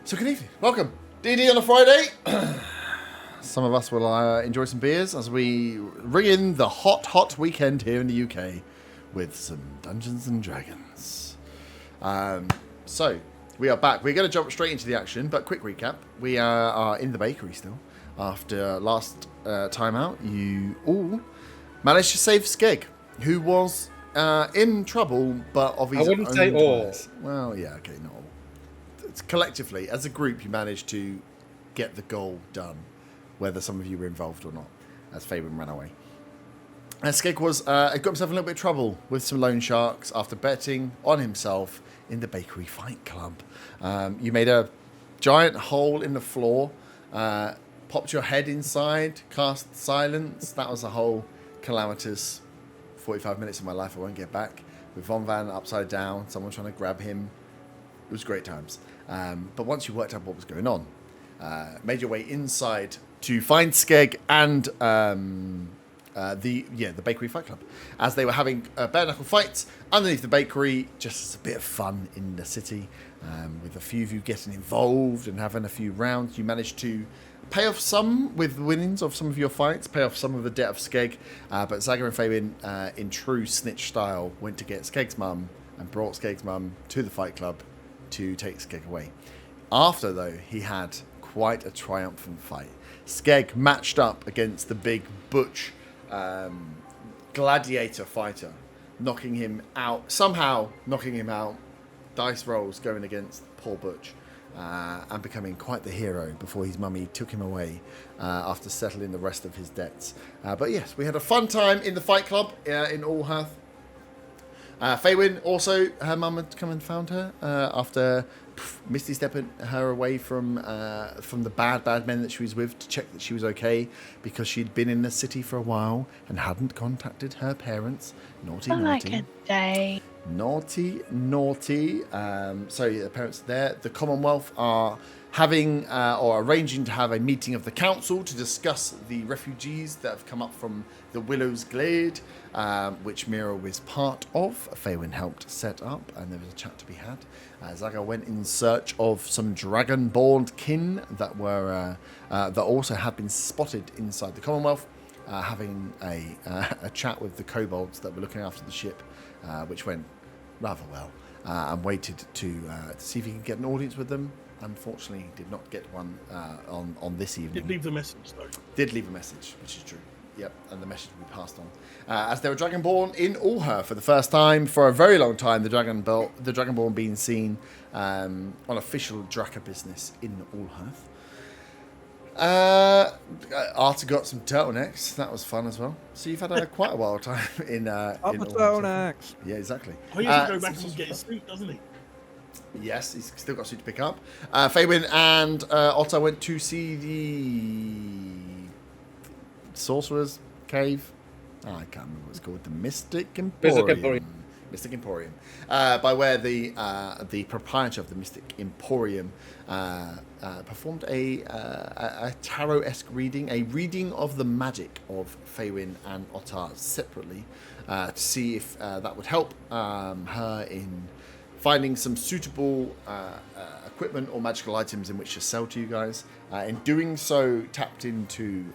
So good evening. Welcome. D&D on a Friday. Some of us will enjoy some beers as we ring in the hot weekend here in the UK with some Dungeons and Dragons. So we are back. We're going to jump straight into the action, but quick recap. We are in the bakery still. After last time out, you all managed to save Skeg, who was in trouble, but of his own. I wouldn't say all. Well, yeah, okay, not all. Collectively, as a group, you managed to get the goal done, whether some of you were involved or not, as Fabian ran away. And Skeg was got himself in a little bit of trouble with some loan sharks after betting on himself in the bakery fight club. You made a giant hole in the floor, popped your head inside, cast silence. That was a whole calamitous 45 minutes of my life I won't get back. With Von Van upside down, someone trying to grab him. It was great times. But once you worked out what was going on, made your way inside to find Skeg and the bakery fight club, as they were having bare knuckle fights underneath the bakery, just as a bit of fun in the city. With a few of you getting involved and having a few rounds, you managed to pay off some with the winnings of some of your fights, pay off some of the debt of Skeg. But Zaga and Fabian, in true snitch style, went to get Skeg's mum and brought Skeg's mum to the fight club to take Skeg away. After, though, he had quite a triumphant fight. Skeg matched up against the big butch gladiator fighter, knocking him out, dice rolls going against poor Butch, and becoming quite the hero before his mummy took him away after settling the rest of his debts. But yes, we had a fun time in the fight club in Allhearth. Faywin also, her mum had come and found her after Misty stepping her away from the bad men that she was with to check that she was okay, because she'd been in the city for a while and hadn't contacted her parents. Naughty. Like a day. Naughty. So the parents are there. The Commonwealth are having or arranging to have a meeting of the council to discuss the refugees that have come up from the Willow's Glade, which Mira was part of. Faywin helped set up, and there was a chat to be had. Zaga went in search of some dragon-born kin that were that also had been spotted inside the Commonwealth, having a chat with the kobolds that were looking after the ship, which went rather well, and waited to see if he could get an audience with them. Unfortunately, did not get one on this evening. Did leave the message, though. Did leave a message, which is true. Yep, and the message will be passed on. As they were Dragonborn in Allhearth for the first time for a very long time, the Dragonborn being seen on official Draka business in Allhearth. Arthur got some turtlenecks. That was fun as well. So you've had quite a wild time in turtlenecks. Yeah, exactly. Oh, he has to go back and get his suit, doesn't he? Yes, he's still got a suit to pick up. Faywin and Otto went to see the Sorcerer's Cave. I can't remember what it's called. The Mystic Emporium. Mystic Emporium. By where the proprietor of the Mystic Emporium performed a tarot-esque reading, a reading of the magic of Faywin and Ottar separately, to see if that would help her in finding some suitable equipment or magical items in which to sell to you guys. In doing so, tapped into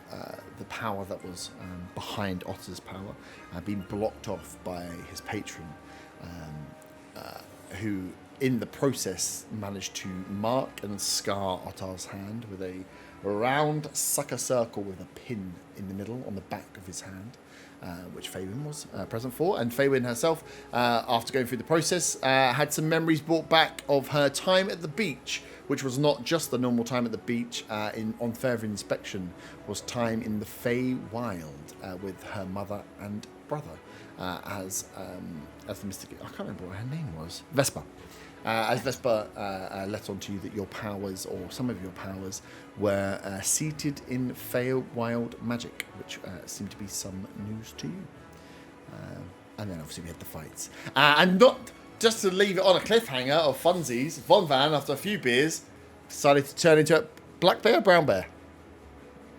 the power that was behind Otter's power, being blocked off by his patron, who in the process managed to mark and scar Ottar's hand with a round sucker circle with a pin in the middle on the back of his hand. Which Faywin was present for. And Faywin herself, after going through the process, had some memories brought back of her time at the beach, which was not just the normal time at the beach on further inspection, was time in the Fey Wild with her mother and brother, as the mystic... I can't remember what her name was. Vespa. As Vespa let on to you that your powers, or some of your powers, were seated in Feywild magic, which seemed to be some news to you. And then obviously we had the fights. And not just to leave it on a cliffhanger of funsies, Von Van, after a few beers, decided to turn into a black bear or brown bear?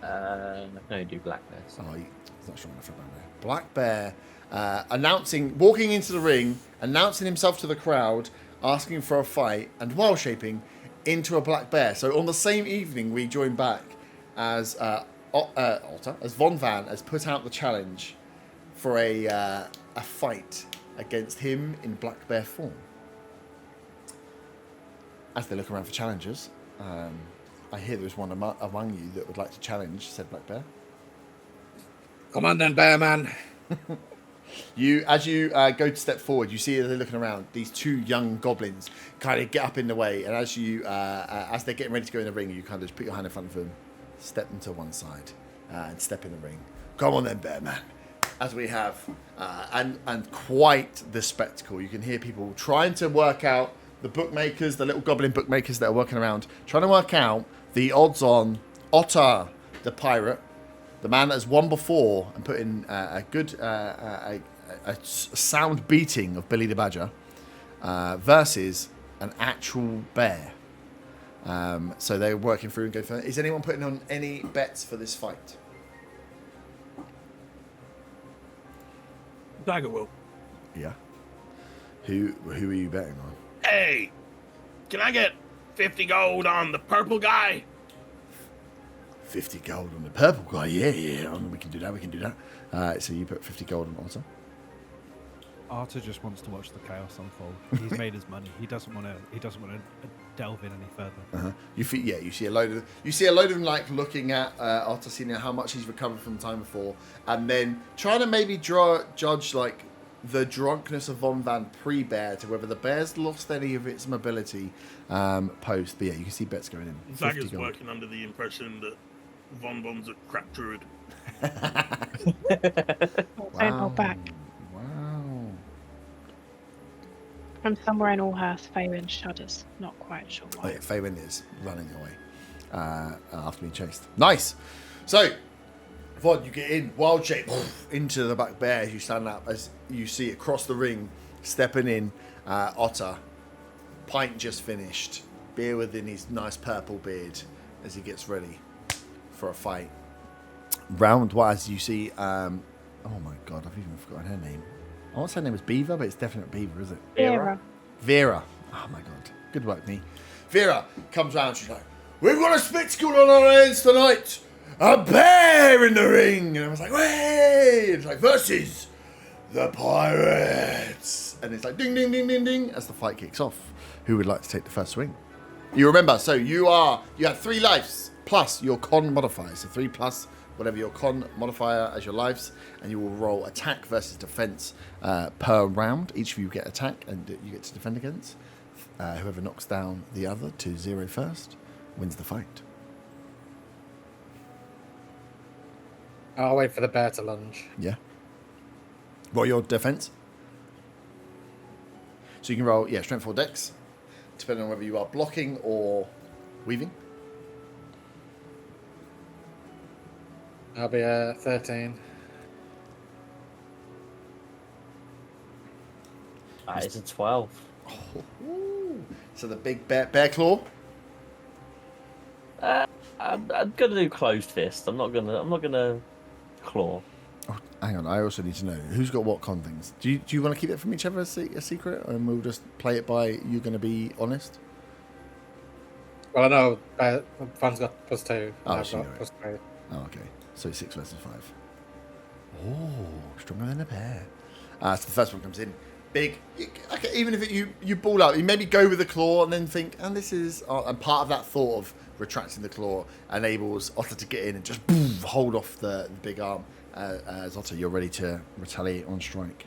No, do black bears. Oh, he's not strong enough for brown bear. Black bear, walking into the ring, announcing himself to the crowd, asking for a fight, and wild shaping into a black bear. So on the same evening, we join back as Otter, as Von Van has put out the challenge for a fight against him in black bear form. As they look around for challengers, I hear there's one among you that would like to challenge, said Black Bear. Come on then, Bear Man. As you go to step forward, you see as they're looking around, these two young goblins kind of get up in the way, and as they're getting ready to go in the ring, you kind of just put your hand in front of them, step them to one side, and step in the ring. Come on then, Bear Man. As we have, and quite the spectacle. You can hear people trying to work out, the bookmakers, the little goblin bookmakers that are working around, trying to work out the odds on Otter, the pirate, the man that has won before and put in a good, a sound beating of Billy the Badger, versus an actual bear. So they're working through and go for. Is anyone putting on any bets for this fight? Dagger will. Yeah. Who are you betting on? Hey, can I get 50 gold on the purple guy? 50 gold on the purple guy. Yeah. We can do that. So you put 50 gold on Otter. Arthur just wants to watch the chaos unfold. He's made his money. He doesn't want to delve in any further. Uh-huh. You see a load of them like looking at Otter, seeing how much he's recovered from the time before, and then trying to maybe judge like the drunkenness of Von Van pre-bear to whether the bear's lost any of its mobility post. But yeah, you can see bets going in. Zagger's working under the impression that Von Von's a crap druid. Don't hold back. Wow. From somewhere in Allhurst, Faywin shudders. Not quite sure Oh why. yeah, Faywin is running away after being chased. Nice. So, Vod, you get in, wild shape, into the back bear as you stand up, as you see across the ring, stepping in, Otter, pint just finished, beer within his nice purple beard as he gets ready for a fight. Round-wise, you see, oh my god, I've even forgotten her name. I want to say her name was Beaver, but it's definitely Beaver, is it? Vera. Oh my god. Good work, me. Vera comes round, she's like, we've got a spectacle on our hands tonight! A bear in the ring! And I was like, way! It's like, versus the pirates! And it's like, ding, ding, ding, ding, ding, as the fight kicks off. Who would like to take the first swing? You remember, so you have 3 lives, plus your con modifier. So 3 plus whatever your con modifier as your lives, and you will roll attack versus defense per round. Each of you get attack, and you get to defend against. Whoever knocks down the other to 0 first wins the fight. I'll wait for the bear to lunge. Yeah. Roll your defense. So you can roll, strength or dex, depending on whether you are blocking or weaving. I'll be 13. That is a 12. So the big bear claw. I'm gonna do closed fist. I'm not gonna claw. Oh, hang on. I also need to know who's got what con things. Do you want to keep it from each other a secret, and we'll just play it by you going to be honest? Well, I know Van's got +2. Oh, I've so you got know it. +3. Oh, okay. So 6 versus 5. Oh, stronger than a bear. So the first one comes in. Big. Okay, even if you ball out, you maybe go with the claw and then think, and this is... and part of that thought of retracting the claw enables Otter to get in and just boom, hold off the big arm. As Otter, you're ready to retaliate on strike.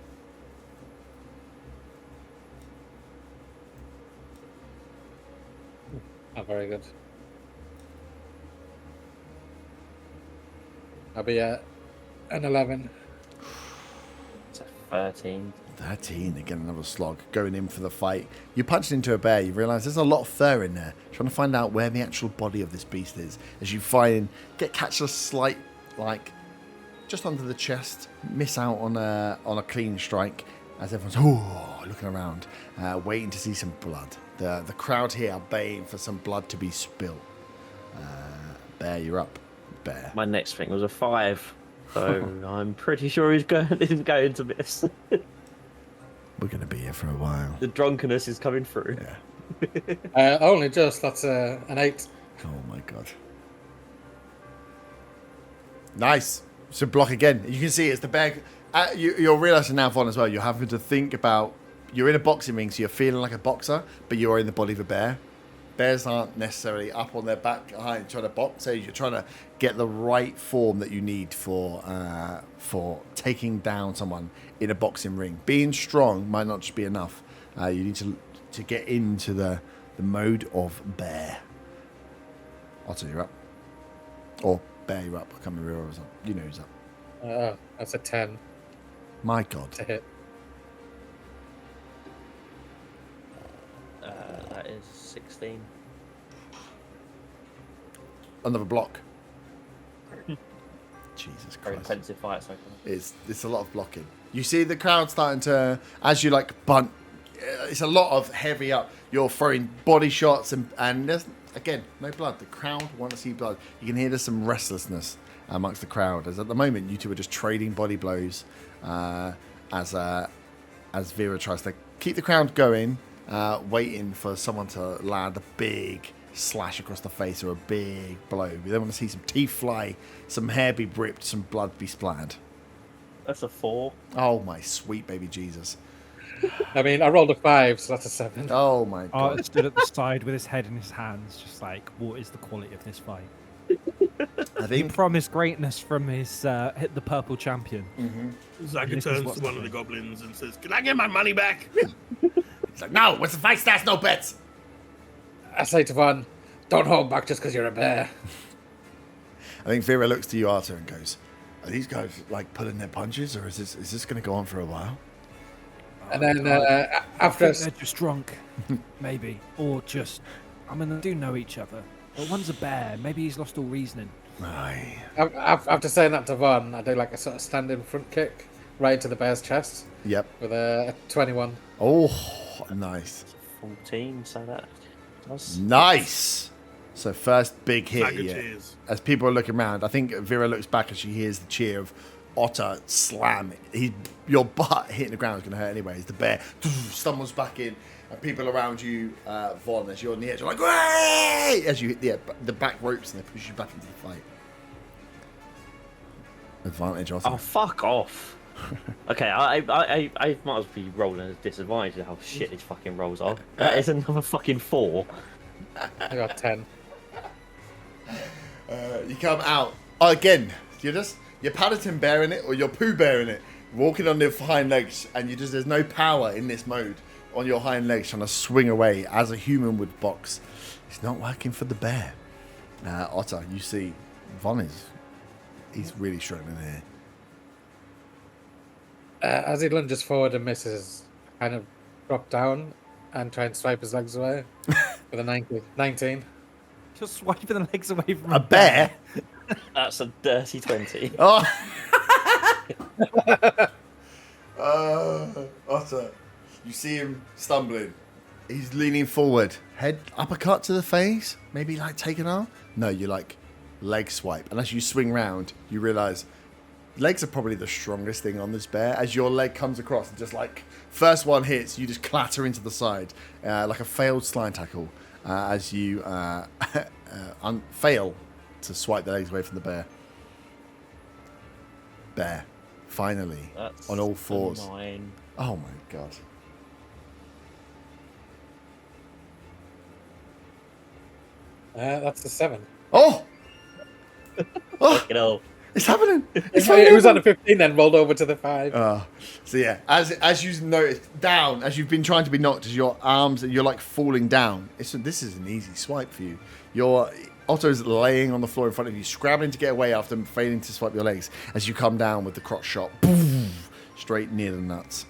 Oh, very good. I'll be an 11. It's a 13. 13, again, another slog. Going in for the fight. You punch into a bear, you realise there's a lot of fur in there. Trying to find out where the actual body of this beast is. As you catch a slight, like, just under the chest, miss out on a clean strike. As everyone's looking around, waiting to see some blood. The crowd here are baying for some blood to be spilled. Bear, you're up. Bear. My next thing was a 5, so I'm pretty sure he's going to miss. We're going to be here for a while. The drunkenness is coming through. Yeah. Only just. That's an 8. Oh my god. Nice. So block again. You can see it's the bear. You're realizing now, Von, as well. You're having to think about. You're in a boxing ring, so you're feeling like a boxer, but you're in the body of a bear. Bears aren't necessarily up on their back behind trying to box. So you're trying to get the right form that you need for taking down someone in a boxing ring. Being strong might not just be enough. You need to get into the mode of bear. Otto, you're up. Or bear, you're up. I can't remember who was up. You know who's up. That's a 10 My God. to hit. That is 16. Another block. Jesus Very Christ. intensive fight so far. It's a lot of blocking. You see the crowd starting to, as you like bunt, it's a lot of heavy up. You're throwing body shots and there's, again, no blood. The crowd want to see blood. You can hear there's some restlessness amongst the crowd. As at the moment, you two are just trading body blows as Vera tries to keep the crowd going, waiting for someone to land a big slash across the face or a big blow. We then want to see some teeth fly, some hair be ripped, some blood be splattered. That's a 4. Oh my sweet baby Jesus. I mean, I rolled a 5, so that's a 7. Oh my God. Art stood at the side with his head in his hands, just like, what is the quality of this fight? I He think promised greatness from his hit the purple champion. Zaka This is turns what's to one of the happening. goblins and says, "Can I get my money back?" it's like, no, what's the fight stats, no bets. I say to Von, don't hold back just because you're a bear. I think Vera looks to you, Arthur, and goes, are these guys like pulling their punches, or is this going to go on for a while? And then I after think they're just drunk, maybe, or just. I mean, they do know each other. But one's a bear. Maybe he's lost all reasoning. Aye. after saying that to Von, I do like a sort of standing front kick right into the bear's chest Yep. with a 21. Oh, nice. 14, so that does. Nice. So first big hit Zaka here. cheers. As people are looking around, I think Vera looks back and she hears the cheer of Otter slam. Your butt hitting the ground is going to hurt anyway. As the bear stumbles back in, and people around you, Von, as you're on the edge, are like, "Way!" As you hit the back ropes and they push you back into the fight. Advantage, Otter. Oh, fuck off. Okay, I might as well be rolling at a disadvantage of how shit these fucking rolls are. That is another fucking 4. I got 10. You come out again. You're Paddington bearing it or you're Pooh bearing it, walking on the hind legs, and there's no power in this mode on your hind legs trying to swing away as a human would box. It's not working for the bear. Otter, you see, Von he's really struggling here. As he lunges forward and misses, kind of drop down and try and swipe his legs away with a 19. Just swiping the legs away from A bear? That's a dirty 20. Oh. Otter, you see him stumbling. He's leaning forward. Head uppercut to the face. Maybe like take an arm. No, you like leg swipe. And as you swing round, you realise legs are probably the strongest thing on this bear. As your leg comes across, and just like first one hits, you just clatter into the side like a failed slime tackle as you fail to swipe the legs away from the bear. Bear, finally, That's on all fours. a 9. Oh my God. That's a 7. Oh! Oh! You know, It's happening! It's It was on happening! a 15, then rolled over to the 5. So yeah, as you notice, down, as you've been trying to be knocked, as your arms, you're like falling down. This is an easy swipe for you. Otto's laying on the floor in front of you, scrabbling to get away after failing to swipe your legs. As you come down with the crotch shot, boom, straight near the nuts.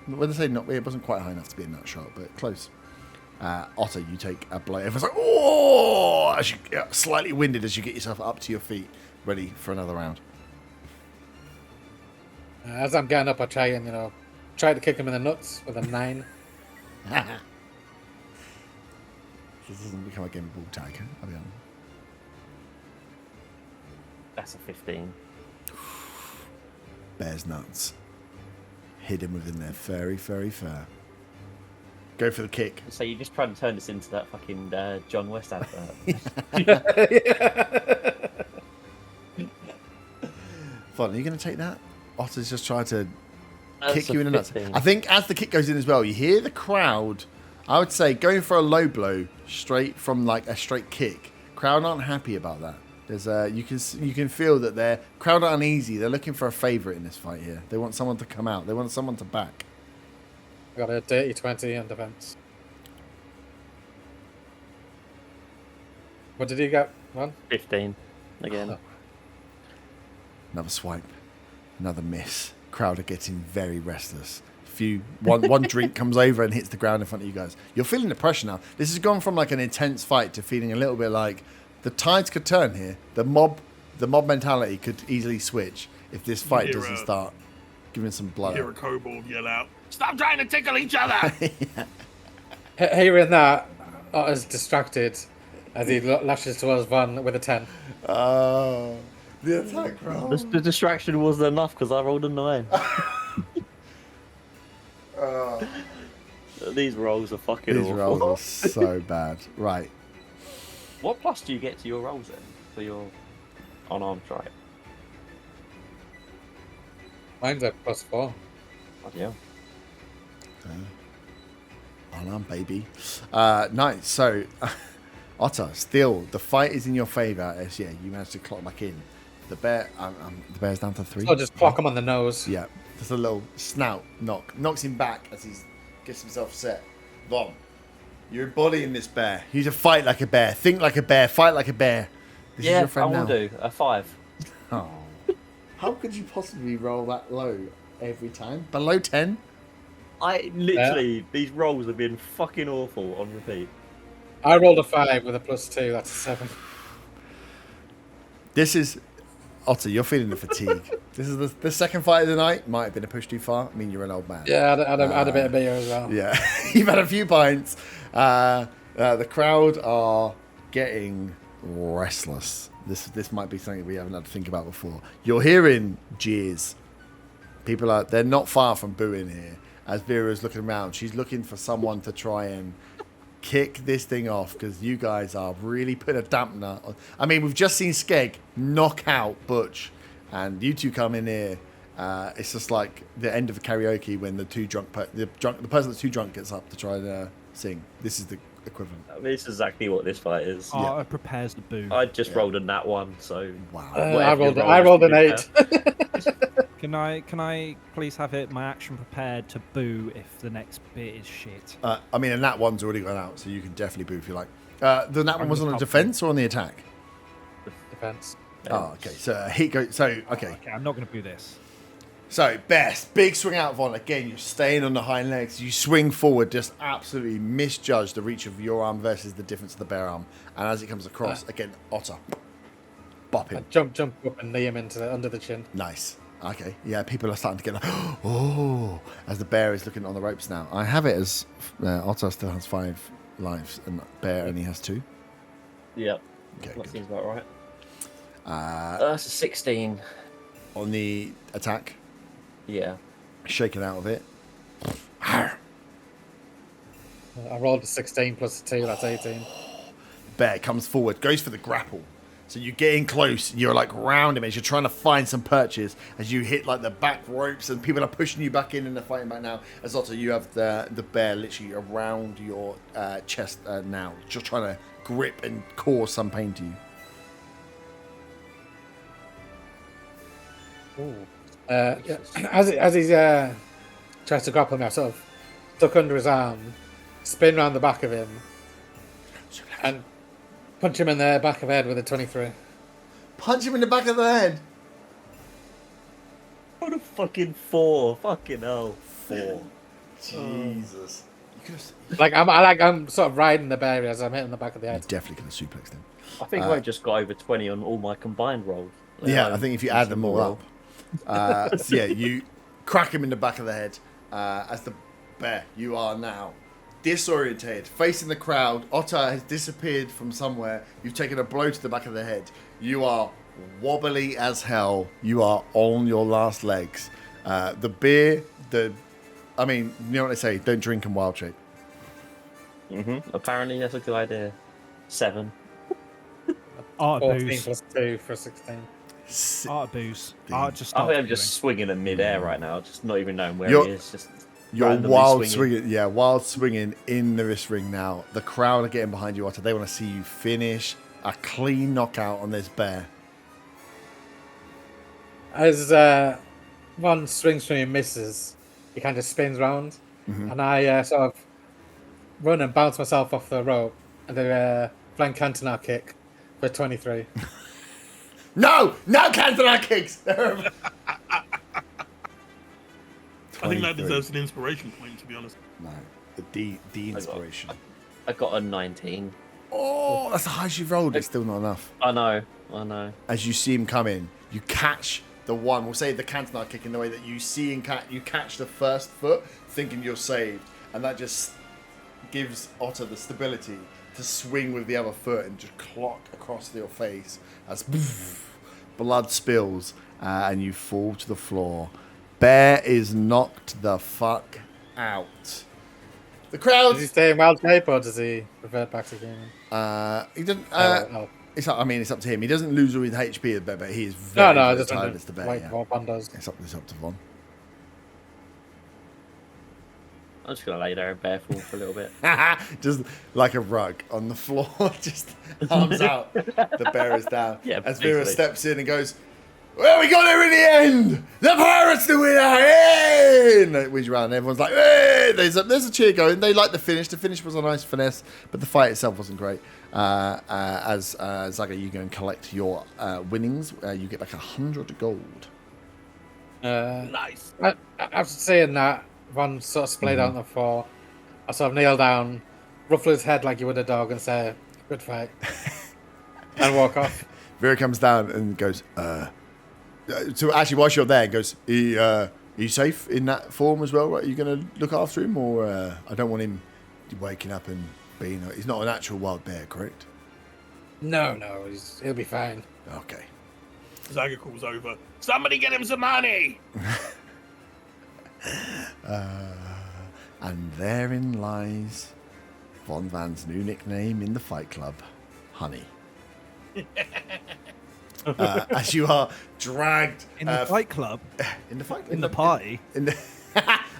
When I say not, it wasn't quite high enough to be a nut shot, but close. Otto, you take a blow. Everyone's like, oh! As you get slightly winded as you get yourself up to your feet, ready for another round. As I'm getting up, I try and, try to kick him in the nuts with a 9. This doesn't become a game of ball tag, I'll be honest. that's a 15. Bear's nuts. Hidden within their furry, furry fur. Go for the kick. So you're just trying to turn this into that fucking John West advert. Fun. Are you going to take that? Otter's just trying to That's kick a you in the nuts. 15. I think as the kick goes in as well, you hear the crowd. I would say going for a low blow straight from like a straight kick. Crowd aren't happy about that. There's you can feel that they're crowd are uneasy. They're looking for a favourite in this fight here. They want someone to come out. They want someone to back. Got a dirty 20 on defense. What did he get? 1? 15 again. Another swipe. Another miss. Crowd are getting very restless. One drink comes over and hits the ground in front of you guys. You're feeling the pressure now. This has gone from like an intense fight to feeling a little bit like the tides could turn here. The mob mentality could easily switch if this fight doesn't start giving some blood. Hear a kobold yell out, "Stop trying to tickle each other!" Hearing that, Otter's distracted as he lashes towards Van with a 10. Oh, the attack roll. The distraction wasn't enough because I rolled a 9. These rolls are fucking These awful. rolls are so bad. Right. What plus do you get to your rolls then for your unarmed strike? Mine's a +4. Oh, yeah. On, baby. Nice. So, Otter, still, the fight is in your favour as, you managed to clock back in. The bear's down to 3. So just clock him on the nose. Yeah. Just a little snout knock. Knocks him back as he gets himself set. Von, you're embodying this bear. You need to fight like a bear. Think like a bear. Fight like a bear. This is Yeah, your I friend will now. do. A 5. Oh. How could you possibly roll that low every time? Below 10? I literally, these rolls have been fucking awful on repeat. I rolled a 5 with a +2. That's a 7. This is... Otter, you're feeling the fatigue. This is the second fight of the night. Might have been a push too far. I mean, you're an old man. Yeah, I had a bit of beer as well. Yeah. You've had a few pints. The crowd are getting restless. This might be something we haven't had to think about before. You're hearing jeers. People they're not far from booing here. As Vera's looking around, she's looking for someone to try and kick this thing off because you guys are really putting a dampener on. I mean, we've just seen Skeg knock out Butch, and you two come in here. It's just like the end of a karaoke when the person that's too drunk gets up to try to sing. This is the equivalent. I mean, this is exactly what this fight is. Art prepares the boo. I just rolled a nat 1, so Wow. I rolled an 8. Can I please have my action prepared to boo if the next bit is shit? I mean, a nat 1's already gone out, so you can definitely boo if you like. The nat 1 was on a defense or on the attack? Defense. Oh, okay. So hit goes. So okay. Okay, I'm not going to boo this. So best big swing out, Von. Again, you're staying on the hind legs. You swing forward, just absolutely misjudge the reach of your arm versus the difference of the bear arm. And as it comes across, again, Otter, bop him. Jump up and knee him under the chin. Nice. Okay. Yeah, people are starting to get like, oh, as the bear is looking on the ropes now. I have it as Otter still has 5 lives and bear only has 2. Yep. Okay, That good. seems about right. That's a 16. On the attack, Yeah. shaken out of it. I rolled a 16 plus a 2. That's 18. Bear comes forward, goes for the grapple. So you get in close, you're like round him as you're trying to find some perches as you hit like the back ropes and people are pushing you back in and they're fighting back now. As Otto, you have the bear literally around your chest now, just trying to grip and cause some pain to you. Yeah, as he tries to grapple me, I sort of duck under his arm, spin round the back of him, and punch him in the back of the head with a 23. Punch him in the back of the head. What a fucking 4. Fucking hell. 4. Jesus. You could have, I'm sort of riding the bear as I'm hitting the back of the you head. definitely could have suplexed him. I think I just got over 20 on all my combined rolls. Yeah, I think if you add them all up. So yeah, you crack him in the back of the head. As the bear, you are now disorientated, facing the crowd. Otter has disappeared from somewhere. You've taken a blow to the back of the head. You are wobbly as hell. You are on your last legs. The beer, I mean, you know what they say, don't drink and wild shape. Apparently, that's a good idea. 7. Art 14 booze. plus 2 for 16. Art booze. Dean. Art just I starts think I'm queuing. just swinging in midair right now, just not even knowing where You're- he is. Just You're randomly wild swinging. wild swinging in the wrist ring now. The crowd are getting behind you, Otter. They want to see you finish a clean knockout on this bear. As one swings for me and misses, he kind of spins round, and I sort of run and bounce myself off the rope, and the flank cantonar kick for 23. No Cantonar kicks. I think that 23. deserves an inspiration point, to be honest. No, the inspiration. I got a 19. Oh, that's the highest you've rolled. It's still not enough. I know. As you see him come in, you catch the one. We'll say the Cantonar kick in the way that you see and you catch the first foot, thinking you're saved, and that just gives Otter the stability to swing with the other foot and just clock across your face as blood spills and you fall to the floor. Bear is knocked the fuck out. The crowd. Does he stay in wild shape or does he revert back to gaming? He doesn't. Oh. It's up to him. He doesn't lose all his HP, the bear, but he is very, No, very just tired as the bear. like Yeah. what one does. It's up to Von. I'm just gonna lay there and barefoot for a little bit. Just like a rug on the floor, just arms out. The bear is down. Yeah, As Vera basically. steps in and goes, "Well, we got there in the end. The pirates the winner!" Hey! And it whiz around. Everyone's like, "Hey!" There's a cheer going. They like the finish. The finish was a nice finesse, but the fight itself wasn't great. As Zaga, you go and collect your winnings. You get back 100 gold. Nice. After saying that, one sort of splayed out on the floor. I sort of kneel down, ruffle his head like you would a dog, and say, "Good fight," and walk off. Vera comes down and goes, so actually, whilst you're there, goes, are you safe in that form as well? Right? Are you going to look after him, or I don't want him waking up and being. He's not an actual wild bear, correct? No, he'll be fine. Okay. Zaga calls over. Somebody get him some money! And therein lies Von Van's new nickname in the Fight Club, Honey. As you are dragged In the fight club, in the fight in the party. in the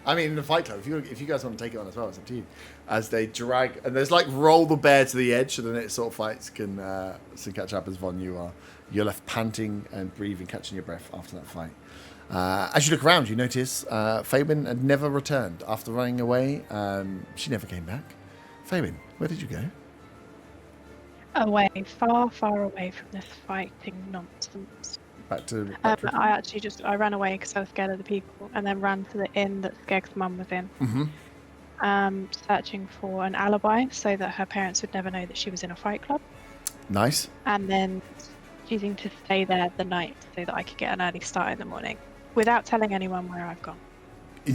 I mean, in the Fight Club. If you guys want to take it on as well, it's up to you. As they drag and there's like roll the bear to the edge so the next sort of fights can catch up. As Von, you're left panting and breathing, catching your breath after that fight. As you look around, you notice Fabian had never returned after running away. She never came back. Fabian, where did you go? Away, far, far away from this fighting nonsense. Back to. I ran away because I was scared of the people, and then ran to the inn that Skeg's mum was in, searching for an alibi so that her parents would never know that she was in a fight club, Nice. and then choosing to stay there the night so that I could get an early start in the morning without telling anyone where I've gone.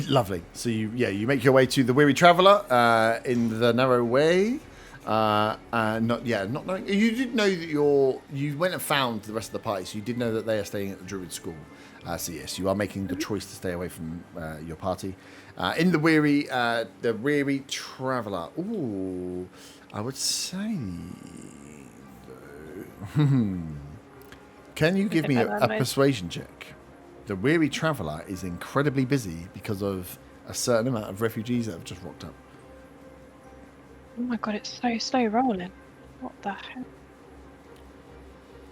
Lovely. So you make your way to the Weary Traveller in the narrow way. Not knowing you did know that you went and found the rest of the party, so you did know that they are staying at the Druid School. So yes, you are making the choice to stay away from your party. In the Weary Traveller. Ooh, I would say. Can you give me a persuasion check? The Weary Traveller is incredibly busy because of a certain amount of refugees that have just rocked up. Oh my god, it's so slow rolling. What the hell?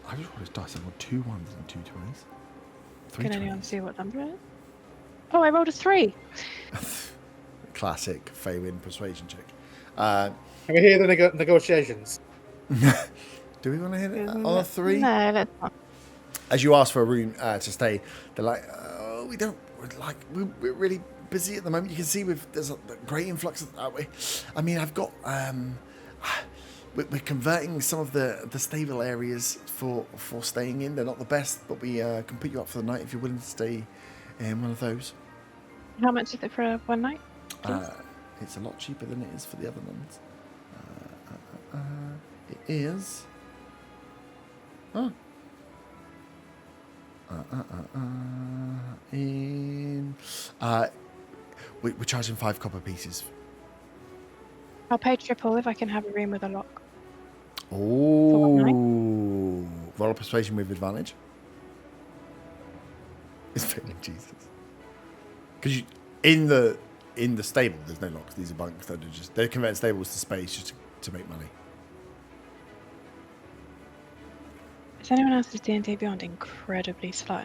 I just rolled his dice. I rolled 2 1s and 2 20s. 3 Can anyone 20s. see what number it is? Oh, I rolled a 3. Classic Faywin persuasion check. Can we hear the negotiations? Do we want to hit it on a 3? No, let's not. As you ask for a room to stay, they're like, we're really busy at the moment. You can see there's a great influx of that way. I mean, I've got we're converting some of the stable areas for staying in. They're not the best, but we can put you up for the night if you're willing to stay in one of those. How much is it for one night? It's a lot cheaper than it is for the other ones. It is. We're charging 5 copper pieces. I'll pay triple if I can have a room with a lock. Oh, roll a persuasion with advantage. It's failing Jesus. Because you in the stable, there's no locks. These are bunks that are just they convert stables to space just to make money. Is anyone else's D&D Beyond incredibly slow?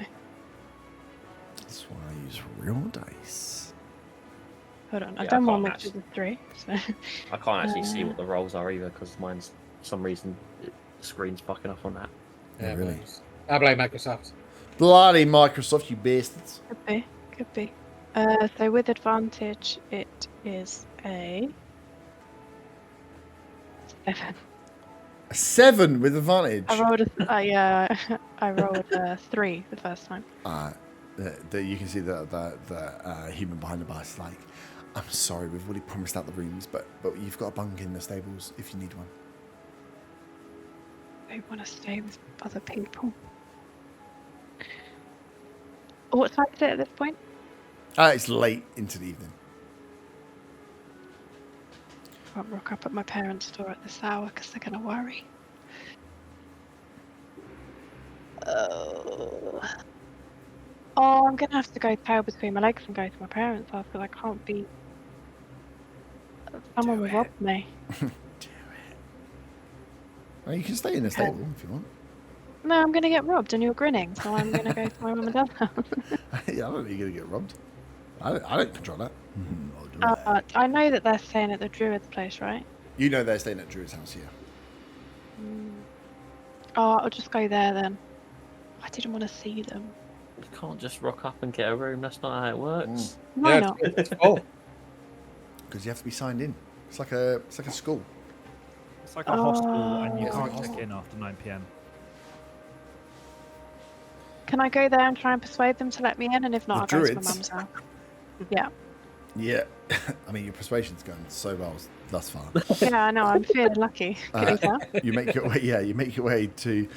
That's why I use real dice. Hold on, I've Yeah, done I one can't which is a 3. So. I can't actually see what the rolls are either because mine's for some reason the screen's fucking off on that. Yeah, really. I blame Microsoft. Bloody Microsoft, you bastards. Could be. So with advantage, it is a 7. A 7 with advantage. I rolled I rolled a 3 the first time. You can see the human behind the bar is like, I'm sorry, we've already promised out the rooms, but you've got a bunk in the stables if you need one. I want to stay with other people. What time is it at this point? It's late into the evening. I won't rock up at my parents' door at this hour because they're going to worry. Oh, I'm going to have to go tail between my legs and go to my parents' house because I can't be... Someone will rob me. Do it. Well, you can stay in the stable if you want. No, I'm going to get robbed and you're grinning, so I'm going to go to my mum and dad's house. Yeah, I don't think you're going to get robbed. I don't control that. I'll do it. I know that they're staying at the Druid's place, right? You know they're staying at Drew's house here. Oh, I'll just go there then. I didn't want to see them. You can't just rock up and get a room. That's not how it works. Why not? Oh, Because you have to be signed in. It's like a school. It's like a hostel, and you It's like can't a check in after 9 p.m. Can I go there and try and persuade them to let me in? And if not, The I'll go to my Druids? mum's house. Yeah. Yeah. I mean, your persuasion's gone so well thus far. Yeah, I know. I'm feeling lucky. Can you tell? You make your way. Yeah, you make your way to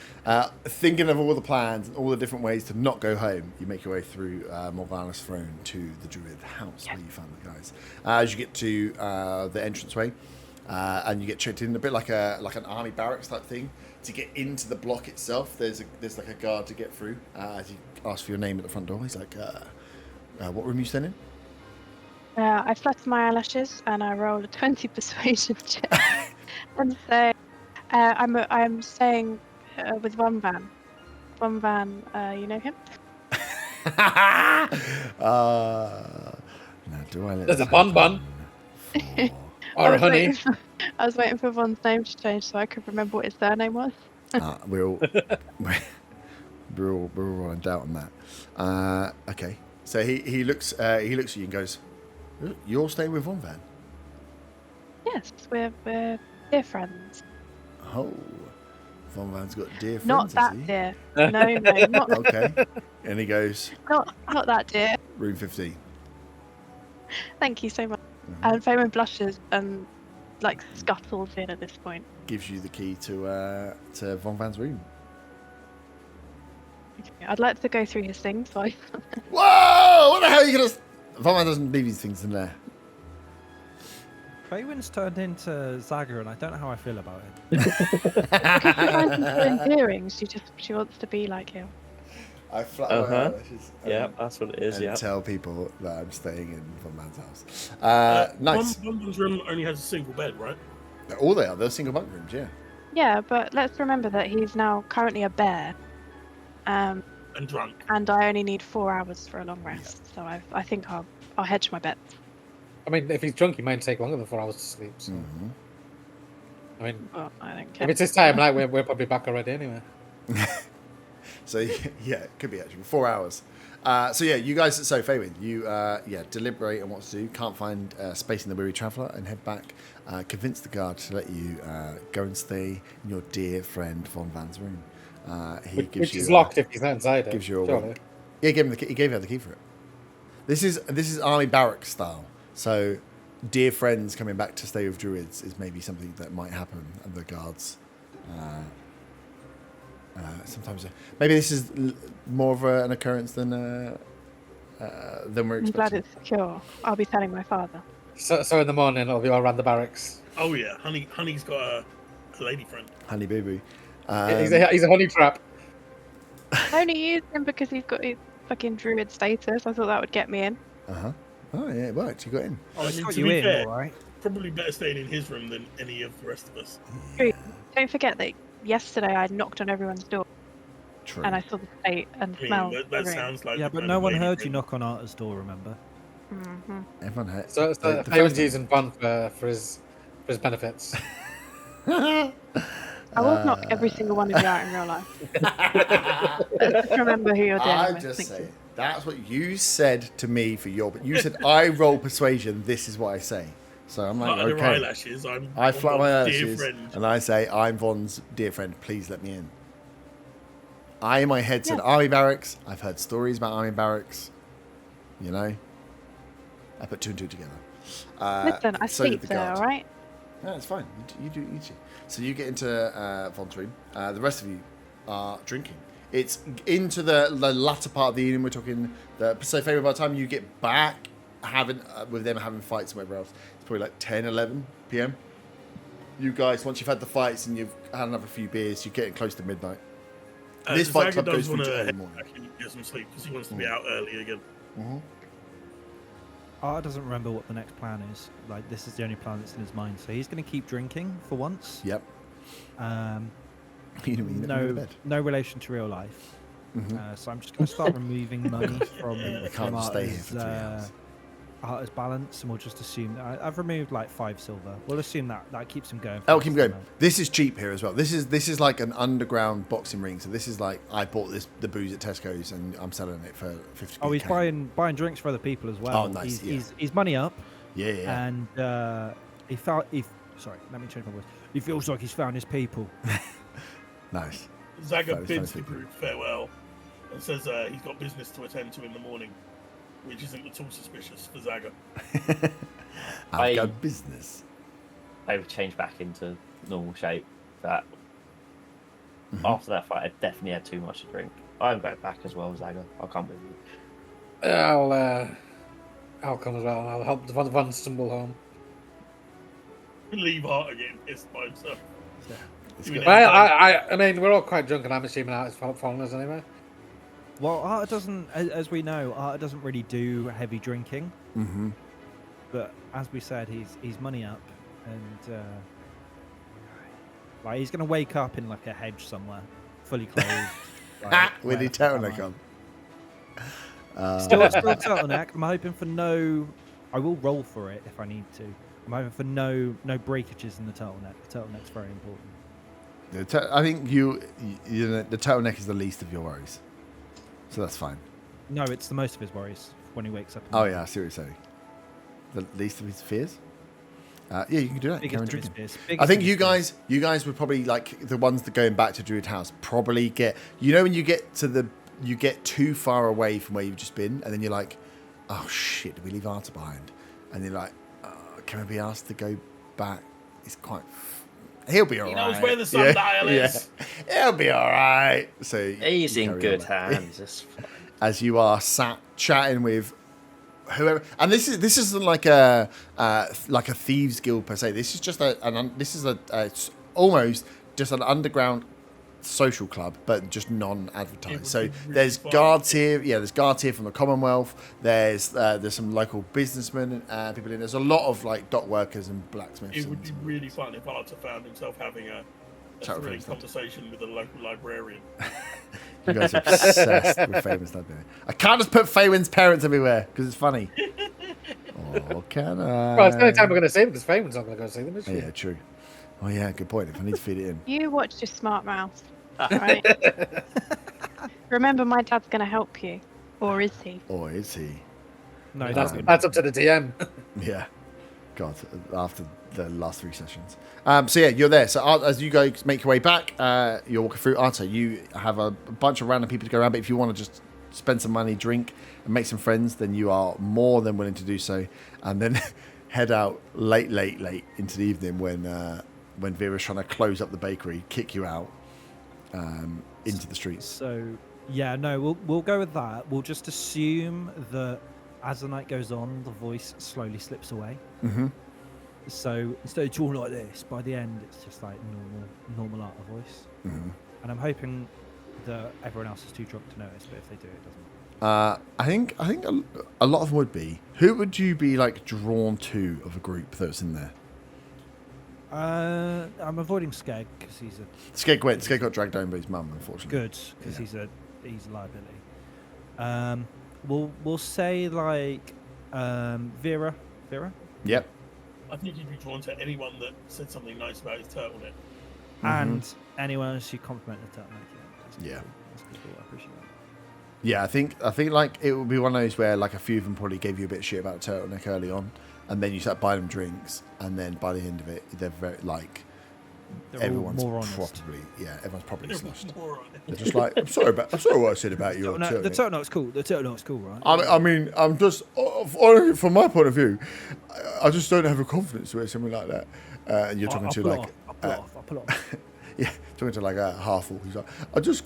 thinking of all the plans and all the different ways to not go home. You make your way through Morgana's throne to the Druid house where you found the guys. As you get to the entranceway, and you get checked in a bit like an army barracks type thing. To get into the block itself, there's like a guard to get through. As you ask for your name at the front door, he's like, "What room are you staying in?" I flutter my eyelashes and I roll a 20 persuasion check and say, I'm staying with Von Van. Von Van, you know him? Now, do I let there's a this bun bun. happen? Or a honey. I was waiting for Von's name to change so I could remember what his surname was. We're all in doubt on that. Okay, so he looks at you and goes, "You're staying with Von Van?" Yes, we're dear friends. Oh, Von Van's got dear friends. Not that has he? dear. No, not Okay, and he goes, not that dear. "Room 15." Thank you so much. And Feynman blushes and like scuttles in at this point. Gives you the key to Von Van's room. Okay, I'd like to go through his things. So Whoa! What the hell are you gonna? Von Van doesn't leave these things in there. Faywin's turned into Zaga, and I don't know how I feel about it. because she finds him so endearing, she wants to be like him. I flatter my eyelashes Yeah, that's what it is. and Yeah. tell people that I'm staying in Von Van's house. Nice. One room only has a single bed, right? All they are. They're single bunk rooms. Yeah. Yeah, but let's remember that he's now currently a bear. And drunk. And I only need 4 hours for a long rest, so I think I'll hedge my bets. I mean, if he's drunk, he might take longer than 4 hours to sleep. So. I mean, Well, I don't care. if it's this time, like we're probably back already anyway. So yeah, it could be actually 4 hours. So yeah, you guys. So Faywin, you deliberate on what to do. Can't find space in the Weary Traveller and head back. Convince the guard to let you go and stay in your dear friend Von Van's room. He gives Which you is locked if he's not inside it. gives you a surely. wink. Yeah, he gave him the key. He gave her the key for it. This is army barracks style. So dear friends coming back to stay with druids is maybe something that might happen, and the guards. Sometimes maybe this is more of an occurrence than we're I'm glad expecting. it's secure. I'll be telling my father. So in the morning, it'll be all around the barracks. Oh yeah, Honey's got a lady friend. Honey Boo Boo. He's a honey trap. I only used him because he's got his fucking druid status. I thought that would get me in. Oh yeah, it worked. You got in. Oh, it's mean, got to you be in, fair, all right. Probably better staying in his room than any of the rest of us. Don't forget that yesterday I knocked on everyone's door True. and I saw the state and I mean, smell. that sounds like Yeah, the but kind no of one lady heard you friend. knock on Arta's door. Remember? Mm-hmm. Everyone heard. So Faye's using Bond for his benefits. I will knock every single one of you out in real life. Just remember who you're dealing I with. just Thank say you. that's what you said to me for your. But you said I roll persuasion. This is what I say. So I'm like, Flutter her okay. eyelashes. I flutter my Von's dear eyelashes friend. and I say, I'm Von's dear friend. Please let me in. I in my head said Yeah. army barracks. I've heard stories about army barracks. You know, I put 2 and 2 together. Listen, I so did sleep the there, guard. all right? No, it's fine. You do. So you get into Von's room. The rest of you are drinking. It's into the latter part of the evening. We're talking so Fabian, by the time you get back, with them having fights and whatever else, it's probably like 10, 11 p.m. You guys, once you've had the fights and you've had another few beers, you're getting close to midnight. This fight Zaga club does goes through want to to early morning. actually get some sleep because he wants to be out early again. Arta doesn't remember what the next plan is. Like, this is the only plan that's in his mind. So he's going to keep drinking for once. Yep. You never go to No, bed. no relation to real life. So I'm just going to start removing money from can't just stay here for 3 hours. Arta's balance, and we'll just assume that I've removed like 5 silver. We'll assume that keeps him going. Oh, keep going. This is cheap here as well. This is like an underground boxing ring. So this is like I bought the booze at Tesco's and I'm selling it for 50p. Oh, he's a buying drinks for other people as well. Oh, nice, He's money up, Yeah. and sorry, let me change my voice. He feels like he's found his people. Nice. Zaga Fair, bids fair, the group farewell and says he's got business to attend to in the morning, which isn't at all suspicious for Zaga. I've got business. I would change back into normal shape. That after that fight, I definitely had too much to drink. I'm going back as well, Zaga. I'll come with you. I'll come as well. I'll help the Von stumble home. Leave Arta getting pissed by himself. Good. I mean, we're all quite drunk, and I'm assuming Arta's following us anyway. Well, Arta doesn't, as we know, Arta doesn't really do heavy drinking. Mm-hmm. But as we said, he's money up, and like he's gonna wake up in like a hedge somewhere, fully clothed. With his turtleneck on. Still turtleneck. I'm hoping for no. I will roll for it if I need to. I'm hoping for no breakages in the turtleneck. The turtleneck's very important. I think you know, the turtleneck is the least of your worries, so that's fine. No, it's the most of his worries when he wakes up. Oh yeah, I see what you're saying. The least of his fears. Yeah, you can do that. Biggest Carry on of his drinking. fears. I Biggest think of you his fears. guys would probably like the ones that going back to Druid House. Probably get when you get too far away from where you've just been, and then you're like, oh shit, did we leave Arta behind? And you're like, can we be asked to go back? It's quite. He'll be alright. He knows where the sundial is. Yeah. He'll be alright. So He's you in carry good on. hands. It's fine. As you are sat chatting with whoever, and this isn't like a thieves guild per se. This is just it's almost just an underground social club, but just non-advertised. So really there's fun. guards here. Yeah, there's guards here from the Commonwealth. There's some local businessmen, people in. There's a lot of like dock workers and blacksmiths. It would be and, really fun if Arta found himself having a Chat with thrilling Redvant. conversation with a local librarian. you guys are obsessed with Faywin's not doing it. I can't just put Faywin's parents everywhere because it's funny. Oh, can I? Well, it's the only time we're going to see them because Faye's not going to go see them, is she? Yeah, true. Oh yeah, good point. If I need to feed it in. You watch your smart mouth. Right? Remember, my dad's going to help you. Or is he? Or is he? No, That's up to the DM. Yeah. God, after the last 3 sessions. So yeah, you're there. So as you guys make your way back, you're walking through Arta. You have a bunch of random people to go around, but if you want to just spend some money, drink, and make some friends, then you are more than willing to do so. And then head out late into the evening when Vera's trying to close up the bakery, kick you out into the streets. So yeah, no, we'll go with that. We'll just assume that as the night goes on, the voice slowly slips away. Mm-hmm. So instead of talking like this, by the end it's just like normal art of voice. Mhm. And I'm hoping that everyone else is too drunk to notice, but if they do, it doesn't. I think a lot of them would be. Who would you be like drawn to of a group that's in there? I'm avoiding Skeg because he's a Skeg went. Skeg got dragged down by his mum, unfortunately. good because he's a liability. We'll say like Vera. Yep. I think you'd be drawn to anyone that said something nice about his turtleneck. And anyone else who complimented the turtleneck. Yeah. That's cool. I appreciate that. Yeah, I think like it would be one of those where like a few of them probably gave you a bit of shit about the turtleneck early on, and then you start buying them drinks, and then by the end of it, they're very like They're all everyone's more honest. everyone's probably sloshed. More on it. They're just like, I'm sorry what I said about your turtleneck. The turtleneck's cool. The turtleneck's cool, right? I mean, I'm just from my point of view, I just don't have the confidence to wear something like that. And you're talking to like, I'll pull it off. yeah, talking to like a half-orc. He's like, I just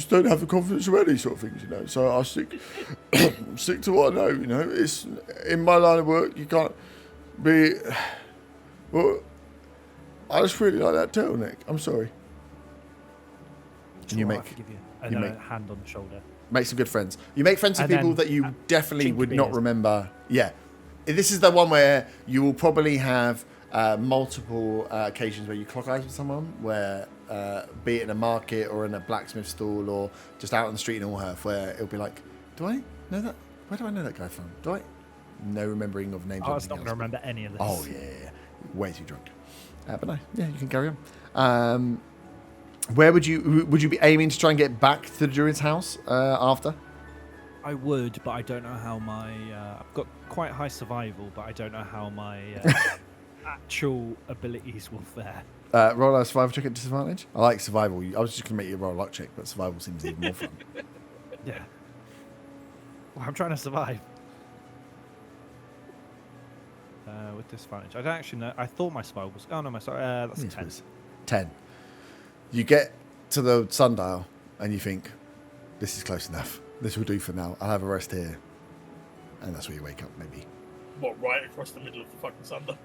don't have the confidence to wear these sort of things, you know. So I stick to what I know, you know. It's in my line of work. You can't be. Well, I just really like that turtleneck. I'm sorry. And you make a hand on the shoulder. Make some good friends. You make friends with And people then, that you definitely chink would not beers. remember. Yeah. This is the one where you will probably have multiple occasions where you clock eyes with someone, where be it in a market or in a blacksmith stall or just out on the street in Allherf, where it'll be like, do I know that? Where do I know that guy from? Do I? No remembering of names. I or was not anything going to else. remember any of this. Oh, yeah. Way too drunk. But no, yeah, you can carry on. Where would you be aiming to try and get back to the druid's house after? I would, but I don't know how my... I've got quite high survival, but I don't know how my actual abilities will fare. Roll a survival check at disadvantage. I like survival. I was just going to make you roll a luck check, but survival seems even more fun. Yeah. Well, I'm trying to survive. With disadvantage. I don't actually know. I thought my survival was... Oh, no, my... that's Yes, 10. please. 10. You get to the sundial and you think, this is close enough. This will do for now. I'll have a rest here. And that's where you wake up, maybe. What, right across the middle of the fucking sundial?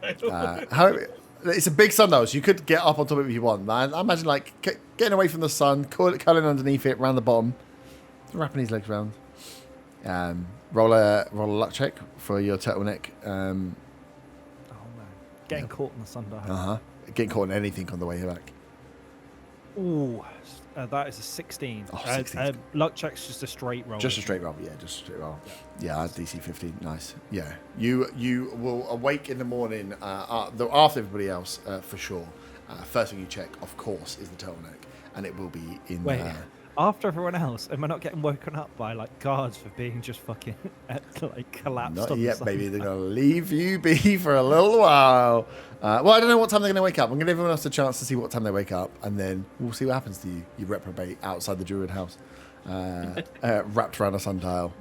It's a big sundial, so you could get up on top of it if you want. I imagine like getting away from the sun, curling underneath it, round the bottom, wrapping his legs round. Roll a luck check for your turtleneck. Oh, man. Getting caught in the sundial. Getting caught in anything on the way back. Ooh, that is a 16. Oh, 16. Luck check's just a straight roll. Just a straight roll, yeah, just a straight roll. Yeah, that's DC 15, nice. Yeah, you will awake in the morning after everybody else for sure. First thing you check, of course, is the turtleneck, and it will be in. Wait, after everyone else, am I not getting woken up by like guards for being just fucking like collapsed? Not on yet, the baby. sundial? They're gonna leave you be for a little while. Well, I don't know what time they're gonna wake up. I'm gonna give everyone else a chance to see what time they wake up, and then we'll see what happens to you. You reprobate outside the druid house, wrapped around a sundial.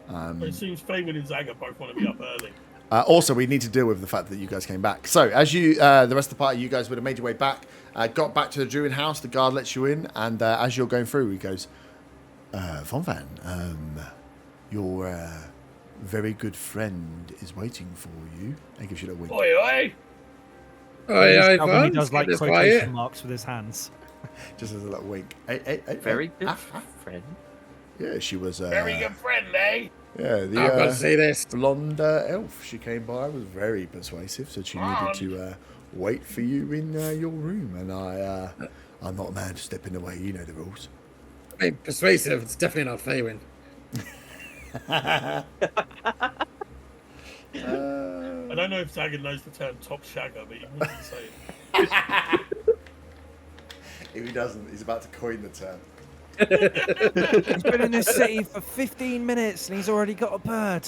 It seems Fayman and Zaga both want to be up early. Also, we need to deal with the fact that you guys came back. So, as you, the rest of the party, you guys would have made your way back, got back to the druid house. The guard lets you in, and as you're going through, he goes, Von Van, your very good friend is waiting for you. And gives you a wink. Oi, oi! Oi, When he Von, does like get this quotation quiet. marks with his hands. Just as a little wink. Hey, Very good ah. friend. Yeah, she was. Very good friend, eh? Yeah, I've got to the see this. blonde elf. She came by, was very persuasive, said she needed to wait for you in your room. And I'm not a man to step in the way. You know the rules. I mean, persuasive. It's definitely not Faywin. I don't know if Zaga knows the term top shagger, but he wouldn't say it. If he doesn't, he's about to coin the term. He's been in this city for 15 minutes and he's already got a bird.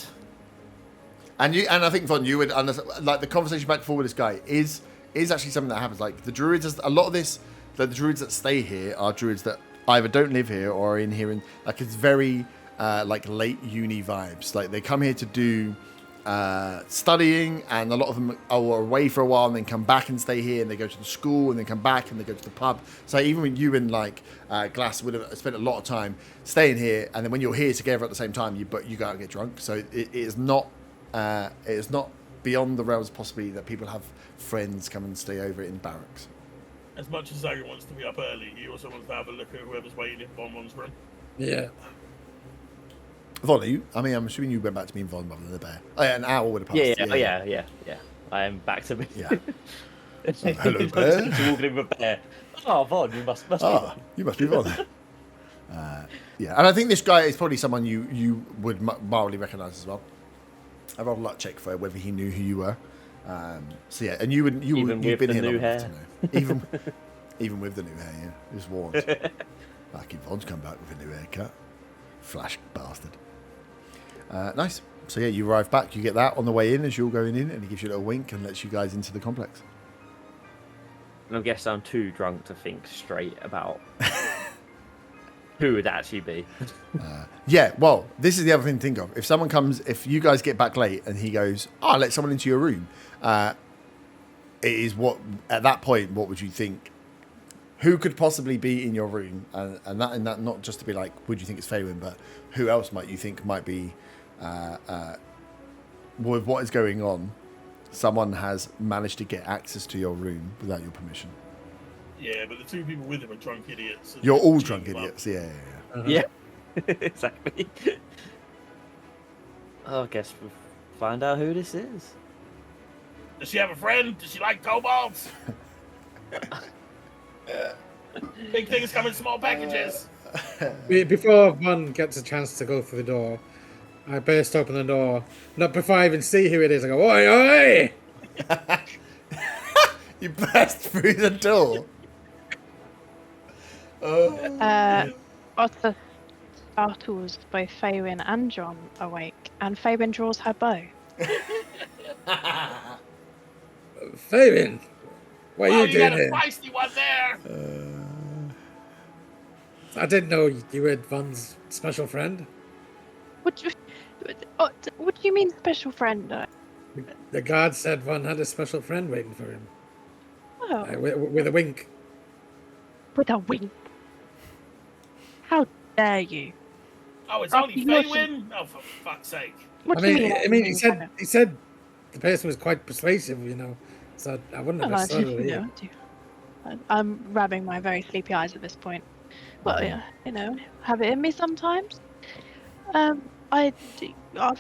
And I think Von, you would understand, like the conversation back and forth with this guy is actually something that happens. Like the druids, a lot of this, the druids that stay here are druids that either don't live here or are in here, and like it's very like late uni vibes. Like they come here to do studying, and a lot of them are away for a while and then come back and stay here, and they go to the school and then come back and they go to the pub. So even when you and like Glass would have spent a lot of time staying here, and then when you're here together at the same time, you go out and get drunk. So it is not beyond the realms possibly that people have friends come and stay over in barracks. As much as Zaga wants to be up early, he also wants to have a look at whoever's waiting in Bonbon's room. Yeah. Von, I'm assuming you went back to being Von rather than the bear. Oh, yeah, an hour would have passed. Yeah. I am back to me. Yeah. Hello, bear. Walking in with a bear. Oh, Von, you must be Ah, you must be Von. Yeah, and I think this guy is probably someone you would mildly recognise as well. I rolled a luck check for whether he knew who you were. So yeah, and you've been here long enough to know. Even with the new hair, yeah, he was warned. Lucky Von's come back with a new haircut. Flash bastard. Nice. So yeah, you arrive back. You get that on the way in as you're going in, and he gives you a little wink and lets you guys into the complex. And I guess I'm too drunk to think straight about who would actually be. Yeah, well, this is the other thing to think of. If someone comes, if you guys get back late and he goes, "Oh, let someone into your room," it is what at that point, what would you think? Who could possibly be in your room? And that not just to be like, would you think it's Faywin, but who else might you think might be with what is going on? Someone has managed to get access to your room without your permission. Yeah, but the two people with him are drunk idiots. You're all drunk idiots. Yeah. Yeah, exactly. I guess we'll find out who this is. Does she have a friend? Does she like kobolds? Big things come in small packages. Before Von gets a chance to go through the door, I burst open the door. Not before I even see who it is. I go, "Oi, oi!" You burst through the door. Otter startles both Faywin and John awake, and Faywin draws her bow. Fabian, what are you doing got a here? feisty one there. I didn't know you were Von's special friend. What do you mean, special friend? The guard said Von had a special friend waiting for him. Oh, With a wink. with a wink. How dare you? Oh, it's Oh, only you're- Faywin? Oh, for fuck's sake. What do you mean? He said the person was quite persuasive, you know. So I wouldn't have necessarily. Yeah. I'm rubbing my very sleepy eyes at this point. But yeah, have it in me sometimes. After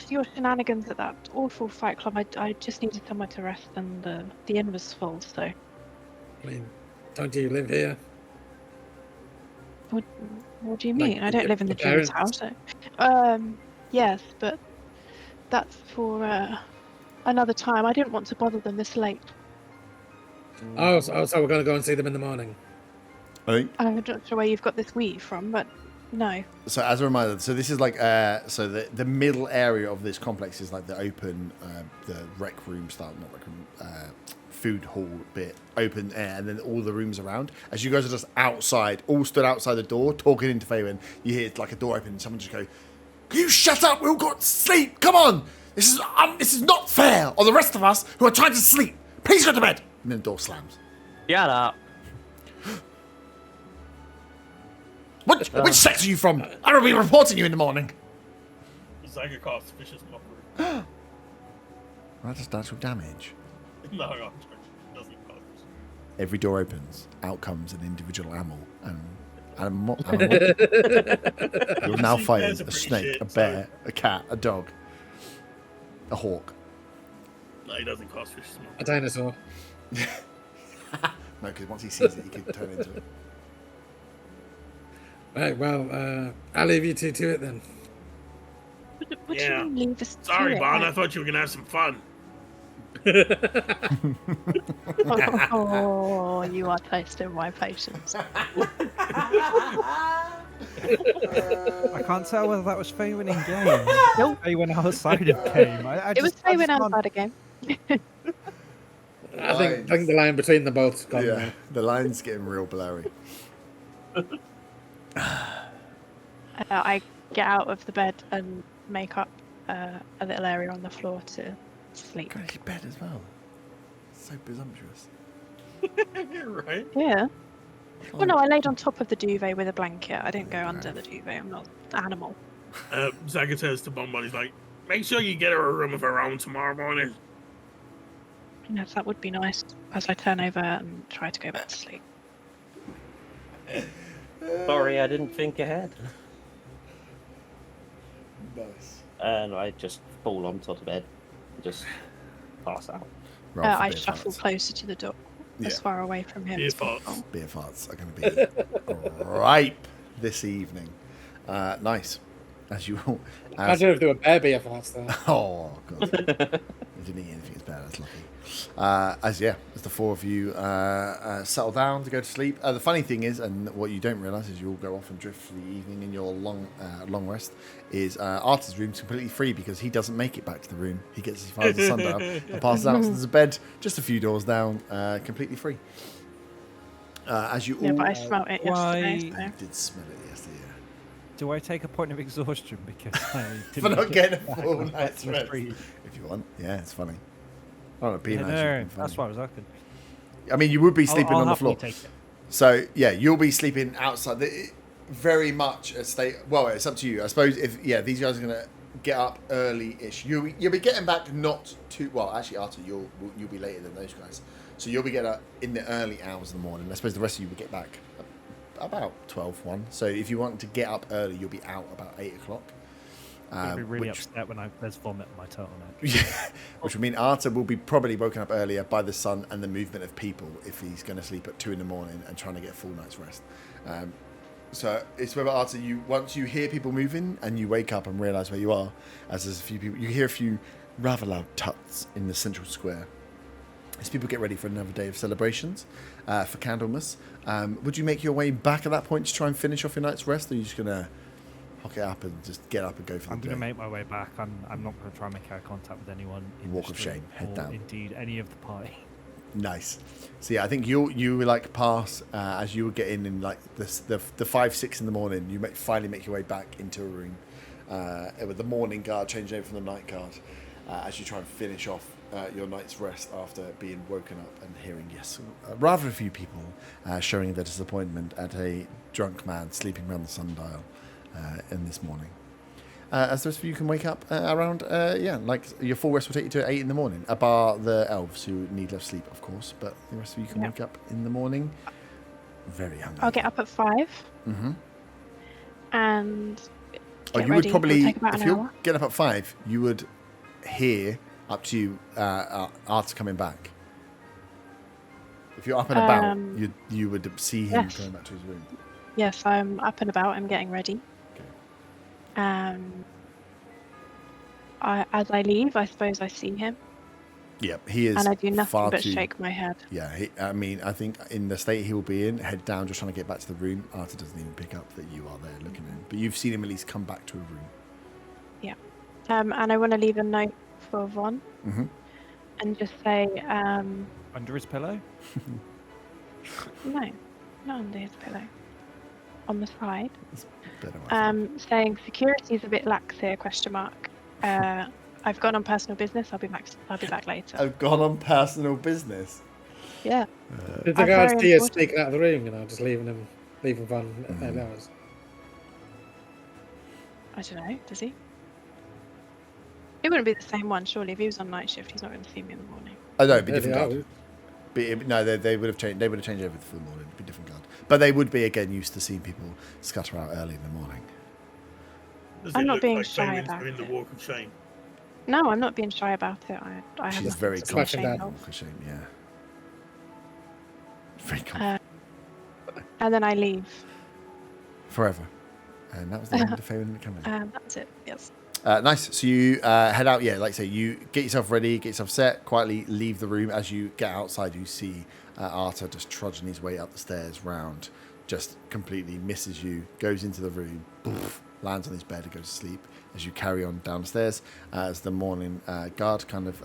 your shenanigans at that awful fight club, I just needed somewhere to rest, and the inn was full. So, I mean, don't you live here? what do you Like, mean? I don't live in the your Jewel's house. So. Yes, but that's for another time. I didn't want to bother them this late. So we're going to go and see them in the morning. I think. I'm not sure where you've got this wheat from, but no. So as a reminder, so this is like so the middle area of this complex is like the open, the rec room style, not rec room, food hall bit, open air, and then all the rooms around. As you guys are just outside, all stood outside the door, talking into Faywin, you hear like a door open, and someone just go, "Can you shut up? We all got to sleep. Come on, this is not fair on the rest of us who are trying to sleep. Please go to bed." And then the door slams. Shut up. Which sex are you from? I will be reporting you in the morning. Zaga casts vicious mockery. That does natural damage. No, I'm joking. It doesn't cast. Every door opens. Out comes an individual animal. You're now See, fighting bears are a pretty snake, shit, a bear, a cat, a dog, a hawk. No, he doesn't cast vicious mockery. A dinosaur. No, because once he sees it, he can turn into it. Right, well, I'll leave you two to it then. What Yeah. do you mean leave us to Sorry, it? Bon. I thought you were going to have some fun. Oh, you are tasting my patience. I can't tell whether that was Faywin in game. Nope. Faywin outside of game. It was Faywin outside again. I think the line between the both gone Yeah, now. the line's getting real blurry. I get out of the bed and make up a little area on the floor to sleep. Go to bed as well. So presumptuous. Right? Yeah. Well, no, I laid on top of the duvet with a blanket. I didn't go under the duvet. I'm not an animal. Zaga says to Bonbon, he's like, make sure you get her a room of her own tomorrow morning. Yes, that would be nice. As I turn over and try to go back to sleep. Sorry, I didn't think ahead. Nice. And I just fall onto the bed, just pass out. Roll for I beer shuffle farts. closer to the door, as Yeah. far away from him Beer as possible. farts. Beer farts are going to be ripe this evening. Nice. As you all. Imagine if there were bear beer farts there. Oh, God. I didn't eat anything as bad. That's lucky. As the four of you settle down to go to sleep. The funny thing is, and what you don't realise is you all go off and drift for the evening in your long rest, is Arta's room's completely free because he doesn't make it back to the room. He gets as far as the sundown and passes out. So there's a bed just a few doors down, completely free. As you all... Yeah, but I smelt it yesterday. You did smell it yesterday, yeah. Do I take a point of exhaustion because I For didn't not get getting a back full on night's the rest. street? If you want. Yeah, it's funny. Oh, it'd be Yeah, nice. no, It'd be that's funny. what I was asking. I mean, you would be sleeping I'll on the happily floor. take it. So, yeah, you'll be sleeping outside. Very much a state... Well, it's up to you. I suppose if... Yeah, these guys are going to get up early-ish. You'll be getting back not too... Well, actually, Arta, you'll be later than those guys. So you'll be getting up in the early hours of the morning. I suppose the rest of you will get back about 12, 1. So if you want to get up early, you'll be out about 8 o'clock. I'll be really upset when there's vomit on my turtleneck. Yeah, which would mean Arta will be probably woken up earlier by the sun and the movement of people if he's going to sleep at 2 in the morning and trying to get a full night's rest. So it's whether Arta, once you hear people moving and you wake up and realise where you are, as there's a few people, you hear a few rather loud tuts in the central square. As people get ready for another day of celebrations for Candlemas, would you make your way back at that point to try and finish off your night's rest, or are you just going to hock it up and just get up and go for the I'm day? going to make my way back. I'm not going to try and make eye contact with anyone in Walk the of street shame, head or down. indeed any of the party. Nice. So yeah, I think you like pass as you were getting in like the 5, 6 in the morning. You finally make your way back into a room with the morning guard changing over from the night guard as you try and finish off your night's rest after being woken up and hearing rather a few people showing their disappointment at a drunk man sleeping around the sundial in this morning. As the rest of you can wake up around, like your full rest will take you to 8 in the morning, bar the elves who need less sleep, of course, but the rest of you can wake up in the morning very hungry. I'll get up at 5 Mm-hmm. and get You ready. would probably, It'll take about if an you're hour. getting up at 5, you would hear up to you Arta coming back. If you're up and about, you would see him yes. going back to his room. Yes, I'm up and about. I'm getting ready. Okay. As I leave, I suppose I see him, Yeah, he is. and I do nothing far but too, shake my head. Yeah, I think in the state he will be in, head down, just trying to get back to the room. Arta doesn't even pick up that you are there looking at him. But you've seen him at least come back to a room. Yeah. And I want to leave a note for Von Mm-hmm. and just say, Under his pillow? no, not under his pillow. On the side. Better way, I think. Saying security is a bit lax here, question mark. I've gone on personal business. I'll be back later. I've gone on personal business. Yeah. Did the I'm guards very see us important. sneaking out of the room, just leaving Von Mhm. hours? I don't know. Does he? It wouldn't be the same one, surely. If he was on night shift, he's not going to see me in the morning. Oh no, it'd be Yeah, different they guard. are. No, they would have changed. They would have changed over for the morning. It'd be different guard. But they would be again used to seeing people scutter out early in the morning. Does I'm it not look being like shy Damon's about doing the it. walk of shame? No, I'm not being shy about it. I have She's nothing very to be confident. ashamed Smashing of. Walk of shame, yeah. Very confident. And then I leave. Forever. And that was the end of Faerun coming. That's it. Yes. Nice. So you head out. Yeah, like I say, you get yourself ready, get yourself set, quietly leave the room. As you get outside, you see Arta just trudging his way up the stairs round, just completely misses you, goes into the room, poof, lands on his bed and goes to sleep. As you carry on downstairs, as the morning guard kind of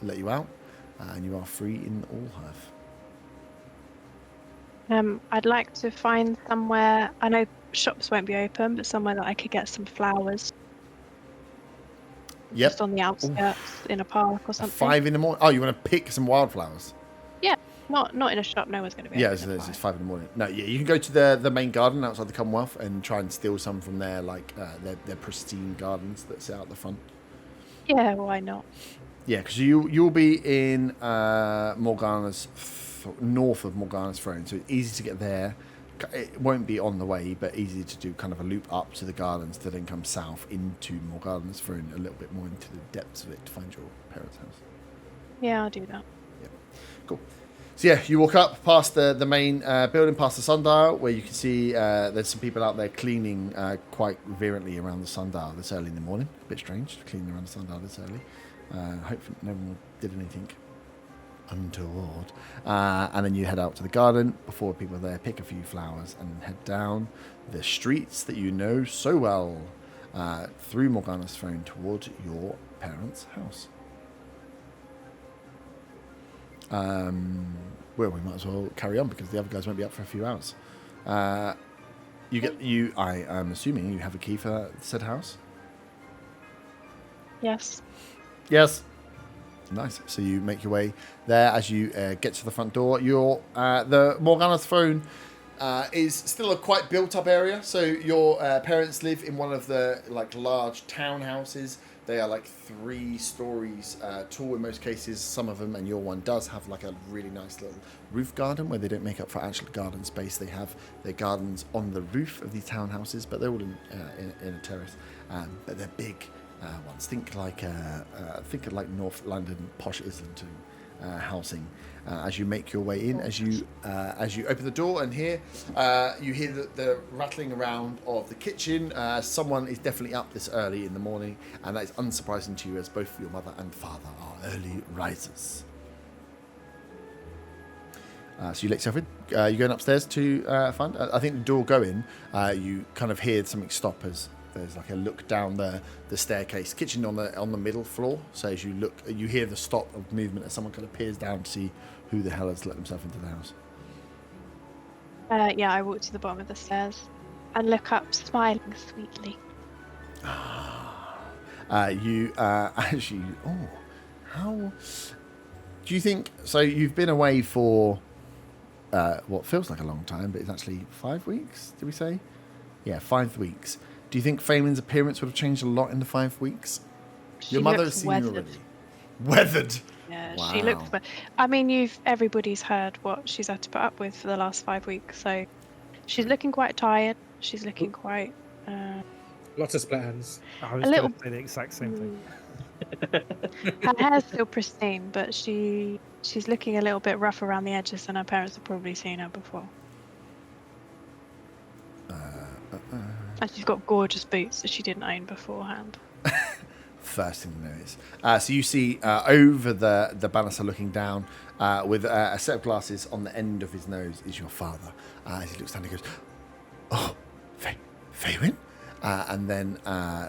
let you out, and you are free in Allhearth. I'd like to find somewhere. I know shops won't be open, but somewhere that I could get some flowers. Yep. Just on the outskirts in a park or At something. 5 in the morning. Oh, you want to pick some wildflowers? Not in a shop. No one's going to be. Yeah, open at it's 5. 5 in the morning. No, yeah, you can go to the main garden outside the Commonwealth and try and steal some from their their pristine gardens that sit out the front. Yeah, why not? Yeah, because you'll be in Morgana's north of Morgana's throne, so it's easy to get there. It won't be on the way, but easy to do kind of a loop up to the gardens to then come south into Morgana's throne, a little bit more into the depths of it to find your parents' house. Yeah, I'll do that. Yeah, cool. So yeah, you walk up past the main building, past the sundial, where you can see there's some people out there cleaning quite virulently around the sundial this early in the morning. A bit strange, cleaning around the sundial this early. Hopefully no one did anything untoward. And then you head out to the garden before people are there, pick a few flowers, and head down the streets that you know so well through Morgana's throne toward your parents' house. Well, we might as well carry on because the other guys won't be up for a few hours. I am assuming you have a key for said house? Yes. Yes. Nice. So you make your way there as you get to the front door. The Morgana's throne is still a quite built-up area. So your parents live in one of the large townhouses. They are 3 stories tall in most cases. Some of them, and your one does have a really nice little roof garden where they don't make up for actual garden space. They have their gardens on the roof of these townhouses, but they're all in a terrace. But they're big ones. Think like North London posh Islington housing. As you make your way in, as you open the door and you hear the rattling around of the kitchen. Someone is definitely up this early in the morning, and that is unsurprising to you as both your mother and father are early risers. So you let yourself in. You're going upstairs to find. I think the door going. You kind of hear something stop as there's a look down the staircase. Kitchen on the middle floor. So as you look, you hear the stop of movement as someone kind of peers down to see who the hell has let themselves into the house. Yeah, I walk to the bottom of the stairs and look up, smiling sweetly. You actually. Oh, how do you think? So you've been away for what feels like a long time, but it's actually 5 weeks. Did we say? Yeah, 5 weeks. Do you think Fayman's appearance would have changed a lot in the 5 weeks? Your mother has seen you already. Weathered. Yeah, Wow. she looks. I mean, everybody's heard what she's had to put up with for the last 5 weeks, so she's looking quite tired. She's looking quite. Lots of split ends. I was A little- going to say the exact same thing. Her hair's still pristine, but she's looking a little bit rough around the edges, and her parents have probably seen her before. And she's got gorgeous boots that she didn't own beforehand. First thing you notice. So you see over the banister looking down with a set of glasses on the end of his nose is your father. As he looks down, he goes, "Oh, Faywin?" And then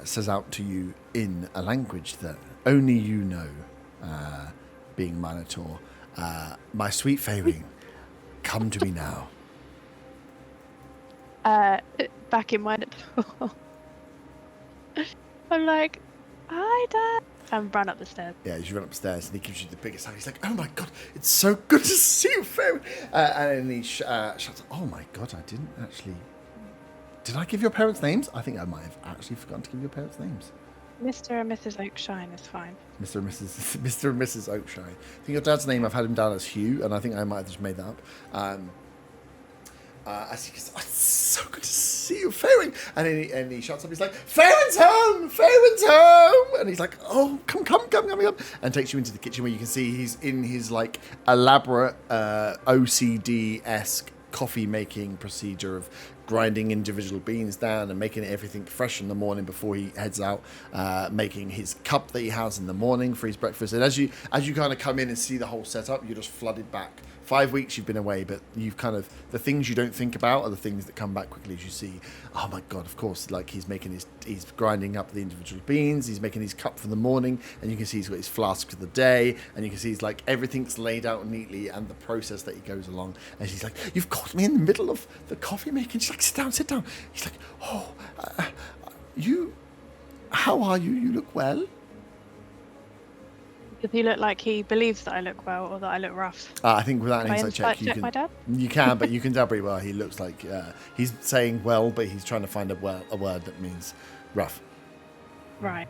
says out to you in a language that only you know, being Minotaur, "My sweet Faywin, come to me now." Back in my door. I'm like, "Hi, Dad," and run up the stairs. Yeah, as you run upstairs, and he gives you the biggest hug. He's like, "Oh my god, it's so good to see you, Faywin!" And then he shouts, "Oh my god, I didn't actually. Did I give your parents' names? I think I might have actually forgotten to give your parents' names." Mr. and Mrs. Oakshine is fine. Mr. and Mrs. Oakshire. I think your dad's name, I've had him down as Hugh, and I think I might have just made that up. As he goes, "Oh, it's so good to see you, Faywin!" And he shouts up, he's like, "Faywin's home! Faywin's home!" And he's like, "Oh, come, and takes you into the kitchen where you can see he's in his elaborate OCD-esque coffee making procedure of grinding individual beans down and making everything fresh in the morning before he heads out, making his cup that he has in the morning for his breakfast. And as you kind of come in and see the whole setup, you're just flooded back. 5 weeks you've been away, but you've kind of, the things you don't think about are the things that come back quickly as you see, oh my god, of course, he's grinding up the individual beans, he's making his cup for the morning, and you can see he's got his flask for the day, and you can see he's everything's laid out neatly and the process that he goes along. And she's like, "You've caught me in the middle of the coffee making." She's like, sit down. He's like, "Oh, how are you? You look well." Does he look like he believes that I look well or that I look rough? I think without an Can I insight check, you check can. my dad? You can, but you can tell pretty well. He looks like he's saying well, but he's trying to find a word that means rough. Right.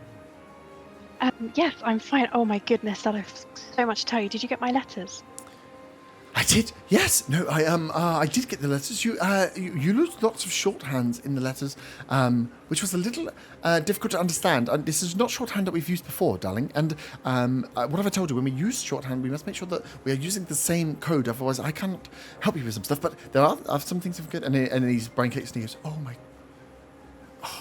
Yes, I'm fine. Oh my goodness, that I've so much to tell you. Did you get my letters? I did. Yes. No. I did get the letters. You used lots of shorthands in the letters, which was a little difficult to understand. And this is not shorthand that we've used before, darling. And what have I told you? When we use shorthand, we must make sure that we are using the same code. Otherwise, I cannot help you with some stuff. But there are some things I've got. And he's brain kicks and he goes, "Oh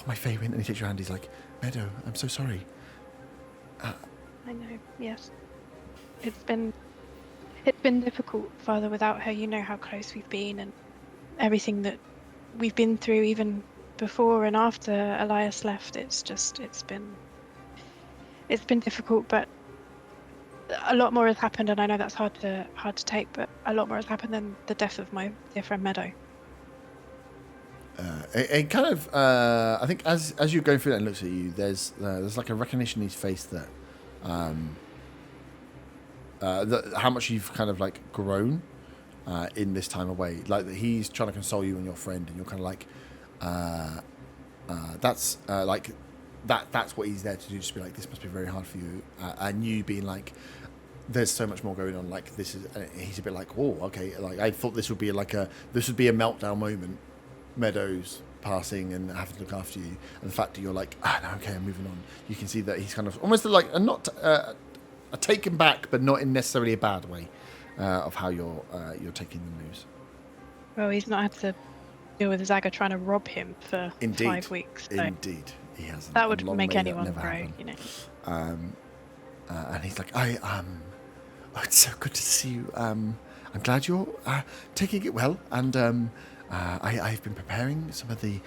my Faywin," and he takes your hand. He's like, "Meadow, I'm so sorry." I know. Yes. It's been difficult, Father. Without her, you know how close we've been, and everything that we've been through, even before and after Elias left. It's been difficult, but a lot more has happened, and I know that's hard to take, but a lot more has happened than the death of my dear friend Meadow. It kind of, I think, as you're going through that and looks at you, there's like a recognition in his face that, how much you've kind of like grown in this time away. Like that he's trying to console you and your friend, and you're kind of like, that's like that's what he's there to do. Just be like, this must be very hard for you, and you being like, there's so much more going on. Like this is, he's a bit like, oh, okay. Like I thought this would be a meltdown moment. Meadows passing and having to look after you, and the fact that you're like, no, okay, I'm moving on. You can see that he's kind of almost like a taken back, but not in necessarily a bad way, of how you're taking the news. Well, he's not had to deal with Zaga trying to rob him for 5 weeks. So Indeed, he hasn't. that would Long make may that anyone never grow, happen. you know. And he's like, oh, it's so good to see you. I'm glad you're taking it well, and I've been preparing some of the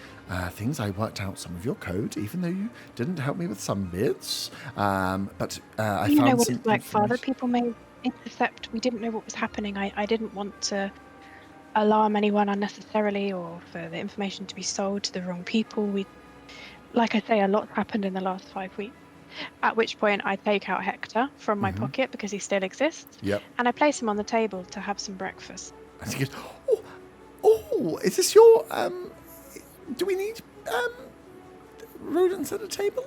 things. I worked out some of your code, even though you didn't help me with some bits. But I You found know what some it's like, Father. information. People may intercept. We didn't know what was happening. I didn't want to alarm anyone unnecessarily, or for the information to be sold to the wrong people. Like I say, a lot happened in the last 5 weeks. At which point I take out Hector from my pocket, because he still exists. Yep. And I place him on the table to have some breakfast. And he goes, oh, is this your do we need rodents at the table?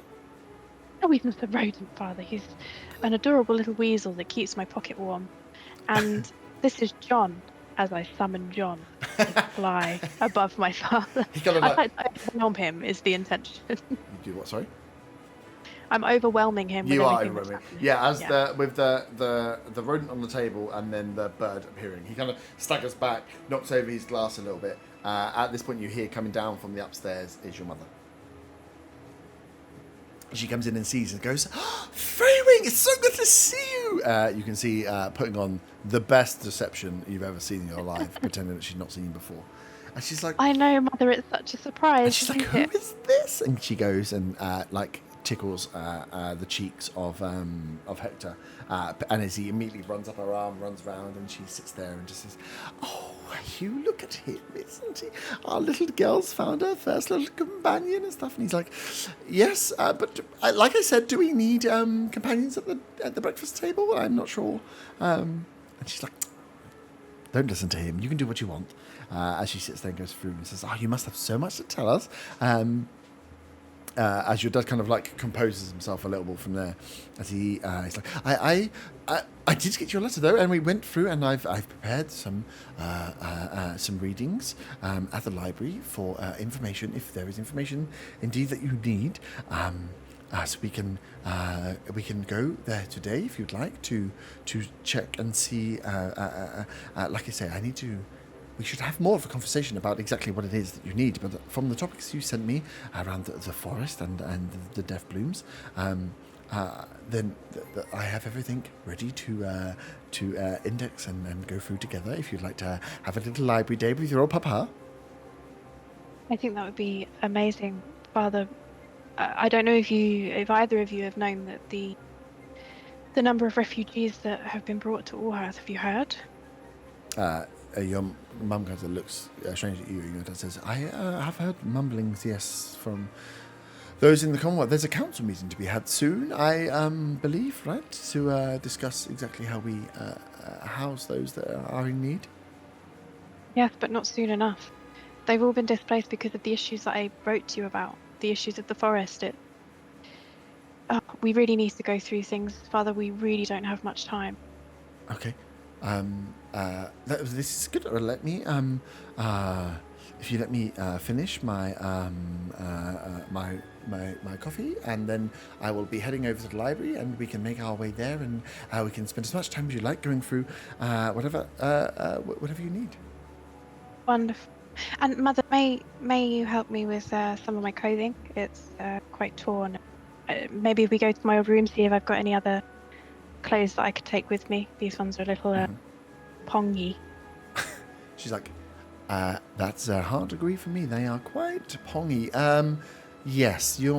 Oh, he's not a rodent, Father. He's an adorable little weasel that keeps my pocket warm. And this is John, as I summon John to fly above my father. He kind of I'd like, like to overwhelm him, is the intention. you do what? Sorry. I'm overwhelming him with You are everything that's overwhelming. happening. Yeah, as the rodent on the table and then the bird appearing, he kind of staggers back, knocks over his glass a little bit. At this point, you hear coming down from the upstairs is your mother. She comes in and sees and goes, "Freywing, it's so good to see you." You can see putting on the best deception you've ever seen in your life, pretending that she's not seen you before. And she's like, I know, Mother, it's such a surprise. and she's like, isn't "Who it? is this?" And she goes and like tickles the cheeks of Hector, and as he immediately runs up her arm, runs around, and she sits there and just says, "Oh, you look at him, isn't he? Our little girl's found her first little companion and stuff." And he's like, "Yes, but like I said, do we need companions at the breakfast table? I'm not sure." And she's like, "Don't listen to him. You can do what you want." As she sits there and goes through and says, "Oh, you must have so much to tell us." As your dad kind of like composes himself a little bit from there, as he's like, I did get your letter though, and we went through, and I've prepared some readings at the library for information, if there is information indeed that you need. So we can go there today if you'd like to check and see. Like I say, we should have more of a conversation about exactly what it is that you need. But from the topics you sent me around the forest and the deaf blooms, then I have everything ready to index and go through together. If you'd like to have a little library day with your old papa. I think that would be amazing, Father. I don't know if either of you have known that the number of refugees that have been brought to Allhouse. Have you heard? Your mum kind of looks strange at you, and your dad says, "I have heard mumblings, yes, from those in the Commonwealth. There's a council meeting to be had soon, I believe, right, to discuss exactly how we house those that are in need." Yes, but not soon enough. They've all been displaced because of the issues that I wrote to you about, the issues of the forest. we really need to go through things, Father. We really don't have much time. Okay. This is good. Let me if you let me finish my my coffee, and then I will be heading over to the library, and we can make our way there, and we can spend as much time as you like going through whatever you need. Wonderful. And Mother, may you help me with some of my clothing? It's quite torn. Maybe if we go to my old room, see if I've got any other clothes that I could take with me. These ones are a little pongy. She's like, that's a hard degree for me. They are quite pongy. Yes, you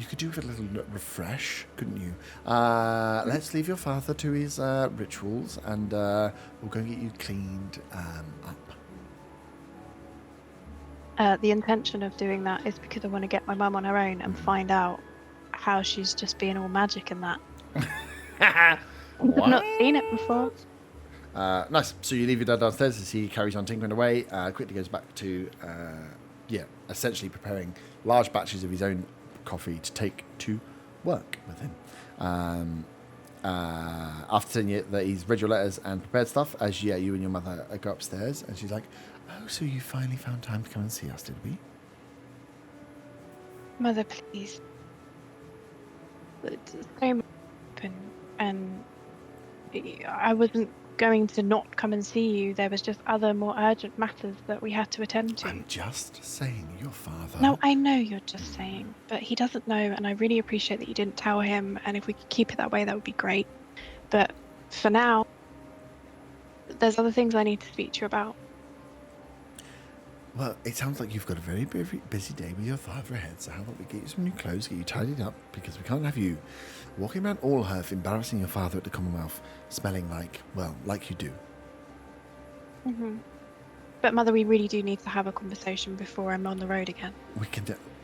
could do with a little refresh, couldn't you? Let's leave your father to his rituals, and we'll go get you cleaned up. The intention of doing that is because I want to get my mum on her own and find out how she's just being all magic and that. I've not seen it before. Nice. So you leave your dad downstairs as he carries on tinkering away. Quickly goes back to, essentially preparing large batches of his own coffee to take to work with him. After telling you that he's read your letters and prepared stuff, as you and your mother go upstairs, and she's like, "Oh, so you finally found time to come and see us, did we?" Mother, please. It's so much open, and I wasn't going to not come and see you. There was just other more urgent matters that we had to attend to. I'm just saying, your father... No, I know you're just saying, but he doesn't know, and I really appreciate that you didn't tell him, and if we could keep it that way, that would be great. But for now, there's other things I need to speak to you about. Well, it sounds like you've got a very, very busy day with your father ahead, so how about we get you some new clothes, get you tidied up, because we can't have you walking around Allhearth embarrassing your father at the Commonwealth, smelling like you do. Mm-hmm. But Mother, we really do need to have a conversation before I'm on the road again.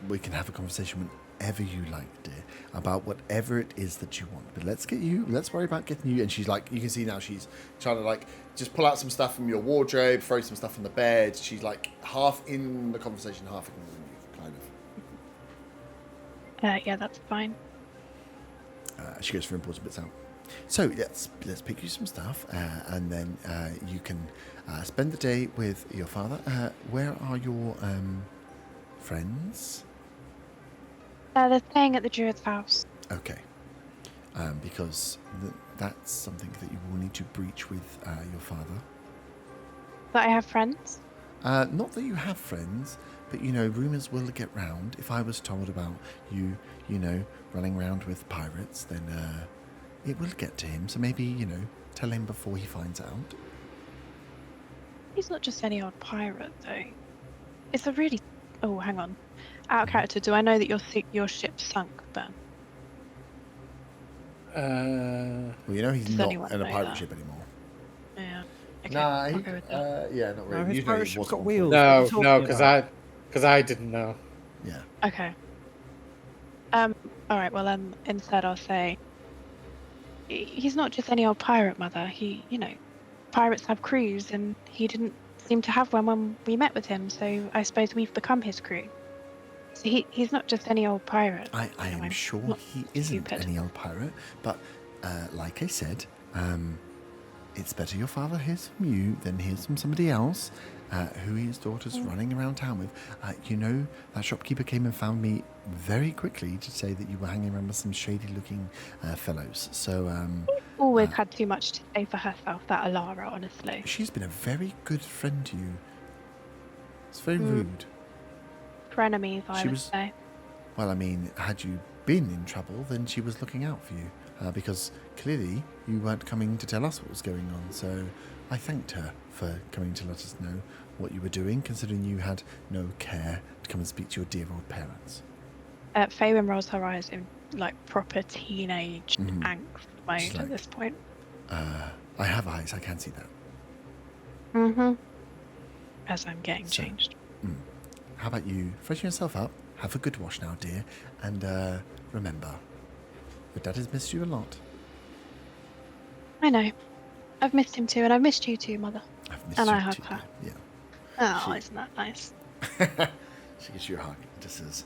We can have a conversation whenever you like, dear, about whatever it is that you want. But let's worry about getting you. And she's like, you can see now she's trying to just pull out some stuff from your wardrobe, throw some stuff on the bed. She's like half in the conversation, half ignoring you, kind of. Yeah, that's fine. She goes for important bits out. So let's pick you some stuff, and then you can spend the day with your father. Where are your friends? They're staying at the Druid's house. Okay. Because that's something that you will need to breach with your father. But I have friends? Not that you have friends, but, rumours will get round. If I was told about you, running around with pirates, then it will get to him. So maybe, tell him before he finds out. He's not just any old pirate, though. It's a really... Oh, hang on. Out of character, do I know that your ship sunk, Ben? Well, he's Does not anyone in a know pirate that? ship anymore. Yeah. Okay, Nah, I'll go with that. yeah, not No, really. his You know pirate he ship's wasn't got on wheels. board. What are you No, talking about? because I didn't know. Yeah. Okay. Alright, well, instead I'll say... He's not just any old pirate, Mother. Pirates have crews, and he didn't seem to have one when we met with him, so I suppose we've become his crew. So he's not just any old pirate. I am sure not he isn't stupid. any old pirate, but like I said, it's better your father hears from you than hears from somebody else who his daughter's running around town with. That shopkeeper came and found me very quickly to say that you were hanging around with some shady-looking fellows. So Always had too much to say for herself, that Alara, honestly. she's been a very good friend to you. It's very rude. Frenemies, I She would was- say. Well, I mean, had you been in trouble, then she was looking out for you. Because clearly you weren't coming to tell us what was going on. So I thanked her for coming to let us know what you were doing, considering you had no care to come and speak to your dear old parents. Faywin rolls her eyes in proper teenage Mhm. angst mode She's at like- this point. I have eyes, I can see that. Mm-hmm. As I'm getting So- changed. How about you freshen yourself up, have a good wash now, dear, and remember, your dad has missed you a lot. I know. I've missed him too, and I've missed you too, Mother. I've missed And you I hug too, her. dear. Oh, She- isn't that nice? She gives you a hug and just says,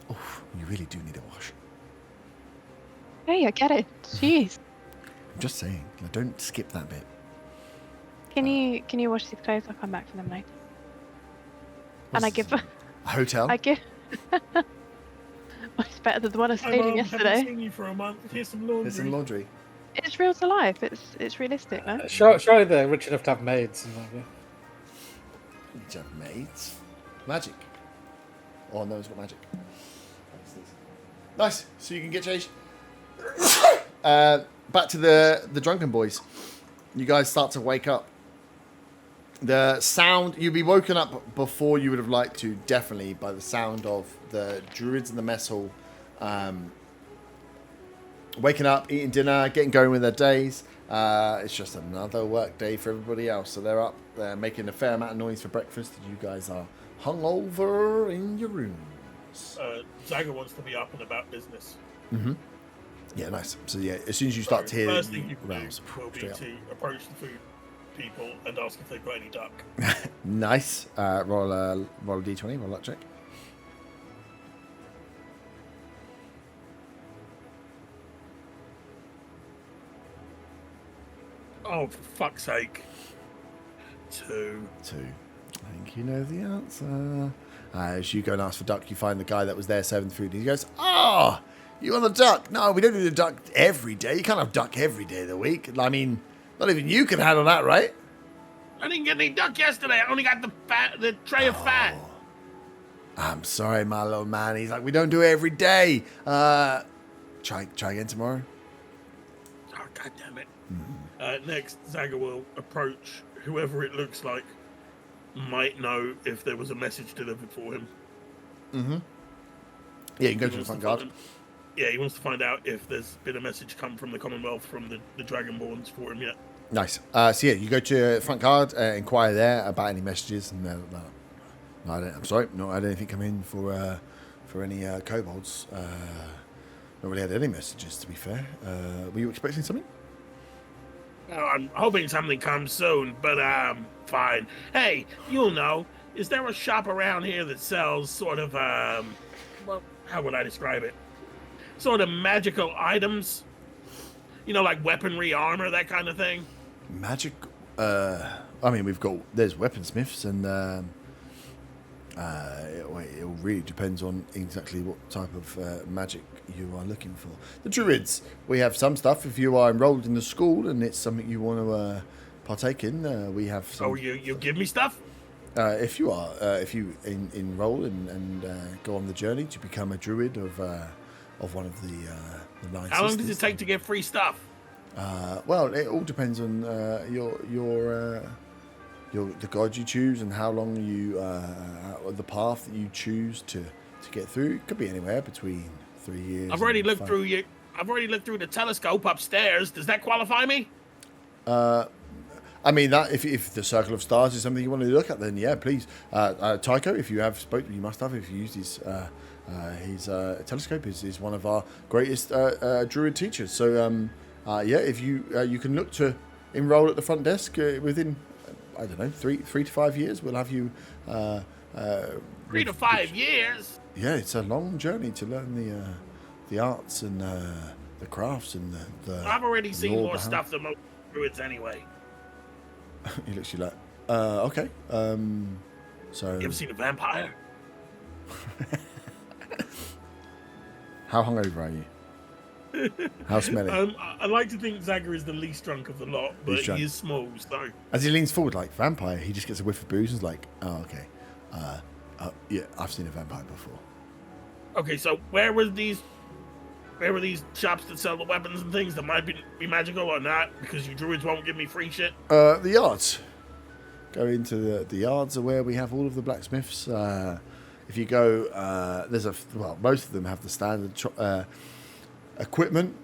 "Oh, you really do need a wash." Hey, I get it. Jeez. I'm just saying, like, don't skip that bit. Can you wash these clothes? I'll come back for them later. What's And I this, give. a hotel. I give. It's better than the one I was Hi, stealing Mum, yesterday. haven't seen you for a month. Here's some laundry. There's some laundry. It's real to life. It's realistic, no? Surely they're rich enough to have maids and what have you. Need to have maids. Magic. Oh, no one's got magic. Nice. So you can get changed. Back to the drunken boys. You guys start to wake up. The sound, you'd be woken up before you would have liked to, definitely, by the sound of the druids in the mess hall. Waking up, eating dinner, getting going with their days. It's just another work day for everybody else. So they're up, they're making a fair amount of noise for breakfast. You guys are hungover in your rooms. Zaga wants to be up and about business. Mm-hmm. Yeah, nice. So yeah, as soon as you start to hear First thing you can rouse, do will be straight up. to approach the food people and ask if they've got any duck. Nice. Roll a d20, roll that check. Oh, for fuck's sake. 2. 2. I think you know the answer. As you go and ask for duck, you find the guy that was there serving the food. And he goes, "Ah, you want the duck? No, we don't do the duck every day. You can't have duck every day of the week. I mean, not even you can handle that, right?" I didn't get any duck yesterday. I only got the tray of fat. Oh, I'm sorry, my little man. He's like, "We don't do it every day. Try again tomorrow." Oh, God damn it. Next, Zaga will approach whoever it looks like might know if there was a message delivered for him. Mm-hmm. Yeah, you can go He to the wants front to guard. find- Yeah, he wants to find out if there's been a message come from the Commonwealth from the Dragonborns for him yet. Nice. So yeah, you go to the front guard, inquire there about any messages, and I'm sorry, not had anything come in for any kobolds. Not really had any messages, to be fair. Were you expecting something? Oh, I'm hoping something comes soon, but fine. Hey, you'll know. Is there a shop around here that sells sort of well, how would I describe it? Sort of magical items? You know, like weaponry, armor, that kind of thing? Magic. I mean, there's weaponsmiths, and it all really depends on exactly what type of magic you are looking for. The druids, we have some stuff. If you are enrolled in the school and it's something you want to partake in, we have some. Oh, you give me stuff? If you enroll and go on the journey to become a druid of one of the 9 How long does sisters. it take to get free stuff? Well, it all depends on the god you choose and how long the path that you choose to get through. It could be anywhere between 3 years. I've already and looked 5. through I've already looked through the telescope upstairs. Does that qualify me? I mean, that if the circle of stars is something you want to look at, then yeah, please. Tycho, if you have spoken, you must have. If you used his telescope, is one of our greatest druid teachers. So yeah, if you can look to enroll at the front desk within, I don't know, 3 to 5 years, we'll have you. 3 to 5 years? Yeah, it's a long journey to learn the arts and the crafts and the I've already seen lore more behind. stuff than most druids anyway. He looks at you like, okay. So You ever seen a vampire? how hungover are you? How smelly? I like to think Zaga is the least drunk of the lot, but Least drunk. he is small, so... As he leans forward like vampire, he just gets a whiff of booze and is like, oh, okay. Yeah, I've seen a vampire before. Okay, so where were these shops that sell the weapons and things that might be magical or not? Because you druids won't give me free shit. The yards. Go into the yards are where we have all of the blacksmiths. If you go, most of them have the standard equipment,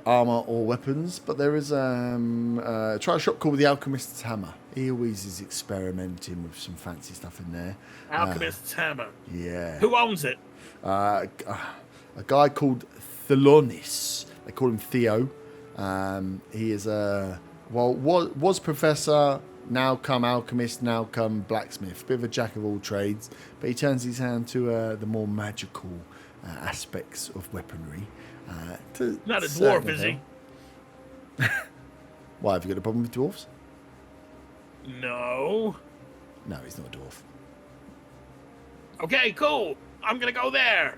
armor or weapons, but there is try a shop called the Alchemist's Hammer. He always is experimenting with some fancy stuff in there. Alchemist's Hammer. Yeah. Who owns it? A guy called Thelonis. They call him Theo. He is was professor, now come alchemist, now come blacksmith. Bit of a jack of all trades, but he turns his hand to the more magical aspects of weaponry. Not a dwarf, is he? Why, have you got a problem with dwarves? No. No, he's not a dwarf. Okay, cool. I'm gonna go there.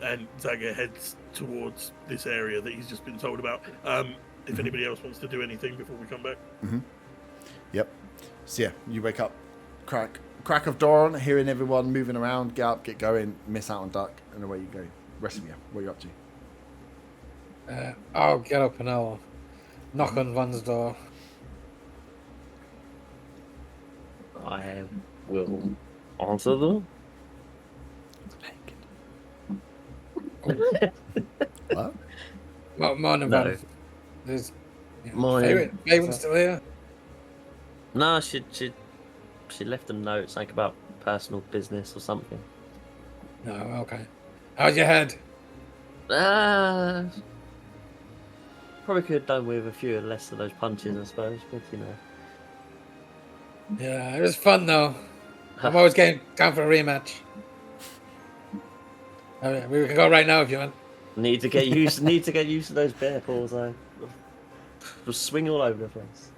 And Zaga heads towards this area that he's just been told about. If anybody else wants to do anything before we come back. Yep. So yeah, you wake up, crack of dawn, hearing everyone moving around, get up, get going, miss out on duck, and away you go. Rest of you, what are you up to? I'll get up and I'll knock on Van's door. I will answer them. What? Morning, No. Van. There's Morning. Favorite's still here. No, she left a note saying about personal business or something. No, okay. How's your head? Probably could have done with a few less of those punches, I suppose, but you know. Yeah, it was fun though. I'm always getting down for a rematch. We can go right now if you want. Need to get used to those bear paws. I will swing all over the place.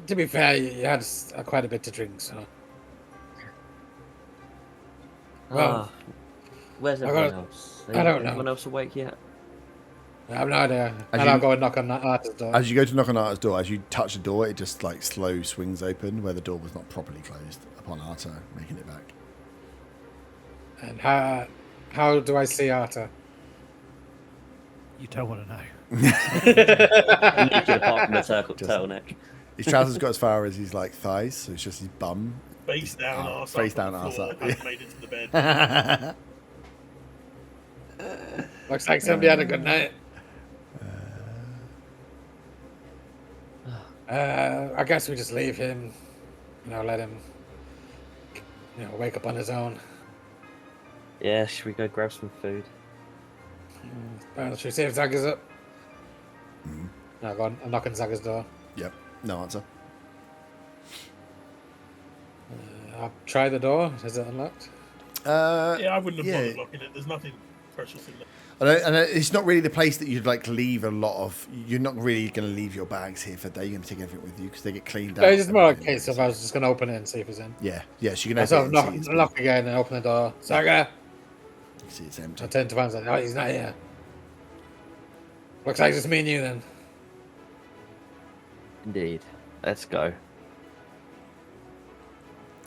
To be fair, you had quite a bit to drink, so. Well, Where's everyone else? I don't know. Everyone else awake yet? I have no idea. And I'll go and knock on that artist's door. As you go to knock on Arta's door, as you touch the door, it just like slow swings open where the door was not properly closed upon Arta making it back. And how do I see Arta? You don't want to know. Naked apart from the turtleneck. His trousers got as far as his like thighs, so it's just his bum. Face down, arse face up down, on the arse floor, up, hasn't yeah. made it to the bed. Looks like somebody had a good night. I guess we just leave him, let him, wake up on his own. Yeah, should we go grab some food? Should we see if Zaga's up? No, go on. I'm knocking Zaga's door. Yep, no answer. I'll try the door. Is it unlocked? Yeah, I wouldn't have bothered locking it. There's nothing precious in there. And it's not really the place that you'd like leave a lot of. You're not really going to leave your bags here for a day. You're going to take everything with you because they get cleaned out. No, it's just more like a case of I was just going to open it and see if he's in. Yeah. So you can So open it and see it's knock again and open the door. Zaga! You see it's empty. I turn to Van and say, oh, he's not here. Looks like just me and you then. Indeed. Let's go.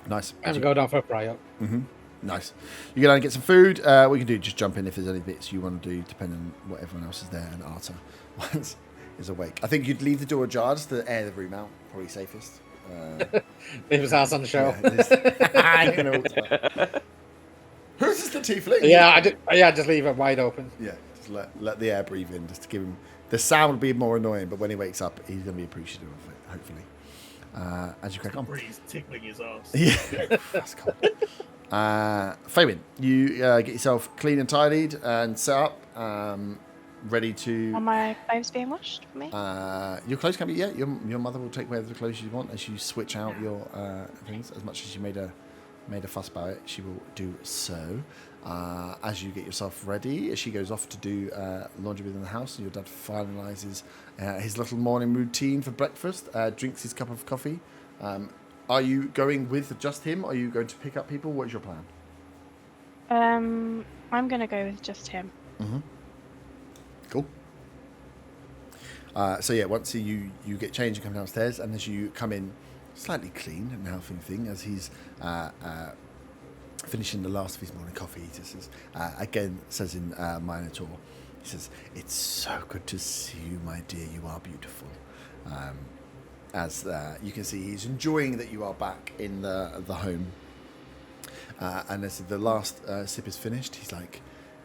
Nice. And go down for a fry up. Nice. You go down and get some food. What you can do, just jump in if there's any bits you want to do, depending on what everyone else is there. And Arta is awake. I think you'd leave the door ajar just to air the room out. Probably safest. Leave his ass on the show. Who's this the tiefling? Yeah, just leave it wide open. Yeah, just let the air breathe in, just to give him. The sound will be more annoying, but when he wakes up, he's going to be appreciative of it, hopefully. As you crack on. Breeze tickling his ass. Yeah, that's cool. Fabian, you get yourself clean and tidied and set up, ready to. Are my clothes being washed for me? Your clothes can be. Yeah, your mother will take whatever the clothes you want as you switch out your things. As much as you made a fuss about it, she will do so. As you get yourself ready, she goes off to do laundry within the house, and your dad finalises his little morning routine for breakfast, drinks his cup of coffee. Are you going with just him? Or are you going to pick up people? What is your plan? I'm going to go with just him. Cool. So yeah, once you get changed, you come downstairs, and as you come in, slightly clean and healthy thing, as he's finishing the last of his morning coffee, he just says, again says in Minotaur, he says, "It's so good to see you, my dear. You are beautiful." As you can see, he's enjoying that you are back in the home. And as the last sip is finished, he's like,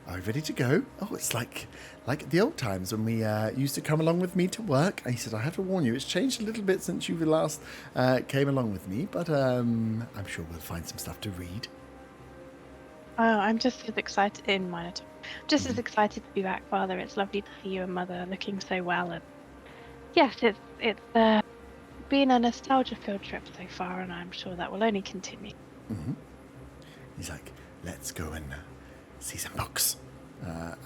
"Are we ready to go?" "Oh, it's like the old times when we used to come along with me to work." And he said, "I have to warn you, it's changed a little bit since you last came along with me, but I'm sure we'll find some stuff to read." Oh, I'm just as excited in Minotaur. Just as excited to be back, Father. It's lovely to see you and Mother looking so well. And yes, it's been a nostalgia-filled trip so far, and I'm sure that will only continue. He's like, let's go and see some books.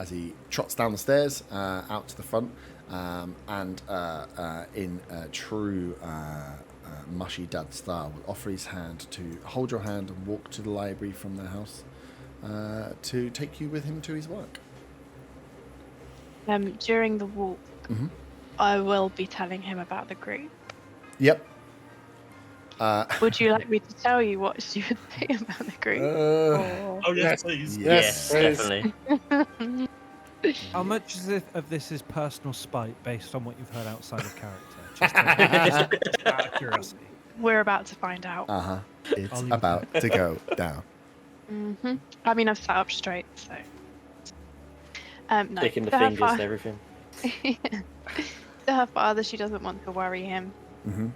As he trots down the stairs out to the front, and in true mushy dad style, will offer his hand to hold your hand and walk to the library from their house to take you with him to his work. During the walk, Mm-hmm. I will be telling him about the group. Yep. Would you like me to tell you what she would say about the group? Or- Oh, yes, Yes. please. Yes, please. definitely. How much of this is personal spite based on what you've heard outside of character? Just out of curiosity. We're about to find out. It's I'll leave it about to go down. I mean, I've sat up straight, so. No. Sticking the To her fingers and fa- everything. To her father, she doesn't want to worry him, Mm-hmm.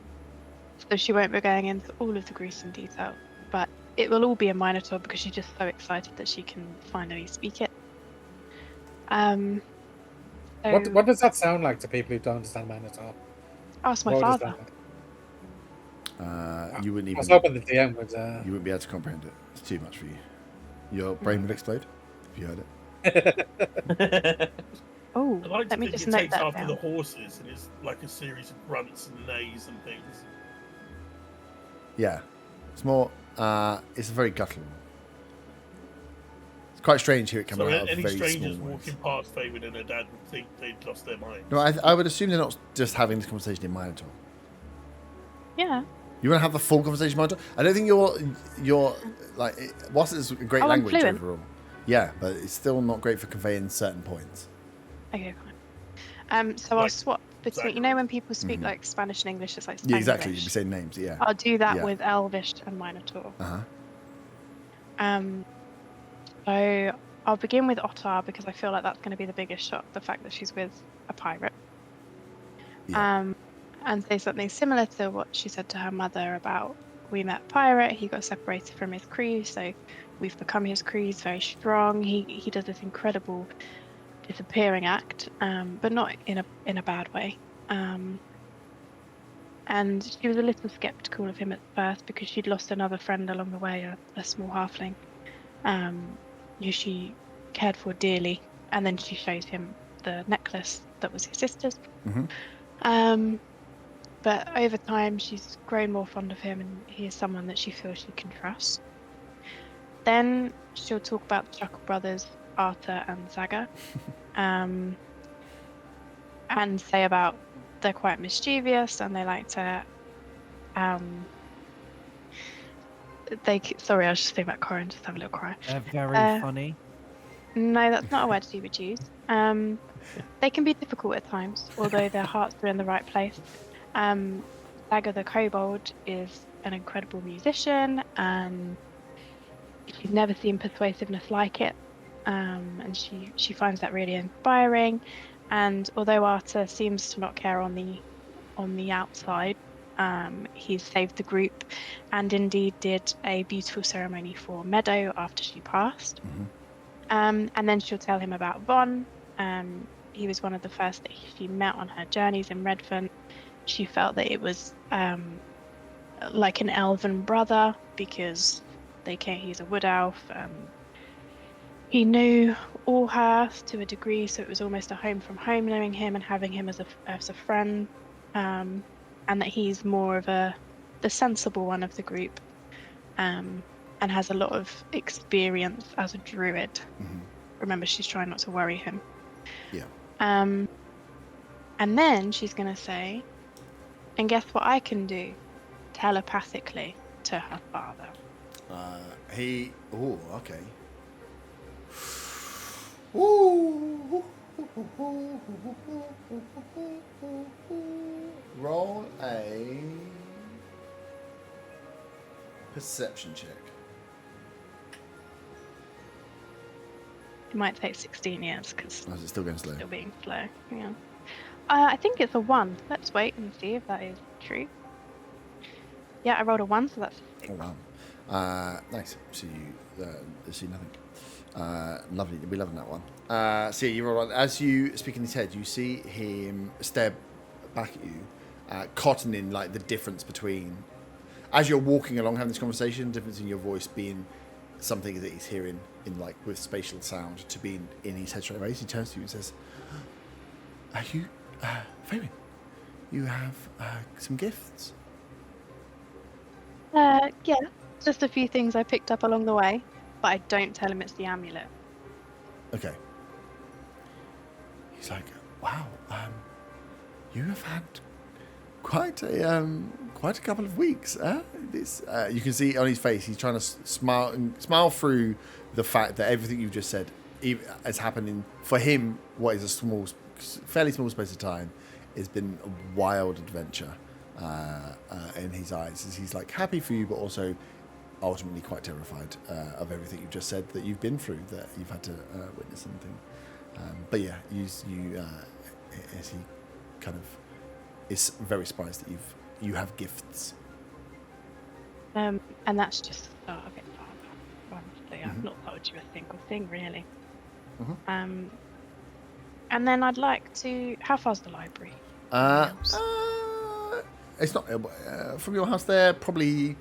so she won't be going into all of the gruesome detail. But it will all be in Minotaur because she's just so excited that she can finally speak it. So What does that sound like to people who don't understand Minotaur? ask my What does father. that You wouldn't I was even. hoping the DM would. You wouldn't be able to comprehend it. It's too much for you. Your brain would explode if you heard it. Oh, I like to let me think just it note takes that after down. the horses and it's like a series of grunts and neighs and things. Yeah, it's more. It's very guttural. It's quite strange here. It So coming out of any very strangers small walking words. past Fabian and her dad would think they'd lost their mind. No, I would assume they're not just having this conversation in Minotaur. Yeah. You want to have the full conversation in Minotaur? I don't think you're like. Whilst it's a great Oh, I'm language fluent. overall. Yeah, but it's still not great for conveying certain points. Okay, fine. So I'll Like swap between. You know when people speak like Spanish and English, it's like Yeah, Spanglish. exactly. You'd be saying names. Yeah. I'll do that Yeah. with Elvish and Minotaur. Uh huh. So I'll begin with Otar because I feel like that's going to be the biggest shock, the fact that she's with a pirate. Yeah. And say something similar to what she said to her mother about we met a pirate, he got separated from his crew, so we've become his crew, he's very strong, he does this incredible disappearing act, but not in a bad way. And she was a little skeptical of him at first because she'd lost another friend along the way, a small halfling, who she cared for dearly. And then she shows him the necklace that was his sister's. Mm-hmm. But over time, she's grown more fond of him, and he is someone that she feels she can trust. Then she'll talk about the Chuckle brothers, Arthur and Zaga, and say about they're quite mischievous and they like to. Sorry, I was just thinking about Corin. Just have a little cry. They're very funny. No, that's not a word she would use. They can be difficult at times, although their hearts are in the right place. Zaga the kobold is an incredible musician, and she's never seen persuasiveness like it. And she finds that really inspiring. And although Arthur seems to not care on the outside, he's saved the group, and indeed did a beautiful ceremony for Meadow after she passed. Mm-hmm. And then she'll tell him about Von. He was one of the first that she met on her journeys in Redvant. She felt that it was like an elven brother because he's a wood elf. He knew Allhearth to a degree, so it was almost a home from home knowing him and having him as a friend. And that he's more of the sensible one of the group, and has a lot of experience as a druid. Mm-hmm. Remember, she's trying not to worry him. Yeah. And then she's going to say, and guess what I can do? Telepathically to her father. Oh, okay. Ooh. Roll a perception check. It might take 16 years because Oh, is it still going slow? still being slow. Yeah. I think it's a 1. Let's wait and see if that is true. Yeah, I rolled a 1, so that's a 6. Oh wow. Nice. So you see nothing. Lovely. We're loving that one. So yeah, you roll on. As you speak in his head, you see him stare back at you, cottoning like the difference between, as you're walking along having this conversation, the difference in your voice being something that he's hearing in like with spatial sound to be in his head straight away. So he turns to you and says, "Are you, Fabian? You have some gifts?" Yeah, just a few things I picked up along the way, but I don't tell him it's the amulet. Okay. He's like, "Wow, you have had quite a couple of weeks. This you can see on his face. He's trying to smile through the fact that everything you've just said is happening for him. What is a fairly small space of time, has been a wild adventure in his eyes. As he's like happy for you, but also ultimately quite terrified of everything you've just said that you've been through, that you've had to witness something. But yeah, you as he kind of is very surprised that you have gifts. And that's just the start of it, Father. Honestly, I've not told you a single thing, really. And then I'd like to... How far's the library? It's not from your house there, probably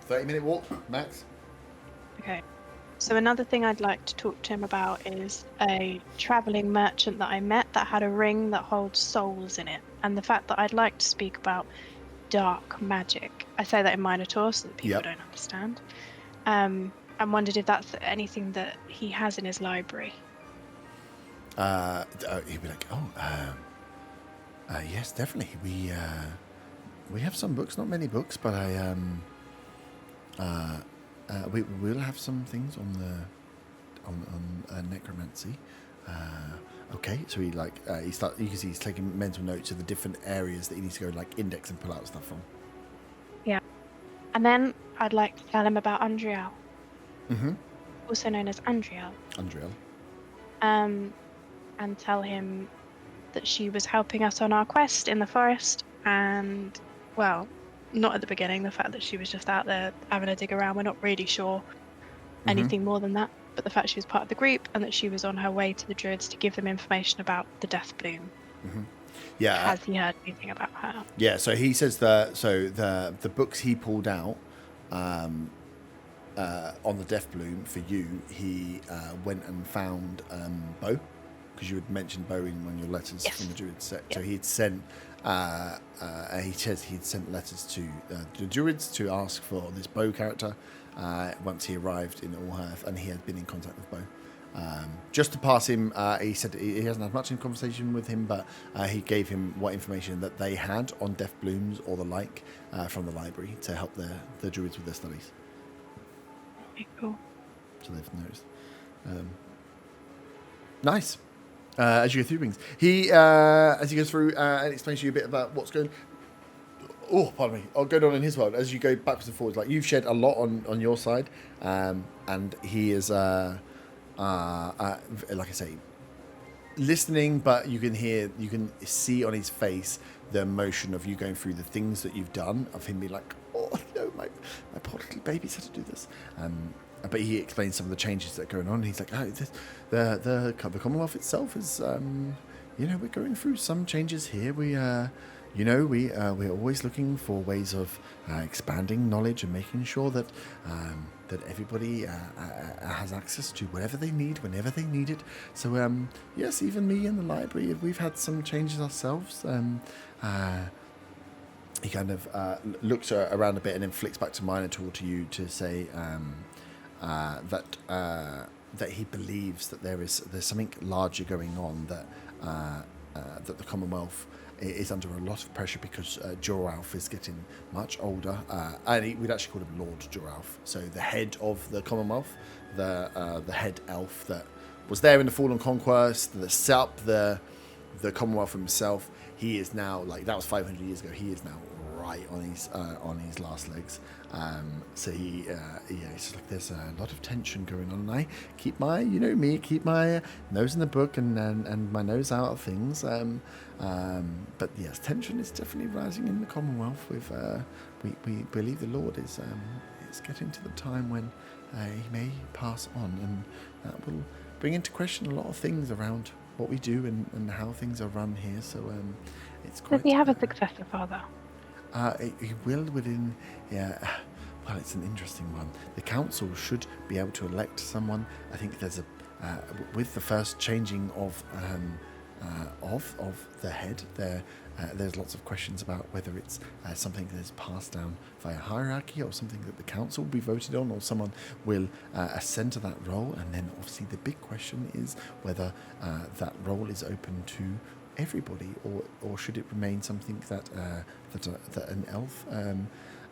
30-minute walk max. Okay. So another thing I'd like to talk to him about is a travelling merchant that I met that had a ring that holds souls in it, and the fact that I'd like to speak about dark magic. I say that in Minotaur so that people don't understand. And wondered if that's anything that he has in his library. He'd be like, yes, definitely. We have some books, not many books, but we will have some things on necromancy. Okay, so he you can see he's taking mental notes of the different areas that he needs to go index and pull out stuff from. Yeah, and then I'd like to tell him about Undriel, also known as Undriel. And tell him that she was helping us on our quest in the forest, and well, not at the beginning. The fact that she was just out there having a dig around, we're not really sure anything more than that. But the fact she was part of the group and that she was on her way to the Druids to give them information about the Death Bloom. Yeah. Has he heard anything about her? Yeah. So he says that. So the books he pulled out on the Death Bloom for you, he went and found Bo, because you had mentioned Bo in one of your letters from the Druids. So he had sent. He says he'd sent letters to the Druids to ask for this Bo character once he arrived in Allhearth, and he had been in contact with Bo. Just to pass him, he said he hasn't had much in conversation with him, but he gave him what information that they had on Death Blooms or the like from the library to help the Druids with their studies. Okay, cool. So they've noticed. Nice. As you go through things, as he goes through and explains to you a bit about what's going. Oh, pardon me. Going on in his world as you go backwards and forwards. Like, you've shed a lot on your side, and he is, like I say, listening. But you can see on his face the emotion of you going through the things that you've done. Of him being like, "Oh no, my poor little baby's had to do this." But he explains some of the changes that are going on. He's like, the Commonwealth itself is, we're going through some changes here. We're always looking for ways of expanding knowledge and making sure that that everybody has access to whatever they need whenever they need it. So yes, even me in the library, we've had some changes ourselves. He kind of looks around a bit and then flicks back to Minotaur to you to say that he believes that there's something larger going on, that the Commonwealth is under a lot of pressure because Joralf is getting much older, and we'd actually call him Lord Joralf. So the head of the Commonwealth, the head elf that was there in the Fallen Conquest, that set up the Commonwealth himself. He is now, that was 500 years ago. He is now right on his last legs. So he's just like, there's a lot of tension going on, and I keep my, keep my nose in the book and my nose out of things. But yes, tension is definitely rising in the Commonwealth. We believe the Lord is getting to the time when he may pass on, and that will bring into question a lot of things around what we do and how things are run here. So it's quite. Does he have a successor, Father? He will within Well, it's an interesting one. The council should be able to elect someone. I think there's with the first changing of the head, there's lots of questions about whether it's something that is passed down via hierarchy or something that the council will be voted on, or someone will ascend to that role. And then obviously the big question is whether that role is open to everybody, or should it remain something that an elf,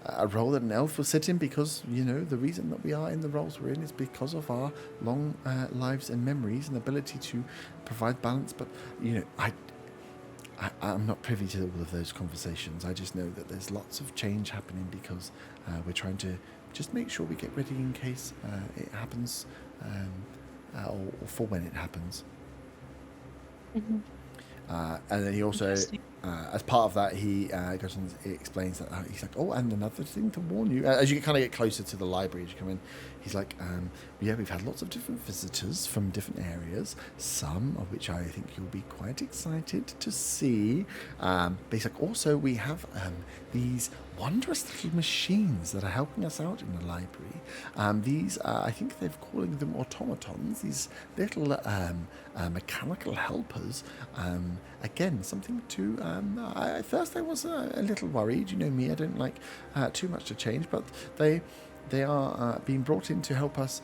a role that an elf will sit in, because the reason that we are in the roles we're in is because of our long lives and memories and ability to provide balance. But I'm not privy to all of those conversations. I just know that there's lots of change happening because we're trying to just make sure we get ready in case it happens, or for when it happens. Mm-hmm. And then he also, as part of that, he goes and explains that he's like, oh, and another thing to warn you. As you kind of get closer to the library, as you come in, he's like, yeah, we've had lots of different visitors from different areas, some of which I think you'll be quite excited to see. But he's like, also, we have these wondrous little machines that are helping us out in the library. These, I think they're calling them automatons, these little mechanical helpers. Again, something to... at first I was a little worried. You know me, I don't like too much to change, but they are being brought in to help us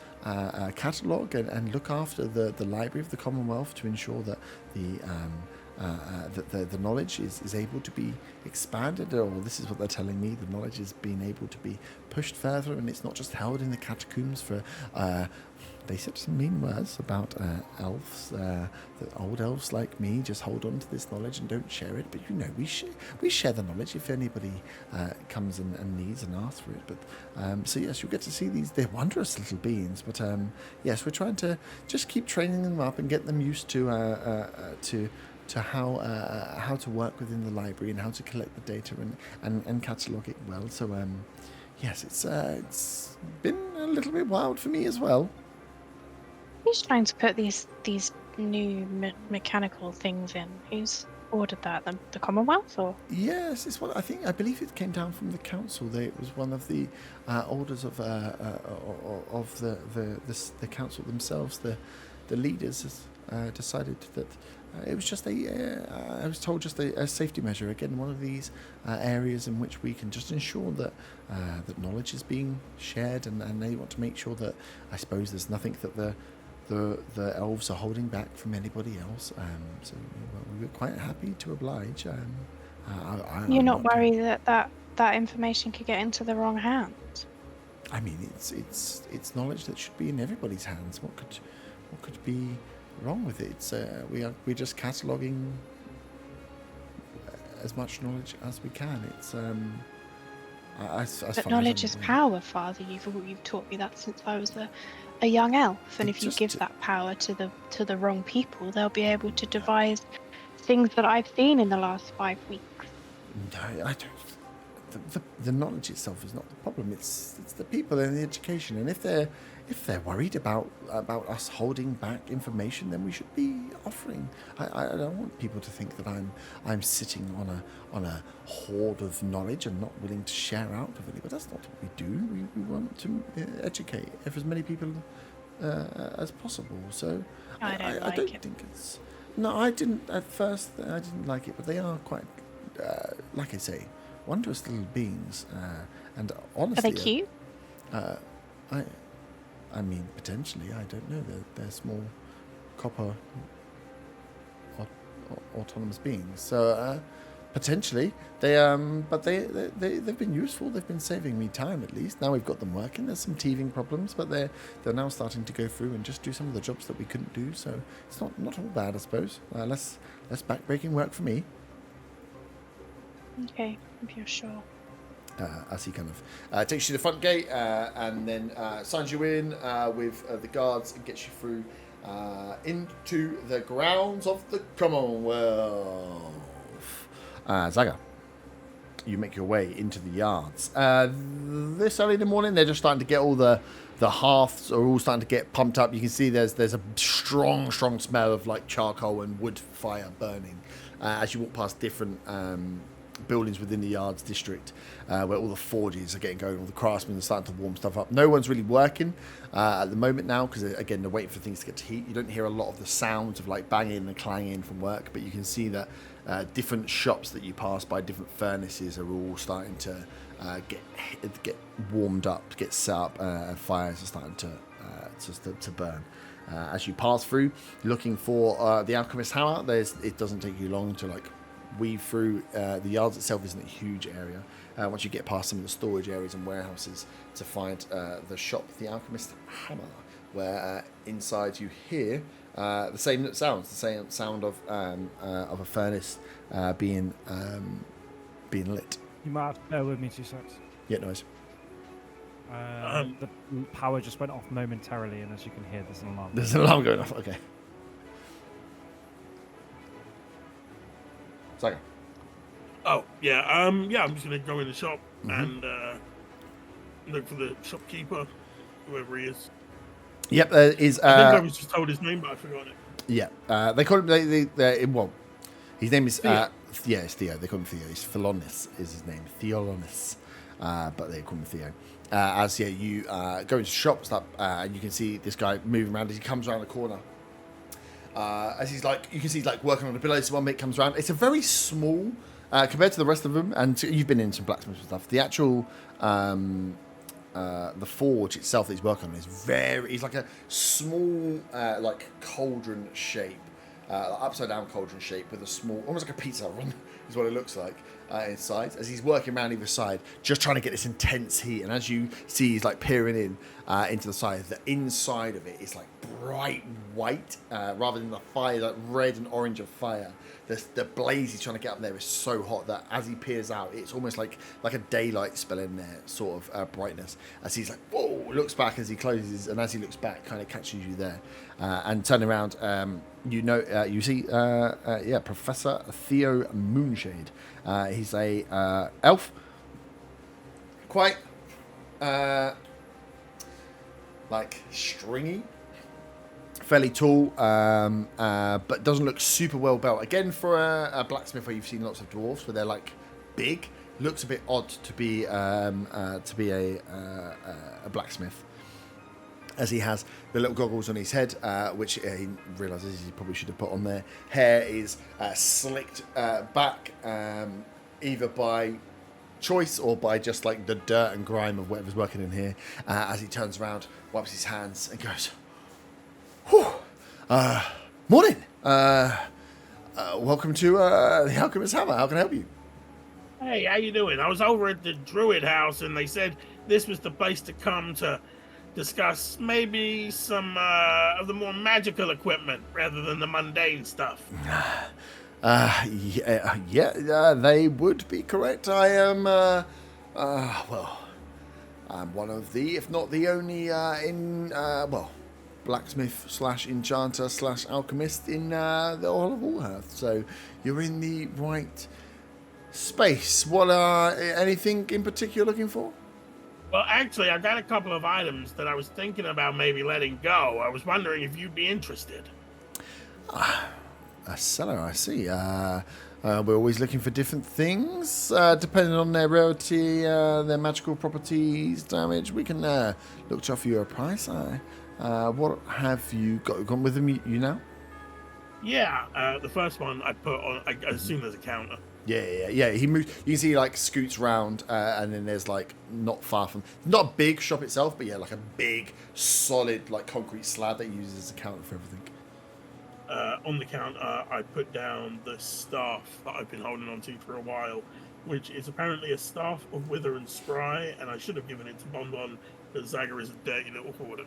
catalogue and look after the Library of the Commonwealth to ensure that the knowledge is able to be expanded, or this is what they're telling me, the knowledge is being able to be pushed further, and it's not just held in the catacombs for... they said some mean words about elves, that old elves like me just hold on to this knowledge and don't share it, but we share the knowledge if anybody comes and needs and asks for it. But so yes, you'll get to see they're wondrous little beings, but yes, we're trying to just keep training them up and get them used to how to work within the library and how to collect the data and catalogue it well. So yes, it's been a little bit wild for me as well. Who's trying to put these new mechanical things in? Who's ordered that? The Commonwealth, or? Yes, it's what I believe it came down from the council. It was one of the orders of the council themselves. The leaders decided that it was just I was told just a safety measure. Again, one of these areas in which we can just ensure that that knowledge is being shared, and they want to make sure that, I suppose, there's nothing that the elves are holding back from anybody else. So we were quite happy to oblige. You're not worried that information could get into the wrong hands? I mean, it's knowledge that should be in everybody's hands. What could be wrong with it? It's we're just cataloguing as much knowledge as we can. It's but knowledge is power, Father. You've taught me that since I was a young elf, and if you give that power to the wrong people, they'll be able to devise things that I've seen in the last 5 weeks. No, I don't. The knowledge itself is not the problem. It's the people and the education. And if they're worried about us holding back information, then we should be offering. I don't want people to think that I'm sitting on a hoard of knowledge and not willing to share out of it. But that's not what we do. We want to educate as many people as possible. So I don't think it's. No, I didn't at first. I didn't like it, but they are quite, like I say, wondrous little beings, and honestly, are they cute? I mean, potentially, I don't know. They're small, copper, autonomous beings. So potentially, but they've been useful. They've been saving me time at least. Now we've got them working. There's some teething problems, but they're now starting to go through and just do some of the jobs that we couldn't do. So it's not all bad, I suppose. Less backbreaking work for me. Okay, if you're sure. As he kind of takes you to the front gate and then signs you in with the guards and gets you through into the grounds of the Commonwealth. Zaga, you make your way into the yards. This early in the morning, they're just starting to get all the hearths are all starting to get pumped up. You can see there's a strong smell of like charcoal and wood fire burning as you walk past different buildings within the yards district where all the forges are getting going, all the craftsmen are starting to warm stuff up. No one's really working at the moment now because, again, they're waiting for things to get to heat. You don't hear a lot of the sounds of like banging and clanging from work, but you can see that different shops that you pass by, different furnaces are all starting to get warmed up, get set up, and fires are starting to burn. As you pass through, looking for the alchemist hammer, it doesn't take you long to like weave through. The yards itself isn't a huge area. Once you get past some of the storage areas and warehouses, to find the shop, the alchemist hammer, where inside you hear the same sound of a furnace being lit. You might have to bear with me 2 seconds. Yeah, noise. The power just went off momentarily, and as you can hear, there's an alarm. There's an alarm going off. Okay. Sorry. Oh, yeah. Yeah, I'm just going to go in the shop and look for the shopkeeper, whoever he is. Yep, there is. I think I was just told his name, but I forgot it. Yeah, they call him. Well, his name is Theo. It's Theo. They call him Theo. It's Theolonis is his name. Theolonis, but they call him Theo. You go into the shop, and you can see this guy moving around as he comes around the corner. As he's like, you can see he's like working on the billows. One bit comes around. It's a very small compared to the rest of them, and you've been in some blacksmiths and stuff. The actual the forge itself that he's working on is he's like a small like cauldron shape, upside down cauldron shape with a small, almost like a pizza oven is what it looks like inside. As he's working around either side, just trying to get this intense heat. And as you see, he's like peering in into the side. The inside of it is like bright white, rather than the fire, like red and orange of fire. The blaze he's trying to get up there is so hot that as he peers out, it's almost like a daylight spell in there, sort of brightness. As he's like, whoa, looks back as he closes, and as he looks back, kind of catches you there. And turn around, you see, Professor Theo Moonshade. He's a elf, quite like stringy. Fairly tall, but doesn't look super well built. Again, for a blacksmith where you've seen lots of dwarves, where they're like big, looks a bit odd to be a blacksmith. As he has the little goggles on his head, which he realizes he probably should have put on there. Hair is slicked back, either by choice or by just like the dirt and grime of whatever's working in here. As he turns around, wipes his hands, and goes, "Whew. Morning. Welcome to the Alchemist Hammer. How can I help you?" Hey, how you doing? I was over at the Druid house, and they said this was the place to come to discuss maybe some of the more magical equipment rather than the mundane stuff. They would be correct. I am, I'm one of the, if not the only, blacksmith / enchanter / alchemist in the Hall of Allhearth. So you're in the right space. What anything in particular looking for? Well, actually, I've got a couple of items that I was thinking about maybe letting go. I was wondering if you'd be interested. A seller, I see. We're always looking for different things, depending on their rarity, their magical properties, damage. We can look to offer you a price. What have you got? Gone with them? You now? Yeah, the first one I put on. I assume there's a counter. Yeah. He moves. You can see he like scoots round, and then there's like not far from, not a big shop itself, but yeah, like a big solid like concrete slab that he uses as a counter for everything. On the counter, I put down the staff that I've been holding on to for a while, which is apparently a staff of Wither and Scry, and I should have given it to Bonbon, but Zagger is a dirty little hoarder.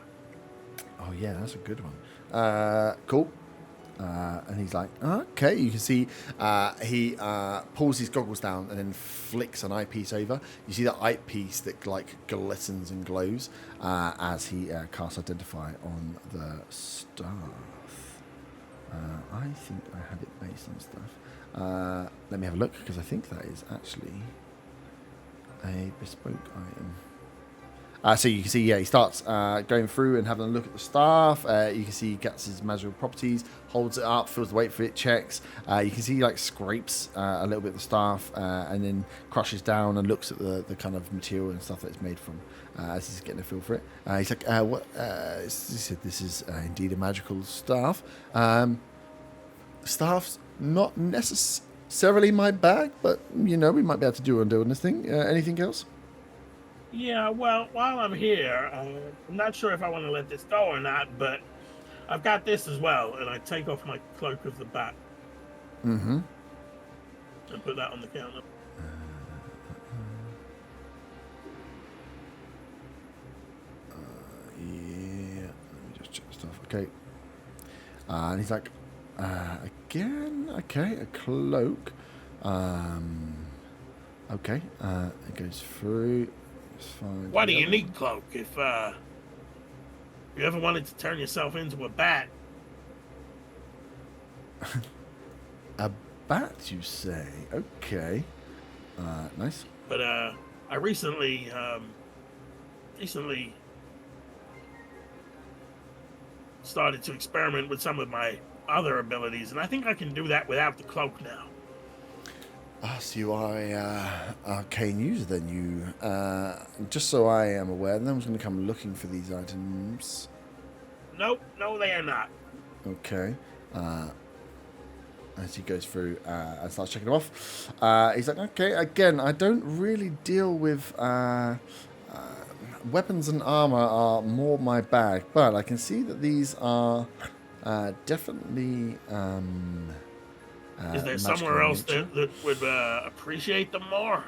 Oh yeah, that's a good one. Cool. And he's like, okay. You can see he pulls his goggles down and then flicks an eyepiece over. You see that eyepiece that like glistens and glows as he casts Identify on the staff. I think I had it based on stuff. Let me have a look, because I think that is actually a bespoke item. So you can see, he starts going through and having a look at the staff. You can see he gets his magical properties, holds it up, feels the weight for it, checks. You can see he like scrapes a little bit of the staff and then crushes down and looks at the kind of material and stuff that it's made from as he's getting a feel for it. He's like, "What?" He said, "This is indeed a magical staff. Staff's not necessarily my bag, but we might be able to do on doing this thing. Anything else?" Yeah, well, while I'm here, I'm not sure if I want to let this go or not, but I've got this as well, and I take off my cloak of the bat. Mm-hmm. And put that on the counter. Yeah, let me just check the stuff. Okay. And he's like, again, okay, a cloak. Okay, it goes through. It's fine. Why do you need cloak if you ever wanted to turn yourself into a bat? A bat, you say? Okay. Nice. But I recently started to experiment with some of my other abilities, and I think I can do that without the cloak now. So you are a arcane user then, you. Just so I am aware, no one's going to come looking for these items. Nope, no, they are not. Okay. As he goes through and starts checking them off, he's like, okay, again, I don't really deal with weapons and armor are more my bag, but I can see that these are definitely is there somewhere else that would appreciate them more?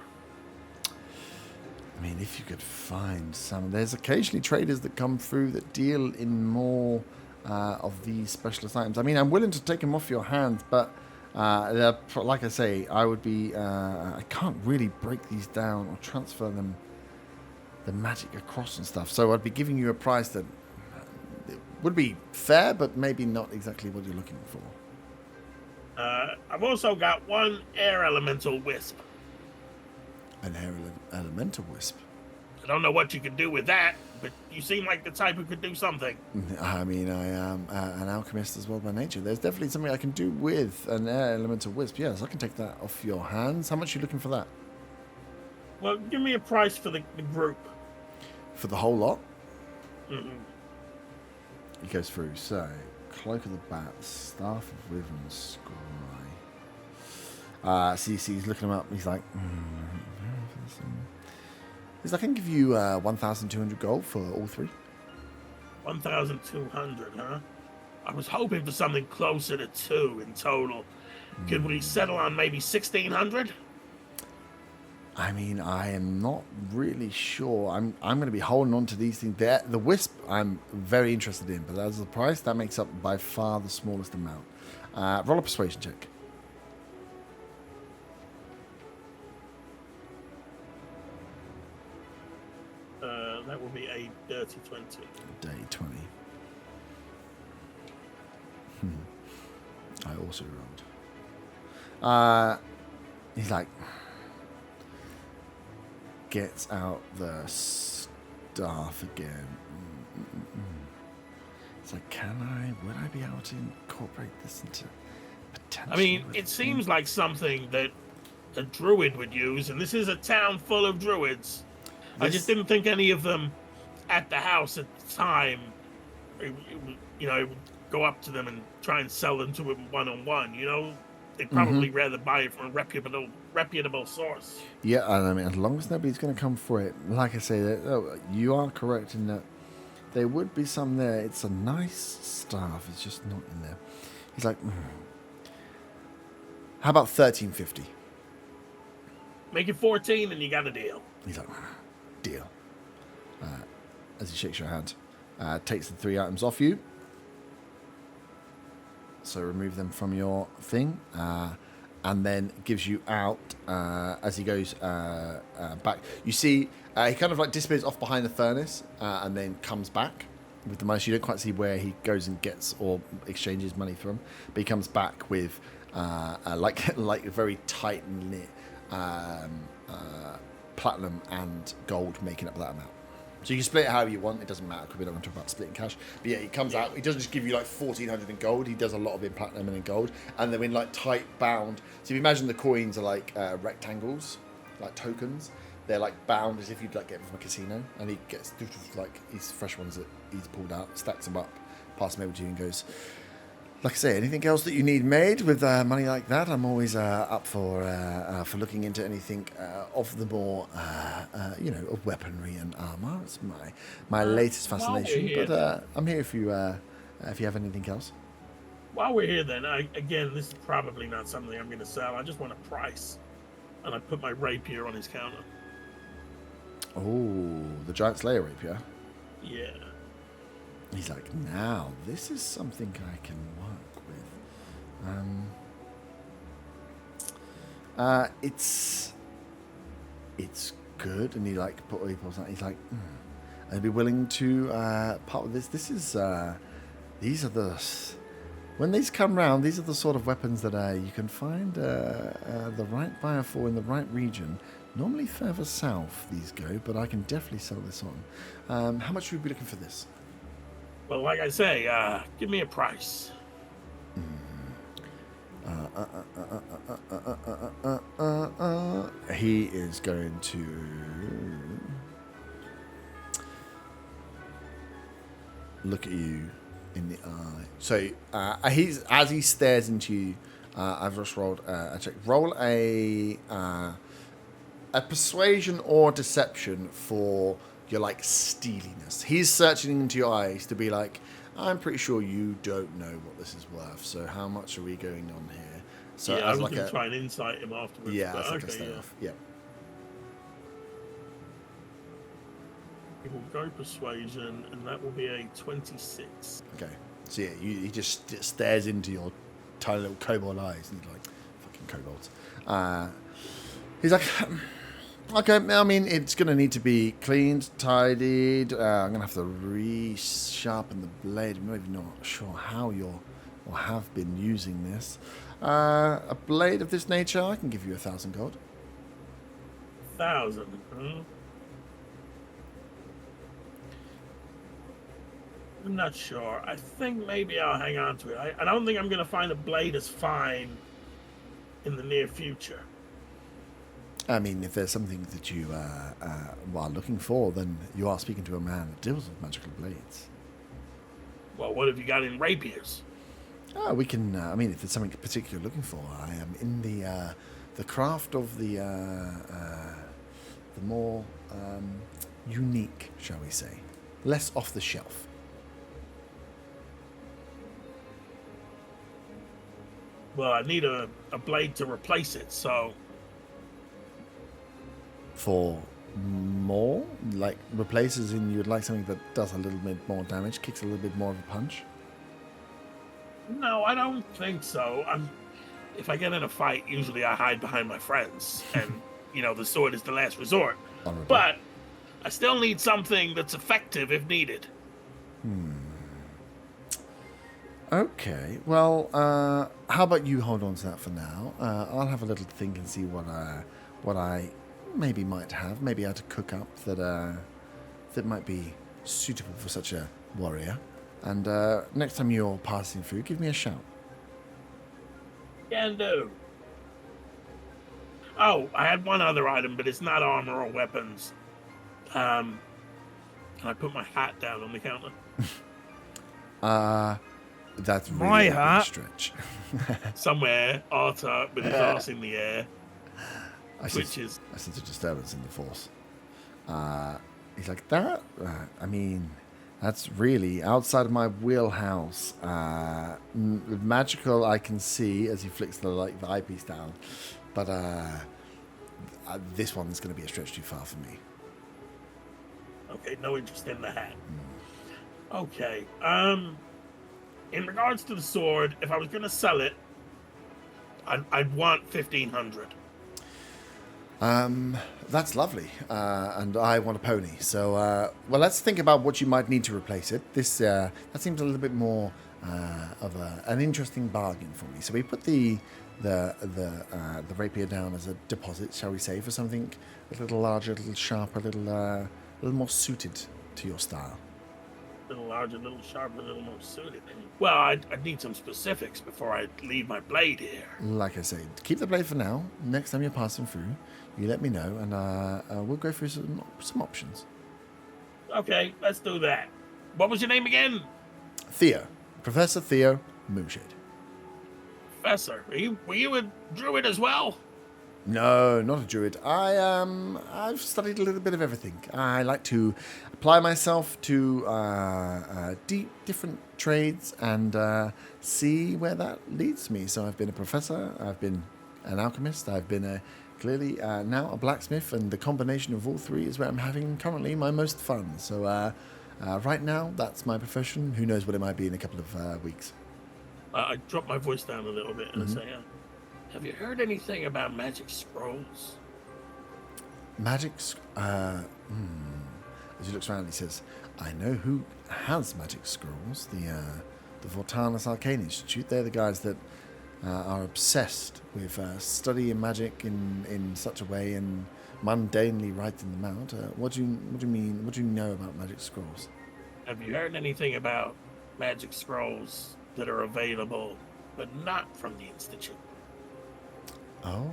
I mean, if you could find some. There's occasionally traders that come through that deal in more of these specialist items. I mean, I'm willing to take them off your hands, but like I say, I would be. I can't really break these down or transfer them, the magic across and stuff. So I'd be giving you a price that would be fair, but maybe not exactly what you're looking for. I've also got one air elemental wisp. An air elemental wisp. I don't know what you could do with that, but you seem like the type who could do something. I mean, I am an alchemist as well by nature. There's definitely something I can do with an air elemental wisp. Yes, I can take that off your hands. How much are you looking for that? Well, give me a price for the group. For the whole lot? Mm-hmm. He goes through. So, Cloak of the Bat, Staff of Wisdom, Scry. So you see he's looking him up. He's like, I can give you 1,200 gold for all three. 1,200, huh? I was hoping for something closer to 2 in total. Could we settle on maybe 1,600? I mean, I am not really sure. I'm going to be holding on to these things. The wisp, I'm very interested in, but as the price, that makes up by far the smallest amount. Roll a persuasion check. That will be a dirty 20. Day 20. I also rolled. He's like, gets out the staff again. It's like, would I be able to incorporate this into potential? I mean, it seems like something that a druid would use, and this is a town full of druids. I just didn't think any of them at the house at the time, would go up to them and try and sell them to them one-on-one, They'd probably rather buy it from a reputable source. Yeah, and I mean, as long as nobody's going to come for it, like I say, you are correct in that there would be some there. It's a nice staff. It's just not in there. He's like, how about 1,350? Make it 14 and you got a deal. He's like, deal. As he shakes your hand, takes the 3 items off you. So remove them from your thing, and then gives you out as he goes back. You see, he kind of like disappears off behind the furnace, and then comes back with the money. So you don't quite see where he goes and gets or exchanges money from, but he comes back with like a very tight knit platinum and gold making up that amount. So you can split it however you want. It doesn't matter because we don't want to talk about splitting cash. But yeah, he comes out. He doesn't just give you like 1,400 in gold. He does a lot of in platinum and in gold, and they're in like tight bound. So if you imagine the coins are like rectangles, like tokens. They're like bound as if you'd like get them from a casino, and he gets like these fresh ones that he's pulled out, stacks them up, passes them over to you, and goes, like I say, anything else that you need made with money like that, I'm always up for looking into anything of the more, of weaponry and armor. It's my latest fascination. But I'm here if you have anything else. While we're here, then, again, this is probably not something I'm going to sell. I just want a price, and I put my rapier on his counter. Oh, the Giant Slayer rapier. Yeah. He's like, now this is something I can work with. It's good, and he like pulls out. He's like, I'd be willing to part with this. This is these are the when these come round. These are the sort of weapons that you can find the right buyer for in the right region. Normally further south these go, but I can definitely sell this on. How much would you be looking for this? Well, like I say, give me a price. He is going to look at you in the eye. So as he stares into you, I've just rolled a check. Roll a persuasion or deception for your like steeliness. He's searching into your eyes to be like, I'm pretty sure you don't know what this is worth. So how much are we going on here? So yeah, I was like going to try and insight him afterwards. Yeah, but as like okay, a stay off. Yeah. We will go persuasion, and that will be a 26. Okay. So yeah, he just stares into your tiny little kobold eyes, and he's like, fucking kobolds. He's like, okay, I mean, it's going to need to be cleaned, tidied. I'm going to have to resharpen the blade. I'm maybe not sure how you're or have been using this. A blade of this nature, I can give you 1,000 gold. 1,000, huh? I'm not sure. I think maybe I'll hang on to it. I don't think I'm going to find a blade as fine in the near future. I mean, if there's something that you are looking for, then you are speaking to a man that deals with magical blades. Well, what have you got in rapiers? We can. I mean, if there's something particular you're looking for, I am in the craft of the more unique, shall we say, less off the shelf. Well, I need a blade to replace it, so... For more? Like, replaces in you'd like something that does a little bit more damage, kicks a little bit more of a punch? No, I don't think so. If I get in a fight, usually I hide behind my friends, and, the sword is the last resort. Honorable. But I still need something that's effective if needed. Okay, well, how about you hold on to that for now? I'll have a little think and see what I maybe might have, maybe how to cook up that might be suitable for such a warrior. And next time you're passing through, give me a shout. Can do. Oh, I had one other item, but it's not armor or weapons. Can I put my hat down on the counter? That's really My a big hat. stretch. Somewhere, Arthur with his ass in the air. I sense a disturbance in the force. He's like, that? I mean, that's really outside of my wheelhouse. Magical, I can see as he flicks the eyepiece down, but this one's going to be a stretch too far for me. Okay, no interest in the hat. Okay. In regards to the sword, if I was going to sell it, I'd want 1,500. That's lovely, and I want a pony. So, well, let's think about what you might need to replace it. This that seems a little bit more of an interesting bargain for me. So we put the rapier down as a deposit, shall we say, for something a little larger, a little sharper, a little more suited to your style. A little larger, a little sharper, a little more suited. Well, I'd need some specifics before I leave my blade here. Like I say, keep the blade for now. Next time you're passing through, you let me know, and we'll go through some options. Okay, let's do that. What was your name again? Theo. Professor Theo Moonshade. Professor. Were you a druid as well? No, not a druid. I've studied a little bit of everything. I like to apply myself to different trades and see where that leads me. So I've been a professor, I've been an alchemist, I've been clearly now a blacksmith, and the combination of all three is where I'm having currently my most fun. So right now, that's my profession. Who knows what it might be in a couple of weeks. I drop my voice down a little bit and I say, have you heard anything about magic scrolls? Magic... As he looks around, he says, I know who has magic scrolls. The Vortalis Arcane Institute. They're the guys that are obsessed with studying magic in such a way and mundanely writing them out. What do you mean? What do you know about magic scrolls? Have you heard anything about magic scrolls that are available but not from the Institute? Oh.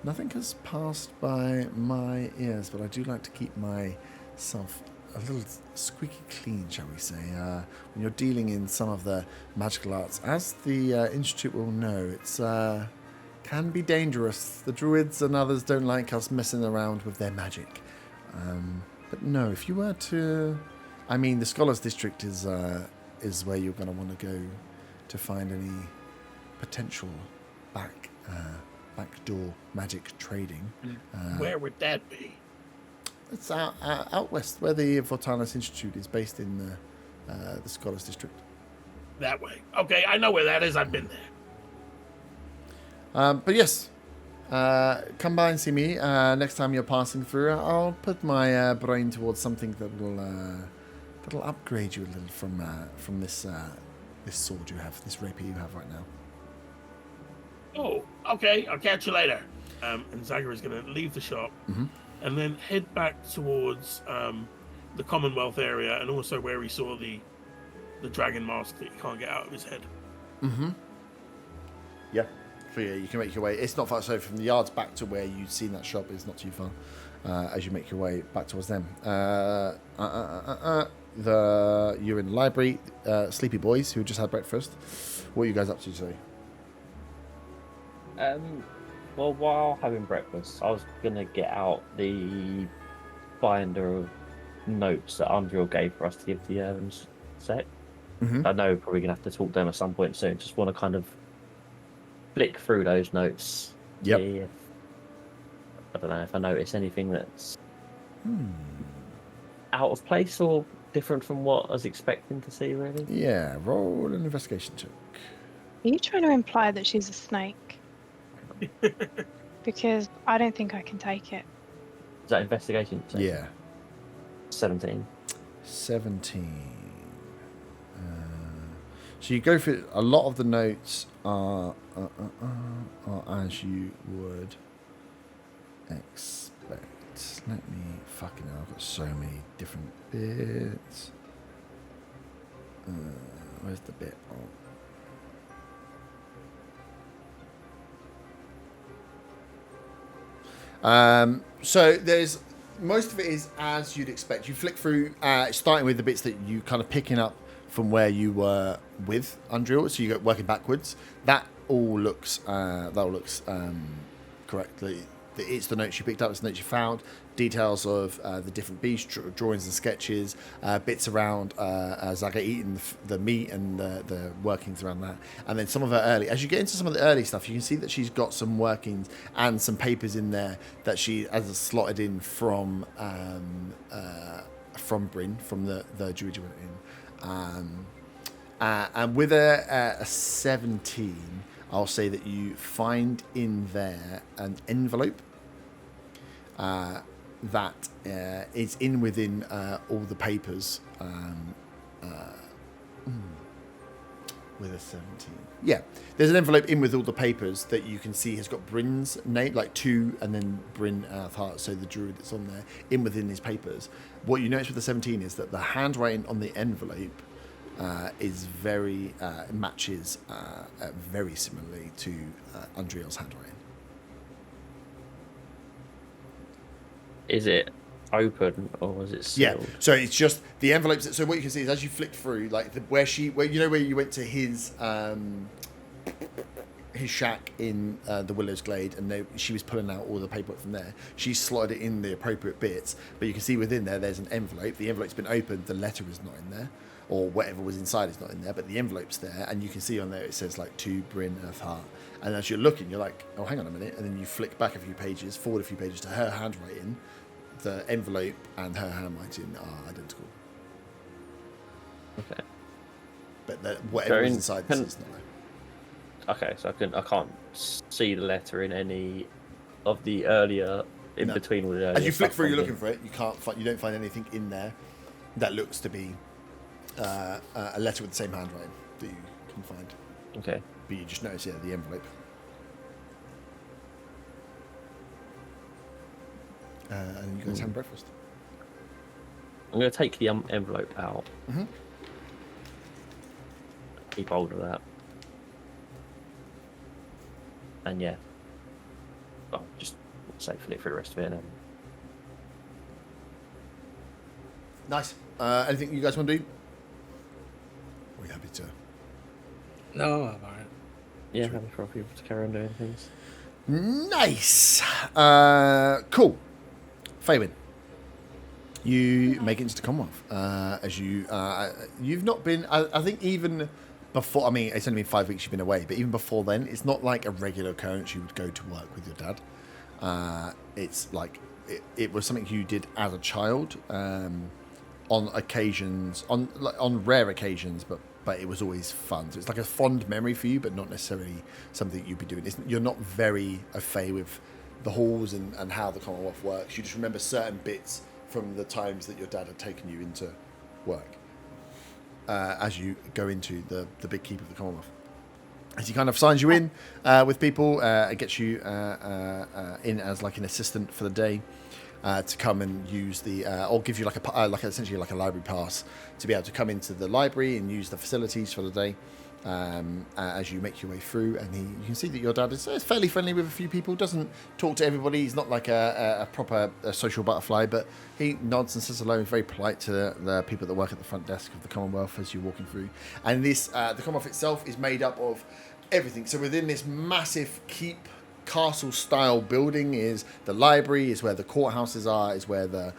Nothing has passed by my ears, but I do like to keep myself a little squeaky clean, shall we say. When you're dealing in some of the magical arts, as the Institute will know, it's can be dangerous. The druids and others don't like us messing around with their magic. But no, if you were to... I mean, the Scholars District is where you're going to want to go to find any potential backdoor magic trading. Where would that be? It's out west, where the Vortalis Institute is based in the Scholars District. That way. Okay, I know where that is. I've been there. But yes, come by and see me next time you're passing through. I'll put my brain towards something that'll upgrade you a little from this sword you have, this rapier you have right now. Oh, okay. I'll catch you later. And Zagar is going to leave the shop and then head back towards the Commonwealth area and also where he saw the dragon mask that he can't get out of his head. Yeah. So yeah, you can make your way. It's not far. So from the yards back to where you've seen that shop is not too far. As you make your way back towards them. You're in the library. Sleepy boys who just had breakfast. What are you guys up to today? Well, while having breakfast, I was gonna get out the binder of notes that Andriel gave for us to give the set. I know we're probably gonna have to talk to them at some point soon. Just want to kind of flick through those notes. Yep. See if, I don't know if I notice anything that's out of place or different from what I was expecting to see, really. Yeah, roll an investigation check. Are you trying to imply that she's a snake? Because I don't think I can take it. Is that investigation? Yeah. 17. 17. So you go through a lot of the notes are as you would expect. Let me fucking hell, I've got so many different bits. Where's the bit on? So there's most of it is as you'd expect. You flick through, starting with the bits that you kind of picking up from where you were with Andriel. So you go working backwards. That all looks correctly. It's the notes you picked up. It's the notes you found. Details of the different beasts, drawings and sketches, bits around Zaga eating the meat and the workings around that. And then some of her early. As you get into some of the early stuff, you can see that she's got some workings and some papers in there that she has slotted in from Bryn, from the Druid you went in. And with a 17, I'll say that you find in there an envelope that is in within with a 17. Yeah, there's an envelope in with all the papers that you can see has got Bryn's name, like 2 and then Bryn of Heart, so the druid that's on there, in within his papers. What you notice with the 17 is that the handwriting on the envelope is very, matches very similarly to Andriel's handwriting. Is it open or is it sealed? Yeah, so it's just the envelopes. So what you can see is as you flick through, like where you went to his shack in the Willow's Glade, and she was pulling out all the paperwork from there. She slotted it in the appropriate bits, but you can see within there's an envelope. The envelope's been opened. The letter is not in there, or whatever was inside is not in there, but the envelope's there, and you can see on there it says like to Bryn of Heart. And as you're looking, you're like, oh, hang on a minute, and then you flick back a few pages, forward a few pages to her handwriting. The envelope and her handwriting are identical. Okay. But whatever is inside this is not there. Okay, so I can't see the letter in any of the earlier between all the earlier. As you flick stuff through, on you're the- looking for it. You don't find anything in there that looks to be a letter with the same handwriting that you can find. Okay. But you just notice, the envelope. And you guys have breakfast. I'm going to take the envelope out. Mm-hmm. Keep hold of that. And yeah. I'll just safely for the rest of it then. Nice. Anything you guys want to do? Are you happy to? No, I'm alright. Yeah, happy for people to carry on doing things. Nice. Cool. Faywin, you make it into the Commonwealth. As you've not been. I think even before. I mean, it's only been 5 weeks you've been away, but even before then, it's not like a regular occurrence. You would go to work with your dad. It's like it was something you did as a child, on occasions, on rare occasions, but it was always fun. So it's like a fond memory for you, but not necessarily something you'd be doing. You're not very au fait with the halls and how the Commonwealth works. You just remember certain bits from the times that your dad had taken you into work as you go into the big keep of the Commonwealth. As he kind of signs you in with people, gets you in as like an assistant for the day to come and use or give you essentially like a library pass to be able to come into the library and use the facilities for the day. As you make your way through, and you can see that your dad is fairly friendly with a few people, doesn't talk to everybody. He's not like a proper social butterfly, but he nods and says hello. He's very polite to the people that work at the front desk of the Commonwealth as you're walking through. And this the Commonwealth itself is made up of everything. So within this massive keep castle style building is the library, is where the courthouses are, is where the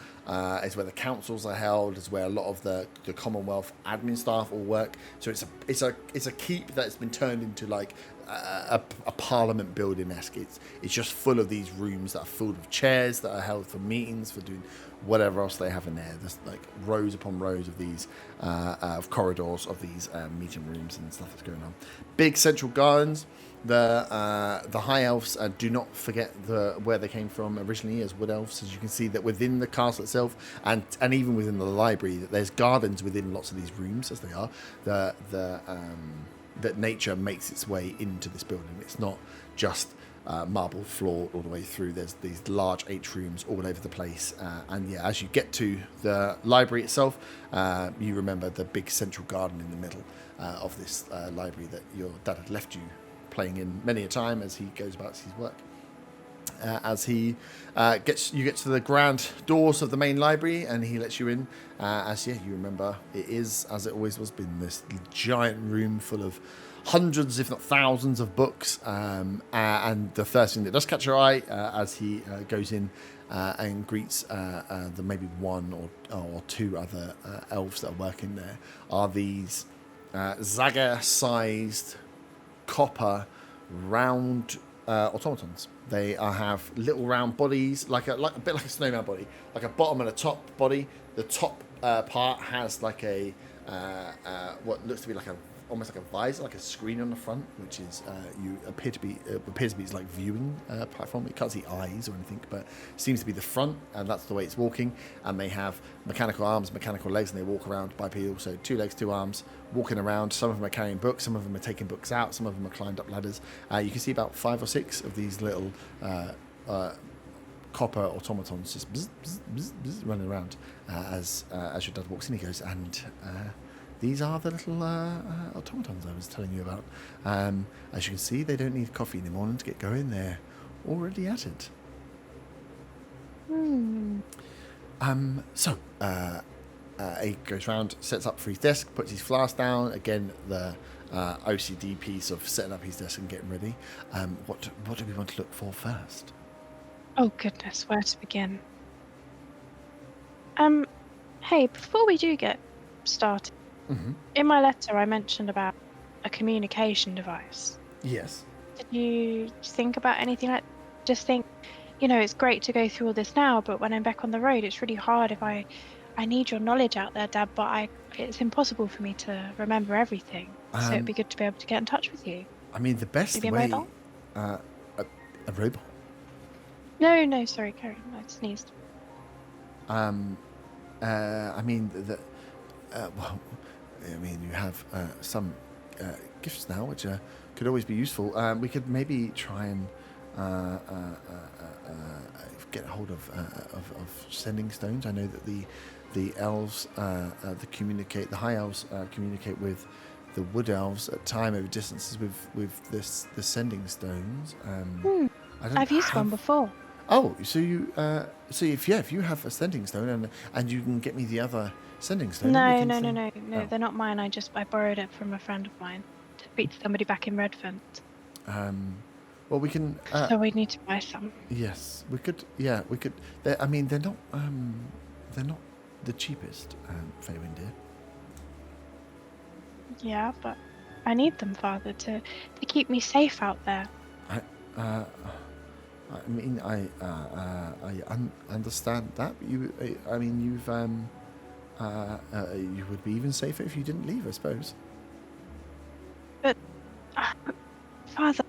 councils are held, is where a lot of the Commonwealth admin staff all work. So it's a keep that's been turned into like a parliament building-esque. It's just full of these rooms that are filled with chairs that are held for meetings, for doing whatever else they have in there. There's like rows upon rows of these of corridors of these meeting rooms and stuff that's going on. Big central gardens. The high elves do not forget where they came from originally as wood elves. As you can see that within the castle itself and even within the library, that there's gardens within lots of these rooms as they are. That nature makes its way into this building. It's not just marble floor all the way through. There's these large atriums all over the place. And yeah, as you get to the library itself, you remember the big central garden in the middle of this library that your dad had left you playing in many a time as he goes about his work. As he you get to the grand doors of the main library, and he lets you in. You remember, it is, as it always was, been this giant room full of hundreds, if not thousands, of books. And the first thing that does catch your eye as he goes in and greets the maybe one or two other elves that are working there are these Zaga-sized copper round automatons. They have little round bodies, like a bit like a snowman body, like a bottom and a top body. The top part has like a what looks to be like almost like a visor, like a screen on the front, which is you appears to be it's like viewing platform. You can't see eyes or anything, but it seems to be the front, and that's the way it's walking. And they have mechanical arms, mechanical legs, and they walk around bipedal, so 2 legs, 2 arms, walking around. Some of them are carrying books, some of them are taking books out, some of them are climbed up ladders. You can see about 5 or 6 of these little copper automatons just bzz, bzz, bzz, bzz, running around as your dad walks in. He goes, and these are the little automatons I was telling you about. As you can see, they don't need coffee in the morning to get going. They're already at it. So he goes round, sets up for his desk, puts his flask down. Again, the OCD piece of setting up his desk and getting ready. What do we want to look for first? Oh goodness, where to begin? Hey, before we do get started, in my letter I mentioned about a communication device. Yes. Did you think about anything like? Just think, it's great to go through all this now, but when I'm back on the road, it's really hard. If I need your knowledge out there, Dad, but it's impossible for me to remember everything. So it'd be good to be able to get in touch with you. I mean, the best Maybe a way. mobile? A robot. No, sorry, Karen. I sneezed. I mean, you have some gifts now, which could always be useful. We could maybe try and get hold of sending stones. I know that the elves, the high elves communicate with the wood elves at time over distances with the sending stones. I've used one before. Oh, so you if you have a sending stone and you can get me the other sending stone. No, Oh. they're not mine. I borrowed it from a friend of mine to speak to somebody back in Redvant. Well, we can. So we need to buy some. Yes, we could. Yeah, we could. They're not the cheapest, Faywin dear. Yeah, but I need them, Father, to keep me safe out there. I mean, I understand that. But you would be even safer if you didn't leave, I suppose. But, Father,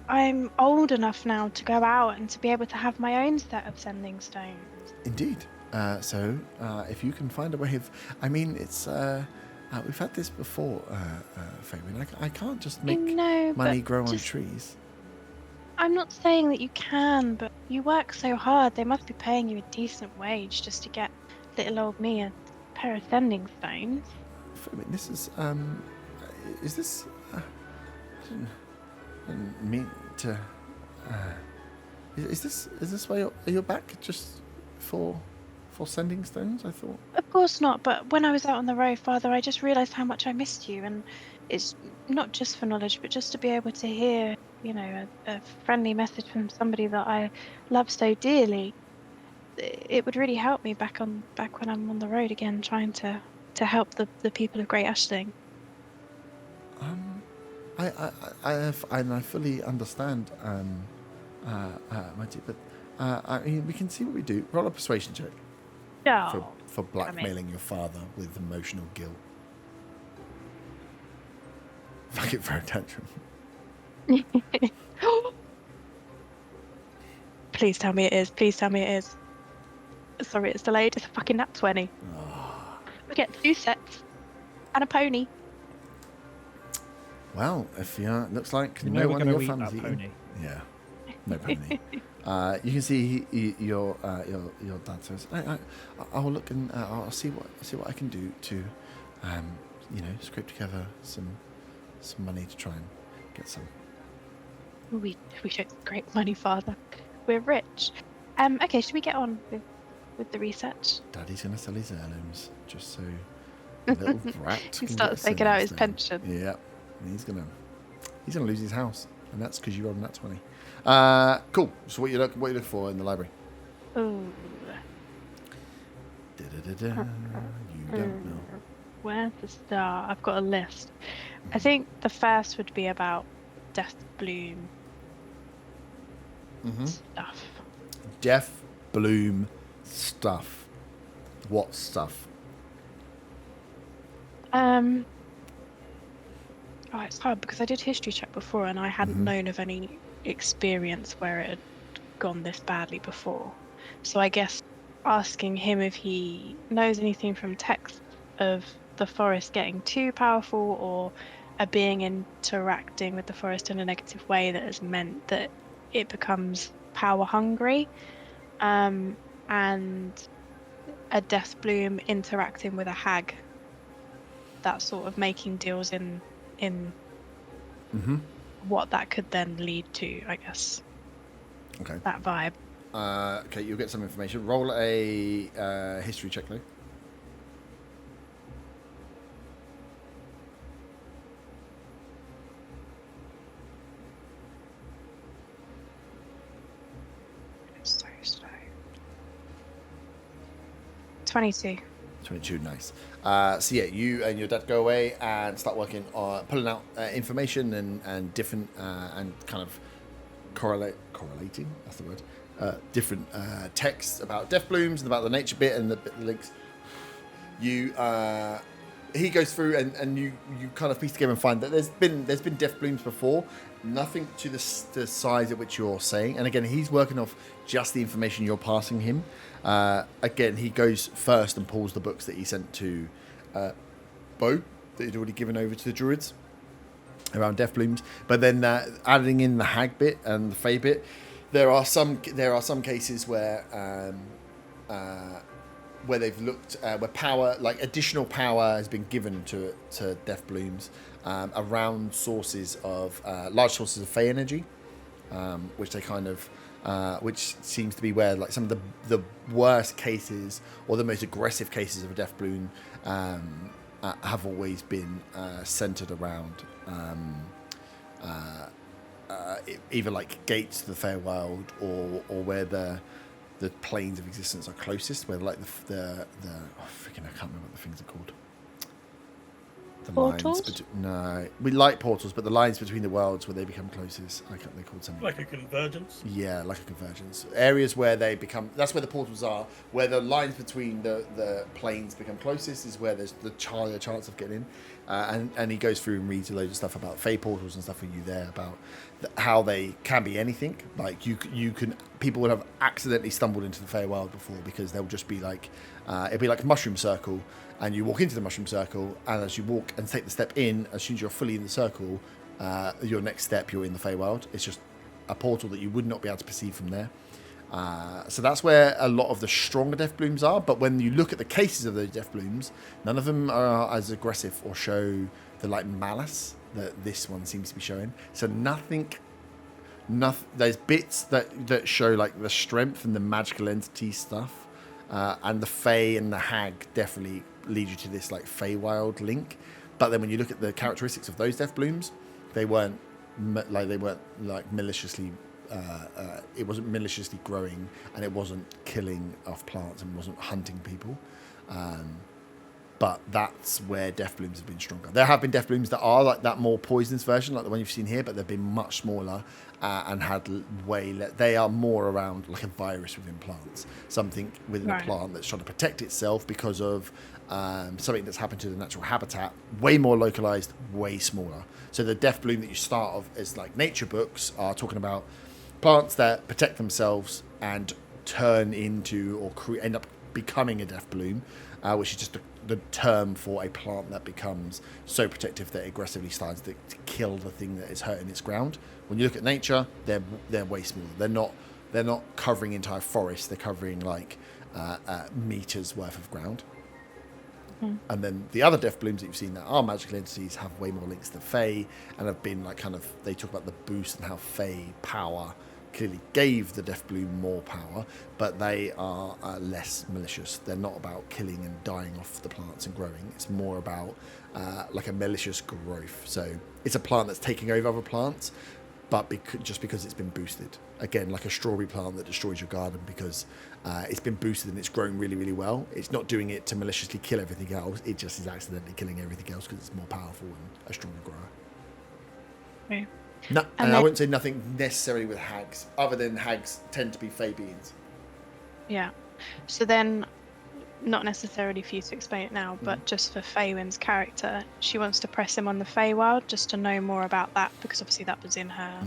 I'm old enough now to go out and to be able to have my own set of sending stones. Indeed. So, if you can find a way of, I mean, it's we've had this before, Fabian. I can't just make money grow on trees. I'm not saying that you can, but you work so hard. They must be paying you a decent wage just to get little old me a pair of sending stones. Fabian, this is this? I didn't mean to. Is this why you're back just for sending stones? I thought. Of course not, but when I was out on the road, Father, I just realised how much I missed you, and it's not just for knowledge, but just to be able to hear, a friendly message from somebody that I love so dearly. It would really help me back when I'm on the road again, trying to help the people of Great Ashling. I fully understand, my dear, but I mean, we can see what we do. Roll a persuasion check. No. For blackmailing your father with emotional guilt. Fuck it for a tantrum. Please tell me it is. Please tell me it is. Sorry, it's delayed. It's a fucking nat 20. Oh. We get 2 sets and a pony. Well, if looks like You no know one we're in your gonna eat family's that eating. pony. Yeah, no pony. You can see your dad says, "I'll look and I'll see what I can do to, scrape together some money to try and get some." We don't have great money, Father. We're rich. Okay, should we get on with the research? Daddy's gonna sell his heirlooms just so the little brat He can starts get taking out his sending pension. stone. Yeah, and he's gonna lose his house, and that's because you rolled that 20. Cool. So what you looking for in the library? Ooh. You don't know. Where to start? I've got a list. I think the first would be about Death Bloom stuff. Death Bloom stuff. What stuff? Oh, it's hard because I did history check before and I hadn't Mhm. known of any experience where it had gone this badly before. So I guess asking him if he knows anything from texts of the forest getting too powerful or a being interacting with the forest in a negative way that has meant that it becomes power hungry, and a death bloom interacting with a hag, that sort of making deals in Mm-hmm. what that could then lead to, I guess. Okay. That vibe. Okay, you'll get some information. Roll a history check, though. So slow. 22. 22, nice. So yeah, you and your dad go away and start working on pulling out information and different and kind of correlating. That's the word. Different texts about death blooms and about the nature bit and the links. He goes through and you kind of piece together and find that there's been death blooms before, nothing to the size at which you're saying. And again, he's working off just the information you're passing him. Again, he goes first and pulls the books that he sent to Bo that he'd already given over to the druids around death blooms. But then adding in the hag bit and the fae bit, there are some cases where they've looked where power, like additional power, has been given to death blooms around sources of large sources of fey energy, which they kind of which seems to be where like some of the worst cases or the most aggressive cases of a death bloom have always been centered around either like gates to the Feywild or where the planes of existence are closest, where like the I can't remember what the things are called. The Portals? lines no, we like portals, but the lines between the worlds where they become closest, they're called something. Like a convergence? Yeah, like a convergence. Areas where they become, that's where the portals are, where the lines between the planes become closest is where there's the higher chance of getting in. And he goes through and reads a load of stuff about fey portals and stuff for you there, about how they can be anything. Like people would have accidentally stumbled into the Feywild before because they'll just be like, it'd be like a mushroom circle, and you walk into the mushroom circle, and as you walk and take the step in, as soon as you're fully in the circle, your next step, you're in the Feywild. It's just a portal that you would not be able to perceive from there. So that's where a lot of the stronger death blooms are. But when you look at the cases of those death blooms, none of them are as aggressive or show the like malice that this one seems to be showing. So nothing. There's bits that show like the strength and the magical entity stuff, and the Fey and the Hag definitely lead you to this like Feywild link. But then when you look at the characteristics of those death blooms, they weren't maliciously. It wasn't maliciously growing, and it wasn't killing off plants, and wasn't hunting people. But that's where death blooms have been stronger. There have been death blooms that are like that more poisonous version, like the one you've seen here, but they've been much smaller and had they are more around like a virus within plants, something within a plant that's trying to protect itself because of something that's happened to the natural habitat. Way more localized, way smaller. So the death bloom that you start off as like nature books are talking about plants that protect themselves and turn into or end up becoming a death bloom, which is just the term for a plant that becomes so protective that it aggressively starts to kill the thing that is hurting its ground. When you look at nature, they're way smaller. They're not covering entire forests. They're covering like meters worth of ground. Mm. And then the other death blooms that you've seen that are magical entities have way more links to Fae and have been like kind of, they talk about the boost and how Fae power clearly gave the death bloom more power, but they are less malicious. They're not about killing and dying off the plants and growing. It's more about like a malicious growth. So it's a plant that's taking over other plants, but just because it's been boosted. Again, like a strawberry plant that destroys your garden because it's been boosted and it's growing really, really well. It's not doing it to maliciously kill everything else. It just is accidentally killing everything else because it's more powerful and a stronger grower. Okay. No, and I wouldn't say nothing necessarily with hags, other than hags tend to be Fae beings. Yeah. So then, not necessarily for you to explain it now, but just for Feywin's character, she wants to press him on the Feywild just to know more about that, because obviously that was in her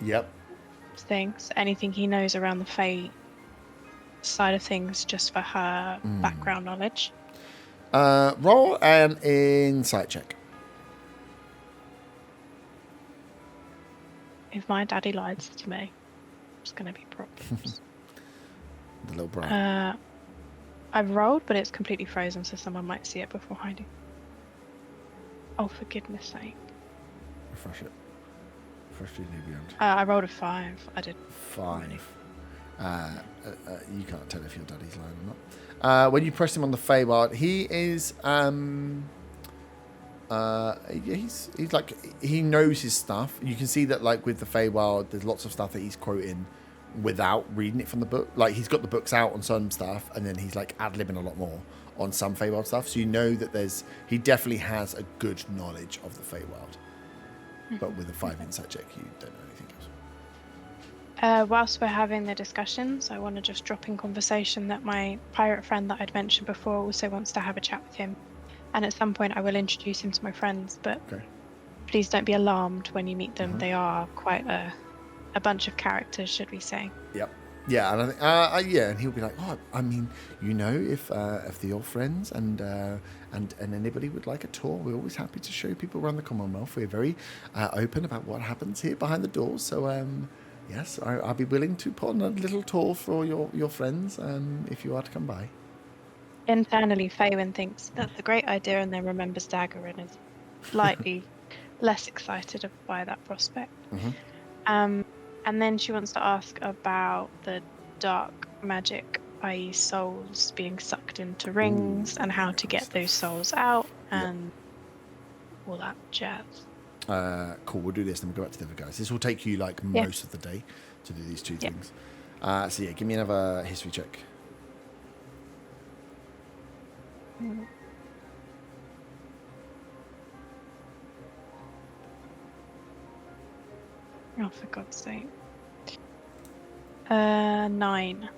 Yep. thing. So anything he knows around the Fey side of things, just for her background knowledge. Roll an insight check. If my daddy lies to me, it's going to be problems. The little Brian. I've rolled, but it's completely frozen, so someone might see it before I do. Oh, for goodness sake. Refresh it. Refresh the beyond. I rolled a 5. I did 5. You can't tell if your daddy's lying or not. When you press him on the Feywild, he is he's like, he knows his stuff. You can see that, like, with the Feywild, there's lots of stuff that he's quoting without reading it from the book. Like, he's got the books out on some stuff, and then he's like ad-libbing a lot more on some Feywild stuff. So you know that he definitely has a good knowledge of the Feywild. But with a 5 insight check, you don't know anything else. Whilst we're having the discussions, I want to just drop in conversation that my pirate friend that I'd mentioned before also wants to have a chat with him. And at some point I will introduce him to my friends, but please don't be alarmed when you meet them. They are quite a bunch of characters, should we say. Yep. Yeah, and I think, and he'll be like, oh, I mean, you know, if they're your friends and anybody would like a tour, we're always happy to show people around the Commonwealth. We're very open about what happens here behind the doors. So, yes, I'll be willing to put on a little tour for your friends if you are to come by. Internally, Feywin thinks that's a great idea and then remembers Dagger and is slightly less excited by that prospect. And then she wants to ask about the dark magic, i.e. souls being sucked into rings, and how to get those souls out, and all that jazz. Cool, we'll do this, then we'll go back to the other guys. This will take you, like, most of the day to do these two things. So, give me another history check. Oh, for God's sake. 9.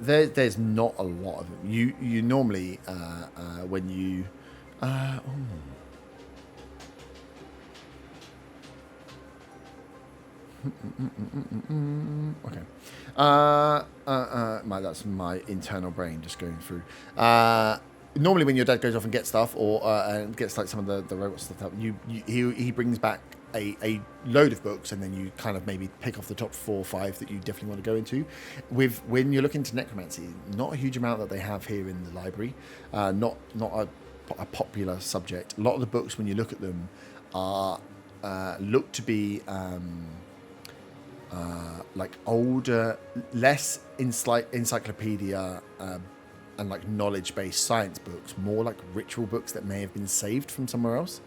There's not a lot of them. You normally when you okay. That's my internal brain just going through. Normally, when your dad goes off and gets stuff, or and gets like some of the robot stuff up, he brings back a load of books, and then you kind of maybe pick off the top 4 or 5 that you definitely want to go into. When you look into necromancy, not a huge amount that they have here in the library. Not a popular subject. A lot of the books, when you look at them, are look to be like older, less encyclopedia and like knowledge-based science books, more like ritual books that may have been saved from somewhere else.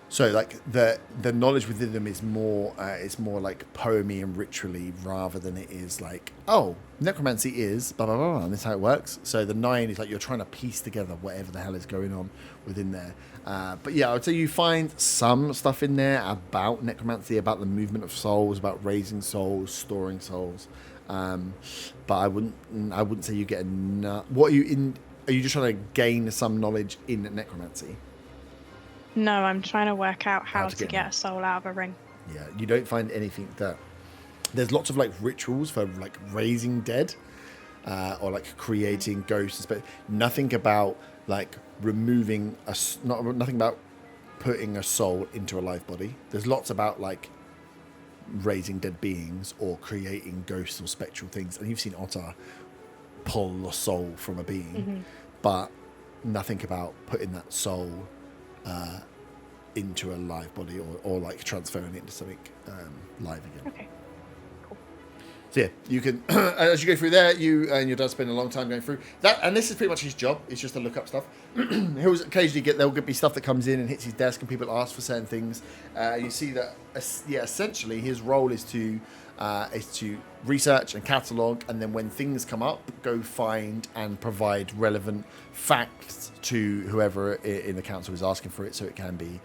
So like the knowledge within them is more it's more like poemy and ritually, rather than it is like, oh, necromancy is blah blah blah, and this is how it works. So the 9 is like you're trying to piece together whatever the hell is going on within there. But yeah, I would say you find some stuff in there about necromancy, about the movement of souls, about raising souls, storing souls. But I wouldn't say you get enough. Are you just trying to gain some knowledge in necromancy? No, I'm trying to work out how to get a soul out of a ring. Yeah, you don't find anything that... There's lots of like rituals for like raising dead, or like creating ghosts, but nothing about like removing nothing about putting a soul into a live body. There's lots about like raising dead beings or creating ghosts or spectral things, and you've seen Otter pull a soul from a being, but nothing about putting that soul into a live body or like transferring it into something live again. Okay, cool. So yeah, you can as you go through there, you and your dad spend a long time going through that, and this is pretty much his job. It's just to look up stuff. He'll occasionally there'll be stuff that comes in and hits his desk, and people ask for certain things. You see that essentially his role is to research and catalogue, and then when things come up, go find and provide relevant facts to whoever in the council is asking for it, so it can be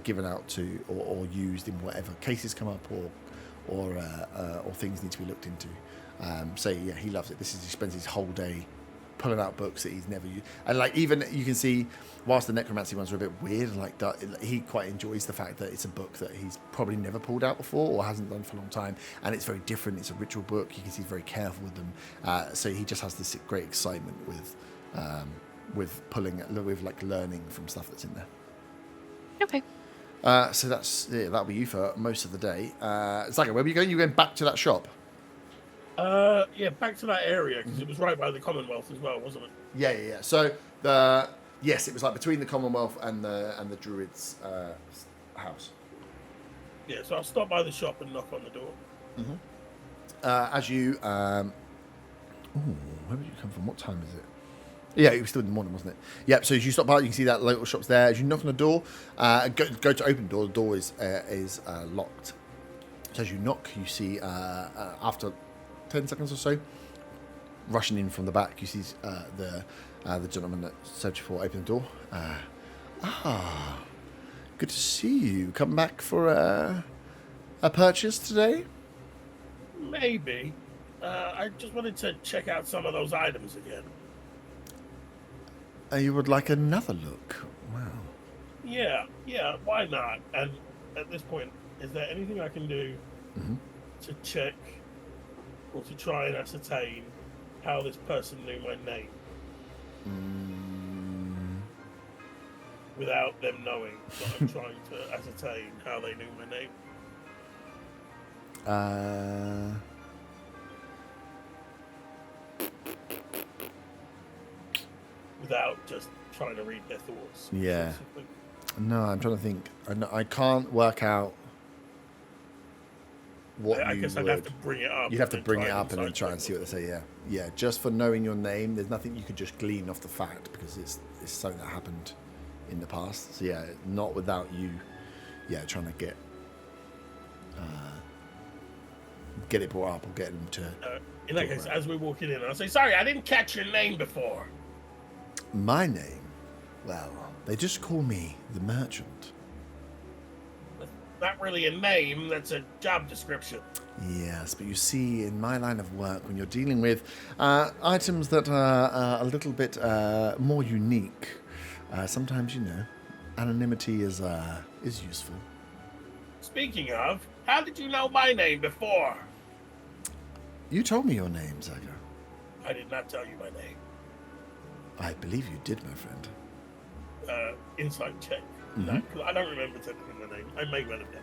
given out to or used in whatever cases come up or things need to be looked into. So yeah, he loves it. He spends his whole day pulling out books that he's never used, and like even you can see, whilst the necromancy ones are a bit weird, like that, he quite enjoys the fact that it's a book that he's probably never pulled out before or hasn't done for a long time, and it's very different. It's a ritual book. You can see he's very careful with them, so he just has this great excitement with learning from stuff that's in there. Okay. So that'll be you for most of the day. Zaka, where were you going? You going back to that shop? Yeah, back to that area because it was right by the Commonwealth as well, wasn't it? Yeah. So yes, it was like between the Commonwealth and the Druids' house. Yeah, so I'll stop by the shop and knock on the door. As you, where did you come from? What time is it? Yeah, it was still in the morning, wasn't it? Yep. So as you stop by, you can see that local shop's there. As you knock on the door, go to open the door. The door is locked. So as you knock, you see after 10 seconds or so, rushing in from the back, you see the gentleman that said before open the door. Good to see you. Come back for a purchase today? Maybe. I just wanted to check out some of those items again. You would like another look? Wow. Yeah, why not? And at this point, is there anything I can do to check or to try and ascertain how this person knew my name? Without them knowing that I'm trying to ascertain how they knew my name. Without just trying to read their thoughts. Yeah. No, I'm trying to think. I can't work out what I guess I'd have to bring it up. You'd have to bring it up and then try and see what they say. Yeah. Just for knowing your name, there's nothing you could just glean off the fact because it's something that happened in the past. So yeah, not without you. Yeah, trying to get it brought up or get them to. In that case, as we're walking in, I'll say, "Sorry, I didn't catch your name before." My name? Well, they just call me the Merchant. Not really a name, that's a job description. Yes, but you see, in my line of work, when you're dealing with items that are a little bit more unique, sometimes, anonymity is useful. Speaking of, how did you know my name before? You told me your name, Zaga. I did not tell you my name. I believe you did, my friend. Insight check. I don't remember telling him my name. I may well have done.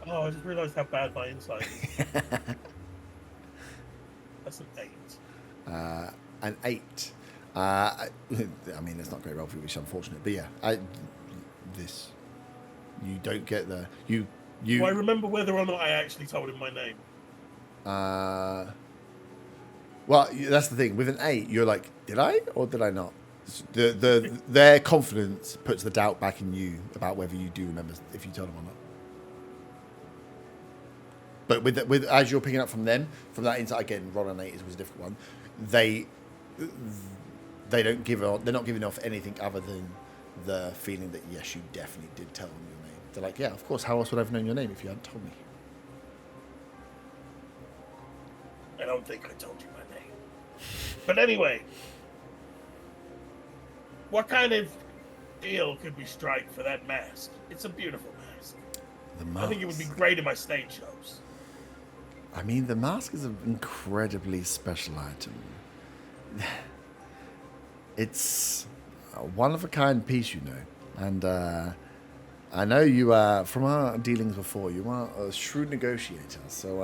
Oh, I just realised how bad my insight is. That's an 8. An 8. I mean, it's not great roll for you, which is unfortunate. But yeah, you don't get the you. Do I remember whether or not I actually told him my name? Well, that's the thing. With an 8, you're like, did I or did I not? Their confidence puts the doubt back in you about whether you do remember if you told them or not. But with as you're picking up from them, from that insight again, roll an 8 was a different one. They don't give off. They're not giving off anything other than the feeling that yes, you definitely did tell them your name. They're like, yeah, of course. How else would I have known your name if you hadn't told me? I don't think I told you my name. But anyway, what kind of deal could we strike for that mask? It's a beautiful mask. The mask. I think it would be great in my stage shows. I mean, the mask is an incredibly special item. It's a one-of-a-kind piece, and I know you from our dealings before. You are a shrewd negotiator, so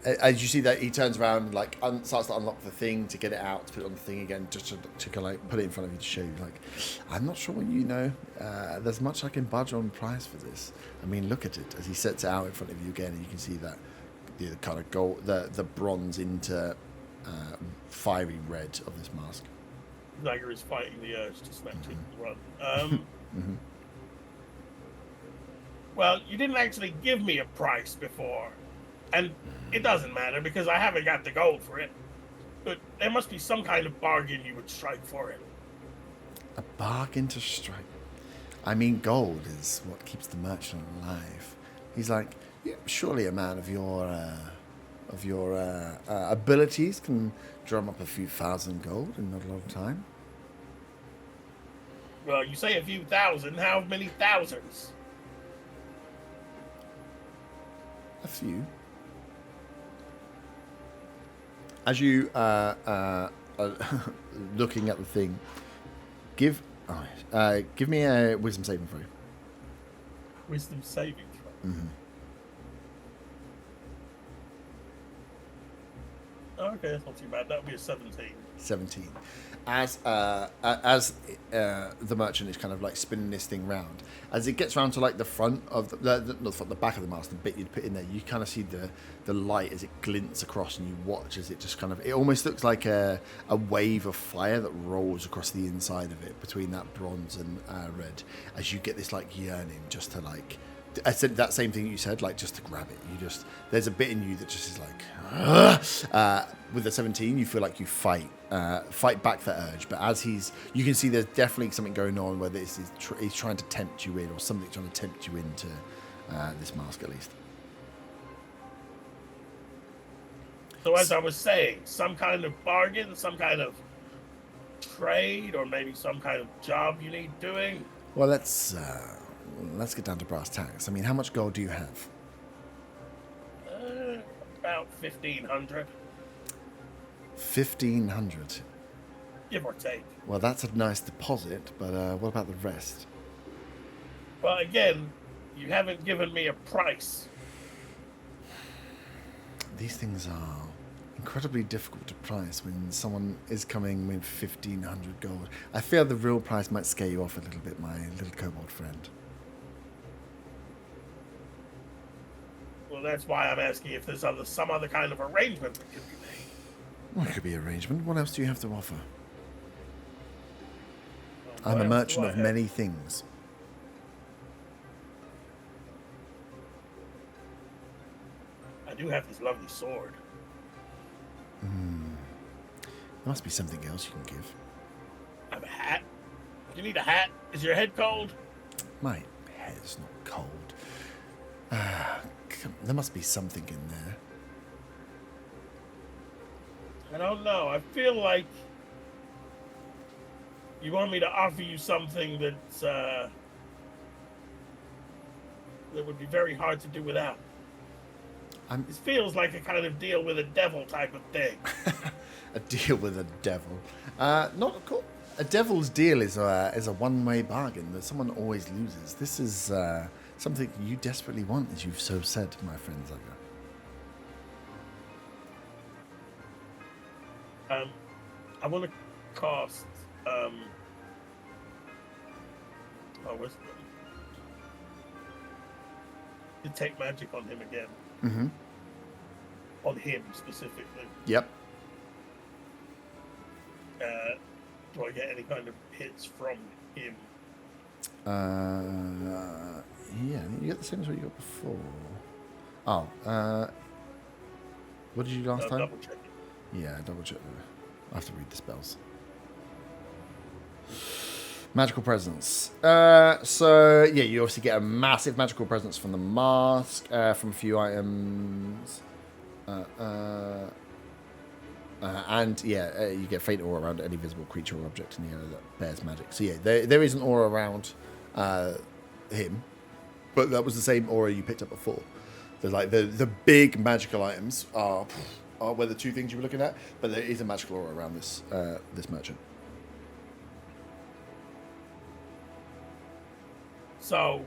as you see that he turns around and starts to unlock the thing to get it out, to put it on the thing again, just to kind of put it in front of you to show you. I'm not sure there's much I can budge on price for this. I mean, look at it as he sets it out in front of you again, and you can see that the kind of gold, the bronze into fiery red of this mask. Dagger is fighting the urge to snatch it and run. Well, you didn't actually give me a price before. And it doesn't matter because I haven't got the gold for it. But there must be some kind of bargain you would strike for it. A bargain to strike? I mean, gold is what keeps the merchant alive. He's like, yeah, surely a man of your abilities can drum up a few thousand gold in not a lot of time. Well, you say a few thousand. How many thousands? A few. As you are looking at the thing, give me a wisdom saving throw. Wisdom saving throw. Mm-hmm. Okay, that's not too bad. That would be a 17. 17. As the merchant is kind of like spinning this thing round, as it gets round to like the front of the back of the mast, the bit you'd put in there, you kind of see the light as it glints across, and you watch as it just kind of, it almost looks like a wave of fire that rolls across the inside of it between that bronze and red, as you get this like yearning just to like, I said that same thing you said, like just to grab it. You just, there's a bit in you that just is like, with the 17, you feel like you fight back that urge. But as you can see there's definitely something going on where he's trying to tempt you in, or something trying to tempt you into this mask at least. So as I was saying, some kind of bargain, some kind of trade, or maybe some kind of job you need doing. Well, let's get down to brass tacks. I mean, how much gold do you have? About 1,500. 1,500. Give or take. Well, that's a nice deposit, but what about the rest? Well, again, you haven't given me a price. These things are incredibly difficult to price when someone is coming with 1,500 gold. I fear the real price might scare you off a little bit, my little kobold friend. Well, that's why I'm asking if there's some other kind of arrangement that could be made. Well, it could be arrangement. What else do you have to offer? Well, I'm a what else merchant do I of have? many things. I do have this lovely sword. There must be something else you can give. I have a hat. You need a hat? Is your head cold? My head's not cold. There must be something in there. I don't know. I feel like you want me to offer you something that's that would be very hard to do without. This feels like a kind of deal with a devil type of thing. A deal with a devil. Not cool. A devil's deal is a one-way bargain that someone always loses. This is something you desperately want, as you've so said, my friend Zaga. I want to cast what's detect magic on him again. Mm-hmm. On him specifically. Yep. Do I get any kind of hits from him? Yeah, you get the same as what you got before. Oh, what did you last time? Double check it. Yeah, double check. I have to read the spells. Magical presence. So yeah, you obviously get a massive magical presence from the mask, from a few items, and yeah, you get faint aura around any visible creature or object in the area that bears magic. So yeah, there is an aura around him, but that was the same aura you picked up before. There's like the big magical items are were the two things you were looking at, but there is a magical aura around this merchant. So,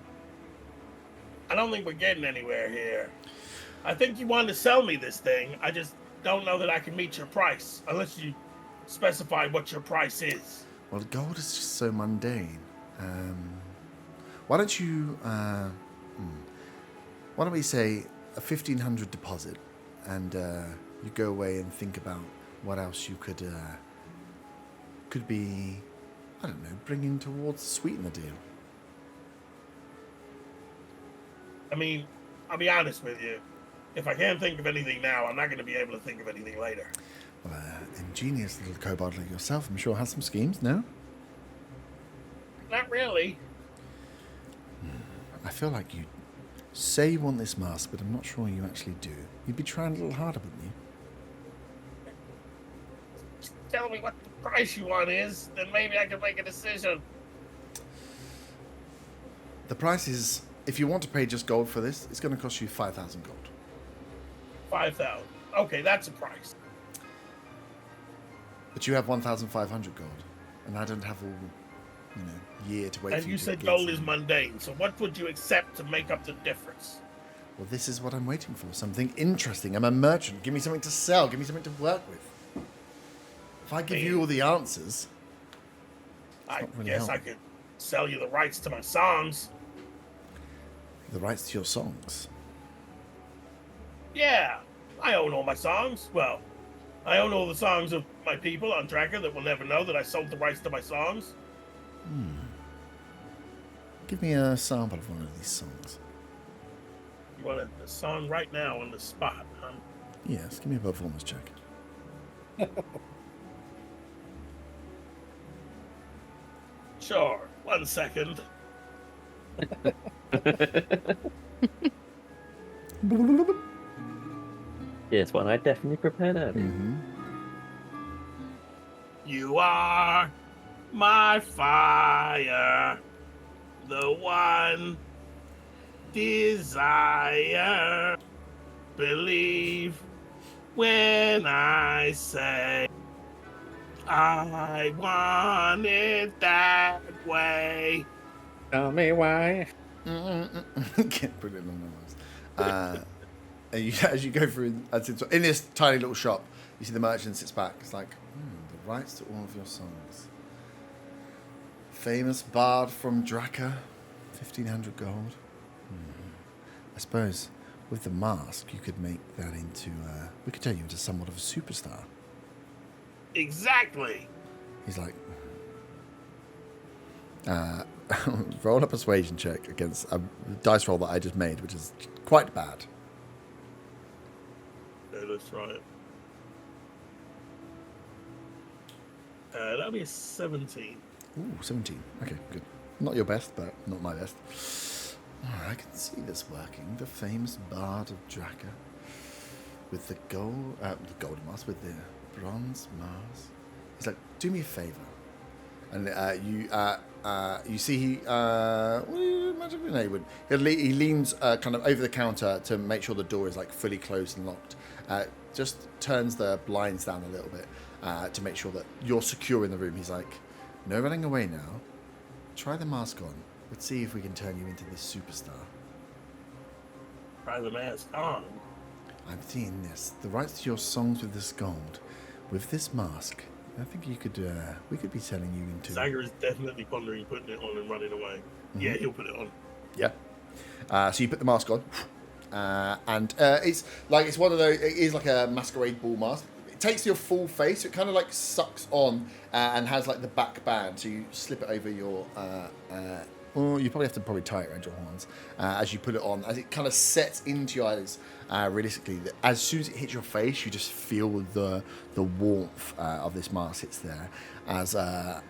I don't think we're getting anywhere here. I think you want to sell me this thing. I just don't know that I can meet your price unless you specify what your price is. Well, gold is just so mundane. Why don't you? Why don't we say a 1,500 deposit, and you go away and think about what else you could be, I don't know, bringing towards sweeten the deal. I mean, I'll be honest with you. If I can't think of anything now, I'm not going to be able to think of anything later. Well, ingenious little kobold like yourself, I'm sure, has some schemes, no? Not really. I feel like you say you want this mask, but I'm not sure you actually do. You'd be trying a little harder, wouldn't you? Tell me what the price you want is, then maybe I can make a decision. The price is, if you want to pay just gold for this, it's going to cost you 5,000 gold. 5,000. Okay, that's a price. But you have 1,500 gold, and I don't have all, year to wait And for you to said get gold is some. mundane, so what would you accept to make up the difference? Well, this is what I'm waiting for. Something interesting. I'm a merchant. Give me something to sell. Give me something to work with. If I give you all the answers, I not really guess I helping. could sell you the rights to my songs. The rights to your songs. Yeah, I own all my songs. Well, I own all the songs of my people on Tracker that will never know that I sold the rights to my songs. Give me a sample of one of these songs. You want a song right now on the spot, huh? Yes, give me a performance check. Sure. 1 second. Yes, one I definitely prepared earlier. Mm-hmm. You are my fire, the one desire. Believe when I say I want it that way. Tell me why. Can't put it along the lines. As you go through, in this tiny little shop, you see the merchant sits back. It's like, the rights to all of your songs. Famous bard from Draka, 1,500 gold. I suppose with the mask, you could make that into. We could turn you into somewhat of a superstar. Exactly. He's like, roll a persuasion check against a dice roll that I just made, which is quite bad. Okay, let's try it. That'll be a 17. Ooh, 17. Okay, good. Not your best, but not my best. I can see this working. The famous bard of Draka with the golden mask, with the bronze mask. He's like, do me a favor. And you see he, what do you imagine when he would? He leans kind of over the counter to make sure the door is like fully closed and locked. Just turns the blinds down a little bit to make sure that you're secure in the room. He's like, no running away now. Try the mask on. Let's see if we can turn you into this superstar. Try the mask on. I'm seeing this. The rights to your songs with this gold. With this mask, I think you could. We could be selling you into. Sager is definitely pondering putting it on and running away. Yeah, he'll put it on. Yeah. So you put the mask on, and it's one of those. It is like a masquerade ball mask. It takes your full face. It kind of like sucks on and has like the back band. So you slip it over your. Or you probably have to tie it around your horns as you put it on. As it kind of sets into your eyes, realistically, as soon as it hits your face, you just feel the warmth of this mask hits there. As the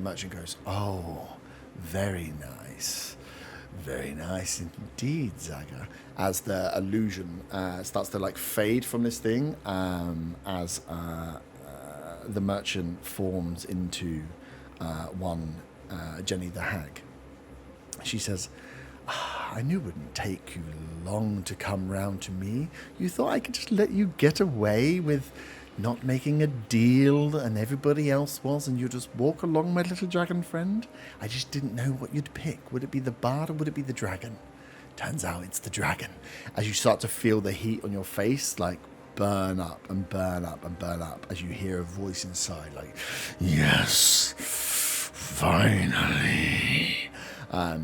merchant goes, oh, very nice indeed, Zaga. As the illusion starts to like fade from this thing, as the merchant forms into one. Jenny the Hag. She says, I knew it wouldn't take you long to come round to me. You thought I could just let you get away with not making a deal and everybody else was, and you just walk along, my little dragon friend? I just didn't know what you'd pick. Would it be the bard or would it be the dragon? Turns out it's the dragon. As you start to feel the heat on your face, like burn up and burn up and burn up, as you hear a voice inside, like, yes, finally. Roll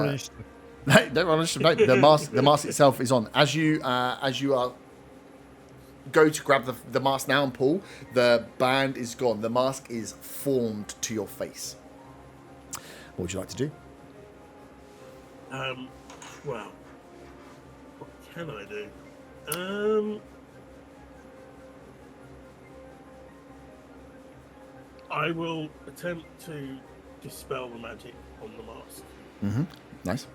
initiative. No, don't roll initiative. No, the mask itself is on. As you go to grab the mask now and pull, the band is gone. The mask is formed to your face. What would you like to do? Well, what can I do? I will attempt to dispel the magic on the mask. Mm-hmm. Nice.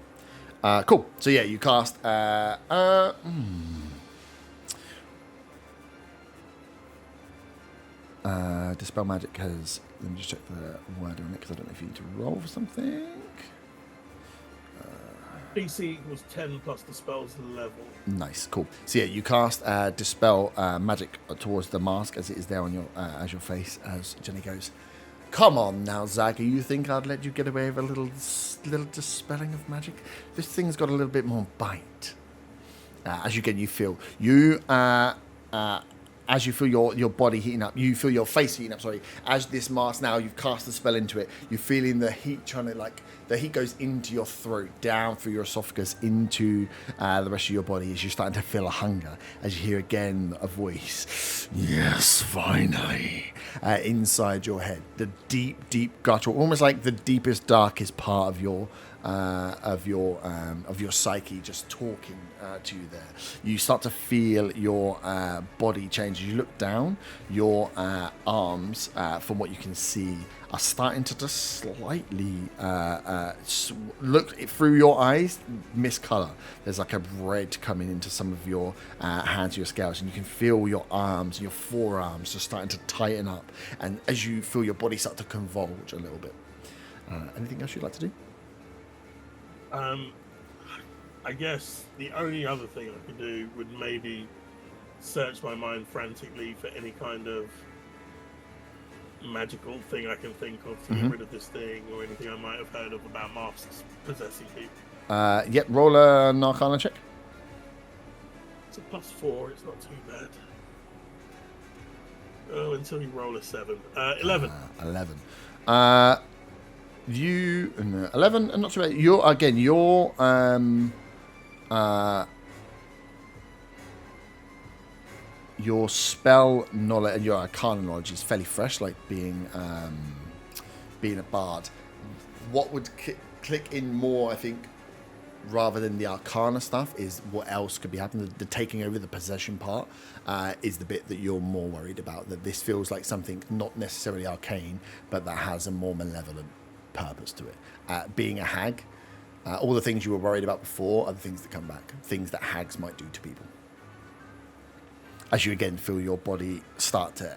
Cool. So yeah, you cast. Dispel magic has. Let me just check the word on it because I don't know if you need to roll for something. DC was 10 plus the spell's level. Nice, cool. So yeah, you cast dispel magic towards the mask as it is there on your as your face. As Jenny goes, "Come on now, Zaga. You think I'd let you get away with a little dispelling of magic? This thing's got a little bit more bite." As you feel as you feel your body heating up, you feel your face heating up. Sorry, as this mask now, you've cast the spell into it. You're feeling the heat trying to the heat goes into your throat, down through your esophagus, into the rest of your body. As you're starting to feel a hunger, as you hear again a voice, "Yes, finally," inside your head. The deep guttural, almost like the deepest, darkest part of your psyche, just talking to you there. You start to feel your body change. As you look down, your arms, from what you can see, are starting to just slightly look through your eyes, miscolor. There's like a red coming into some of your hands, your scales, and you can feel your arms and your forearms just starting to tighten up. And as you feel your body start to convulge a little bit. Anything else you'd like to do? I guess the only other thing I could do would maybe search my mind frantically for any kind of magical thing I can think of to get rid of this thing, or anything I might have heard of about masks possessing people. Yep, roll an Arcana check. It's a +4, it's not too bad. Oh, until you roll a 7. 11. 11. You 11 and not too bad. Your spell knowledge and your arcana knowledge is fairly fresh, like being a bard. What would click in more, I think, rather than the arcana stuff, is what else could be happening. The taking over, the possession part, is the bit that you're more worried about. That this feels like something not necessarily arcane, but that has a more malevolent purpose to it. Being a hag, all the things you were worried about before are the things that come back. Things that hags might do to people. As you again feel your body start to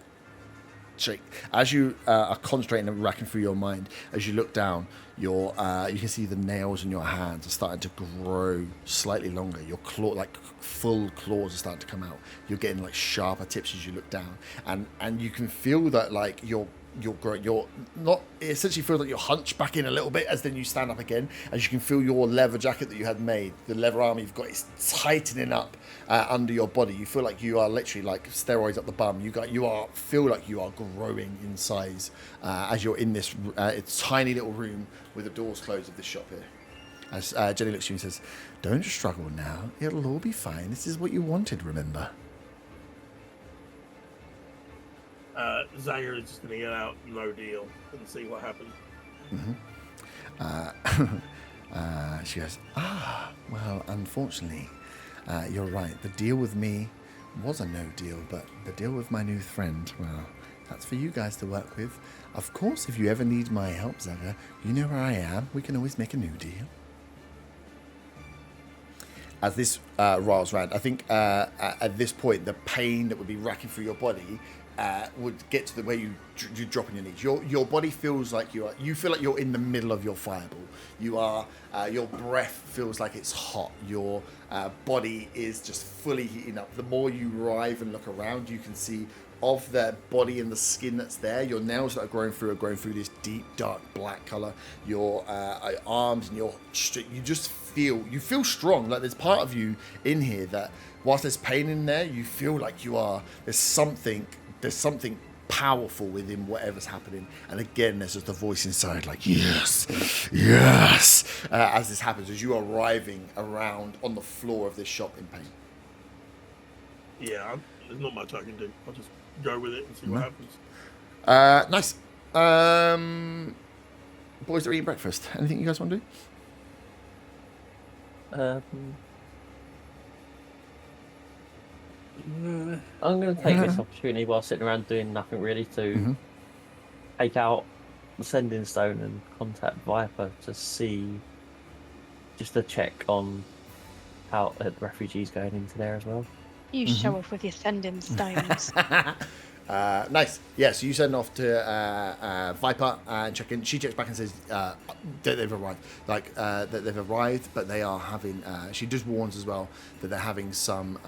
shake, as you are concentrating and racking through your mind, as you look down, you can see the nails in your hands are starting to grow slightly longer. Your claw, like full claws, are starting to come out. You're getting like sharper tips as you look down, and you can feel that like you're not. It essentially feels like you're hunchbacking a little bit as then you stand up again. As you can feel your leather jacket that you had made, the leather armor you've got, is tightening up under your body. You feel like you are literally like steroids up the bum. Feel like you are growing in size as you're in this tiny little room with the doors closed of this shop here. As Jenny looks at you and says, "Don't struggle now. It'll all be fine. This is what you wanted, remember." Zaire is just going to get out no deal and see what happens. She goes, well, unfortunately, you're right. The deal with me was a no deal, but the deal with my new friend, well, that's for you guys to work with. Of course, if you ever need my help, Zaga, you know where I am. We can always make a new deal. As this rolls around, I think at this point, the pain that would be racking through your body would get to the way you drop on your knees. Your body feels like you feel like you're in the middle of your fireball. You are your breath feels like it's hot. Your body is just fully heating up. The more you writhe and look around, you can see of the body and the skin that's there. Your nails that are growing through this deep dark black color. Your arms and you feel strong. Like there's part of you in here that whilst there's pain in there, you feel like there's something powerful within whatever's happening. And again, there's just a voice inside like, yes, as this happens, as you are writhing around on the floor of this shop in pain. Yeah, there's not much I can do. I'll just go with it and see what Nice. happens. Boys are eating breakfast. Anything you guys want to do? I'm going to take this opportunity while sitting around doing nothing really to take out the sending stone and contact Viper to see, just to check on how the refugees going into there as well. You show off with your sending stones. Nice. Yeah, so you send off to Viper and check in. She checks back and says that they've arrived. That they've arrived, but they are having. She just warns as well that they're having some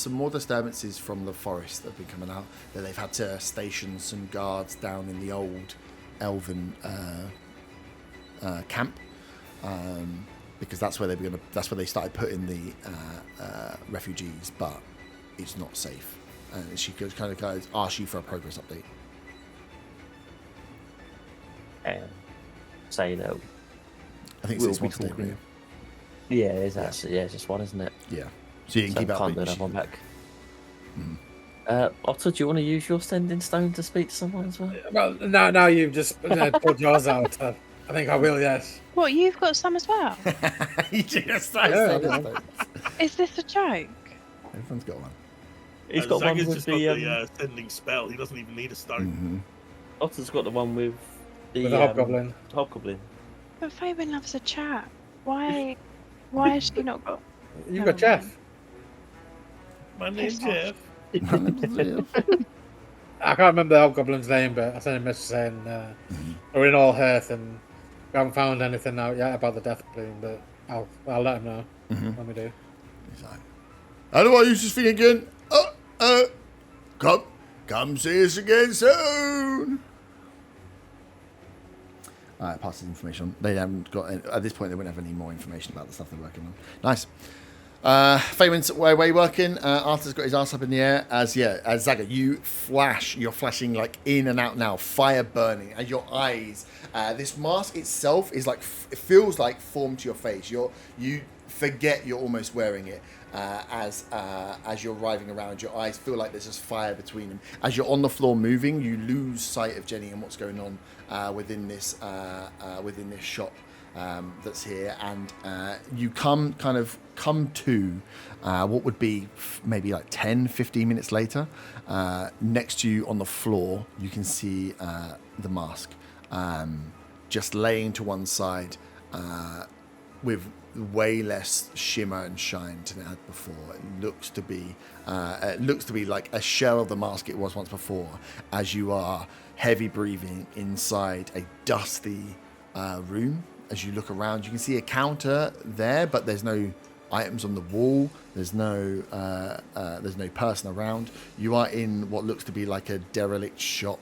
more disturbances from the forest that have been coming out. That they've had to station some guards down in the old elven camp, because that's where they started putting the refugees, but it's not safe. And she kind of asks you for a progress update. And say that. I think we'll it's be 1 today, talking. right? Yeah, it's actually it's just one, isn't it? Yeah. So you can So keep I up. can't do that one back. Otto, do you want to use your sending stone to speak to someone as well? Well, now you've just pulled yours out. I think I will, yes. What, you've got some as well? You just Yeah. Is this a joke? Everyone's got one. He's got one Zaga's with just the. got the sending spell. He doesn't even need a stone. Otto's got the one with the, With the hobgoblin. Hobgoblin. But Fabian loves a chat. Why has she not got... You've Never got Jeff. My name's Piss off. Jeff. I can't remember the hobgoblin's name, but I sent him a message saying we're in all hearth and we haven't found anything out yet about the death bloom, but I'll let him know when we do. He's like, how do I use this thing again? Come see us again soon. Alright, pass this information on. They haven't got at this point. They wouldn't have any more information about the stuff they're working on. Nice. Fabian's where are you working? Arthur's got his ass up in the air. As Zaga, you're flashing like in and out now, fire burning, and your eyes. This mask itself is like it feels like formed to your face. You forget you're almost wearing it. As you're writhing around, your eyes feel like there's just fire between them. As you're on the floor moving, you lose sight of Jenny and what's going on within this shop that's here, and you come to what would be maybe like 10-15 minutes later. Next to you on the floor, you can see the mask just laying to one side with way less shimmer and shine than it had before. It looks to be like a shell of the mask it was once before, as you are heavy breathing inside a dusty room. As you look around, you can see a counter there, but there's no items on the wall. There's no person around. You are in what looks to be like a derelict shop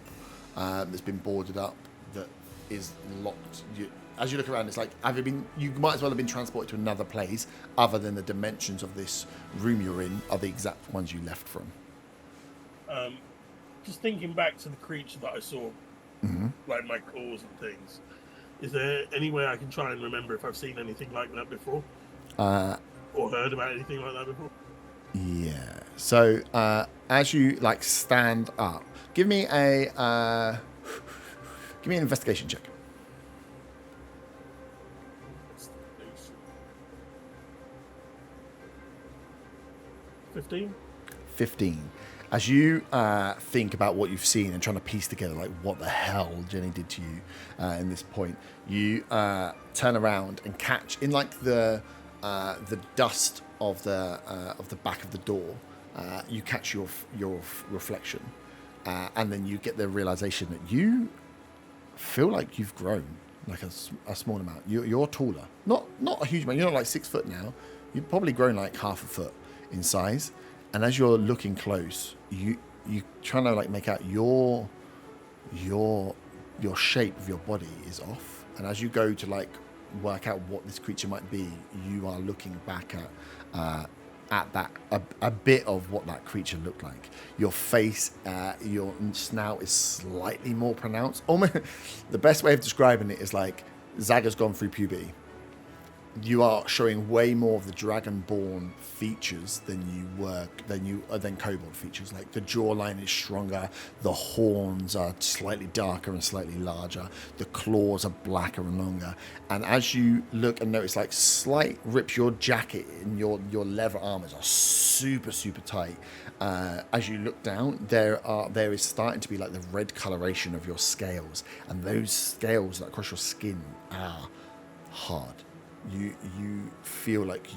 that's been boarded up, that is locked. As you look around, it's like, you might as well have been transported to another place, other than the dimensions of this room you're in are the exact ones you left from. Just thinking back to the creature that I saw, like my claws and things. Is there any way I can try and remember if I've seen anything like that before? Or heard about anything like that before? Yeah. So as you like stand up, give me an investigation check. 15. As you think about what you've seen and trying to piece together like what the hell Jenny did to you in this point, you turn around and catch in like the dust of the back of the door. You catch your reflection, and then you get the realization that you feel like you've grown like a small amount. You're taller, not a huge amount. You're not like 6 foot now. You've probably grown like half a foot in size. And as you're looking close, you trying to like make out your shape of your body is off. And as you go to like work out what this creature might be, you are looking back at that a bit of what that creature looked like. Your face, your snout is slightly more pronounced. Almost the best way of describing it is like Zaga's gone through puberty. You are showing way more of the dragonborn features than kobold features. Like the jawline is stronger, the horns are slightly darker and slightly larger, the claws are blacker and longer. And as you look and notice, like slight rips, your jacket and your leather armors are super tight. As you look down, there is starting to be like the red coloration of your scales, and those scales across your skin are hard. You feel like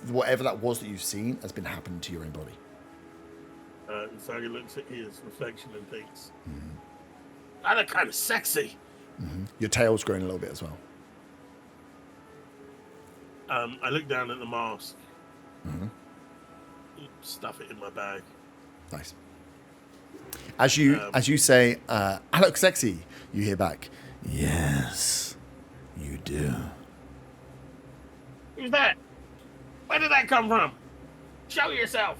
whatever that was that you've seen has been happening to your own body. So he looks at his reflection and thinks, I look kind of sexy. Your tail's growing a little bit as well. I look down at the mask. Stuff it in my bag. Nice. As you say, I look sexy, you hear back, yes, you do. Who's that? Where did that come from? Show yourself.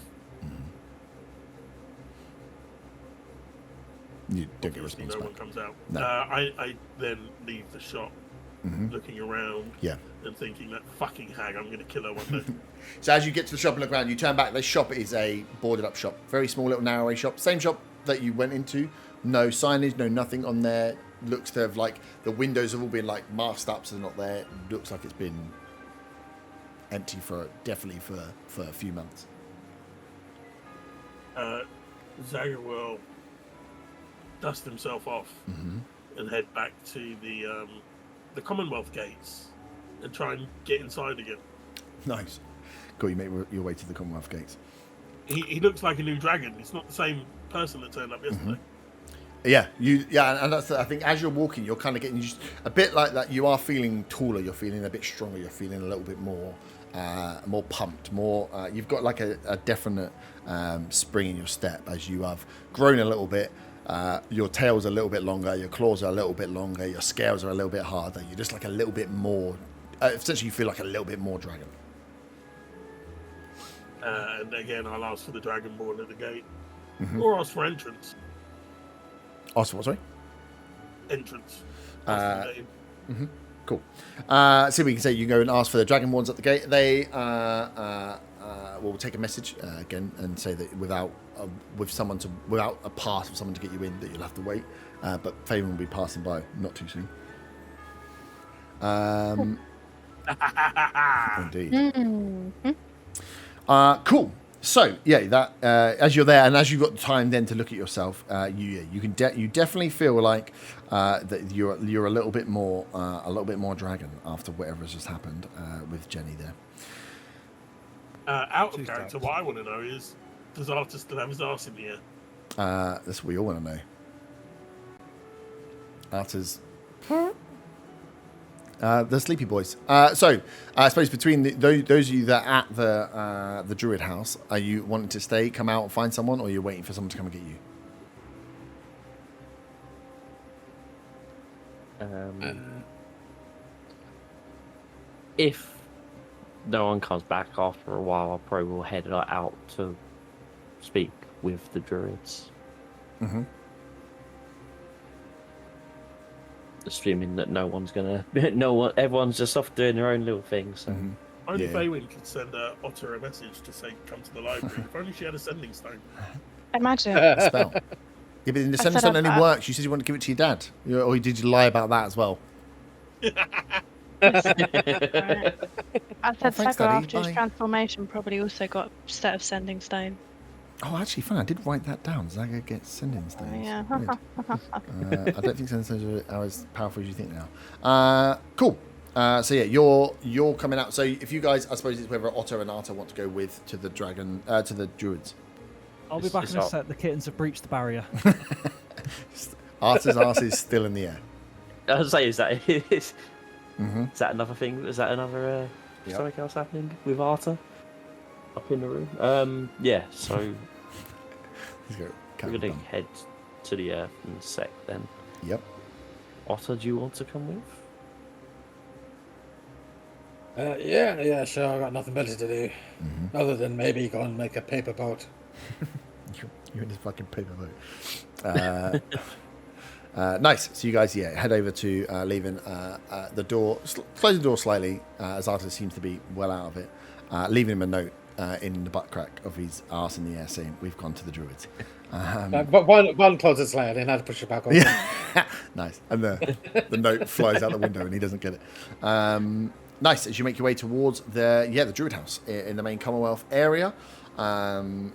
You don't get a Obviously, response no back. one comes out. No. I then leave the shop, looking around Yeah. and thinking that fucking hag, I'm going to kill her one day. So as you get to the shop and look around, you turn back. The shop is a boarded up shop. Very small little narrow shop. Same shop that you went into. No signage, no nothing on there. Looks to have like the windows have all been like masked up so they're not there. Looks like it's been empty for a few months. Zagger will dust himself off and head back to the Commonwealth gates and try and get inside again. Nice. Cool, you make your way to the Commonwealth gates. He looks like a new dragon. It's not the same person that turned up yesterday. Yeah, and that's I think as you're walking, you're kind of getting used a bit like that. You are feeling taller. You're feeling a bit stronger. You're feeling a little bit more pumped. More. You've got like a definite spring in your step as you have grown a little bit. Your tail's a little bit longer. Your claws are a little bit longer. Your scales are a little bit harder. You're just like a little bit more. Essentially, you feel like a little bit more dragon. And again, I'll ask for the Dragonborn at the gate, or ask for entrance. Ask for what? Sorry. Entrance. Cool. So we can say you can go and ask for the Dragonborns at the gate. They will take a message again and say that without a pass of someone to get you in, that you'll have to wait. But Faven will be passing by not too soon. Indeed. Cool. So yeah, that as you're there and as you've got time then to look at yourself, you definitely feel like that you're a little bit more dragon after whatever has just happened with Jenny there. Out of character, what I want to know is, does Arthur still have his arse in the air? That's what we all want to know. Arthur's the Sleepy Boys. So I suppose between those of you that are at the Druid house, are you wanting to stay, come out, and find someone, or are you waiting for someone to come and get you? If no one comes back after a while, I probably will head out to speak with the druids. Assuming that everyone's just off doing their own little things. So. Only Faywin could send Otter a message to say, come to the library. If only she had a sending stone. Imagine. Spell. Yeah, but the sending stone only works. You said you wanted to give it to your dad. Or did you lie about that as well? I said thanks, Zagger Daddy. after his Bye. transformation probably also got a set of sending stone. Oh, actually, fun. I did write that down. Zaga gets sending stones. Yeah. Weird. I don't think sending stones are as powerful as you think now. Cool. So yeah, you're coming out. So if you guys, I suppose it's whether Otto and Arta want to go with to the dragon, to the druids. I'll be back in a sec. The kittens have breached the barrier. Arta's arse is still in the air. I was say, is that another thing? Is that another Yep. something else happening with Arta up in the room? Yeah. So we're gonna head to the earth in a sec then. Yep. Otter, do you want to come with? Yeah, sure. I've got nothing better to do, other than maybe go and make a paper boat. You're in this fucking paper boat. Nice. So you guys, head over to leaving the door, close the door slightly, as Arthur seems to be well out of it, leaving him a note in the butt crack of his arse in the air saying, "We've gone to the druids." But one closes slightly, and I'd push it back over. Nice. And the note flies out the window and he doesn't get it. Nice. As you make your way towards the Druid House in the main Commonwealth area, not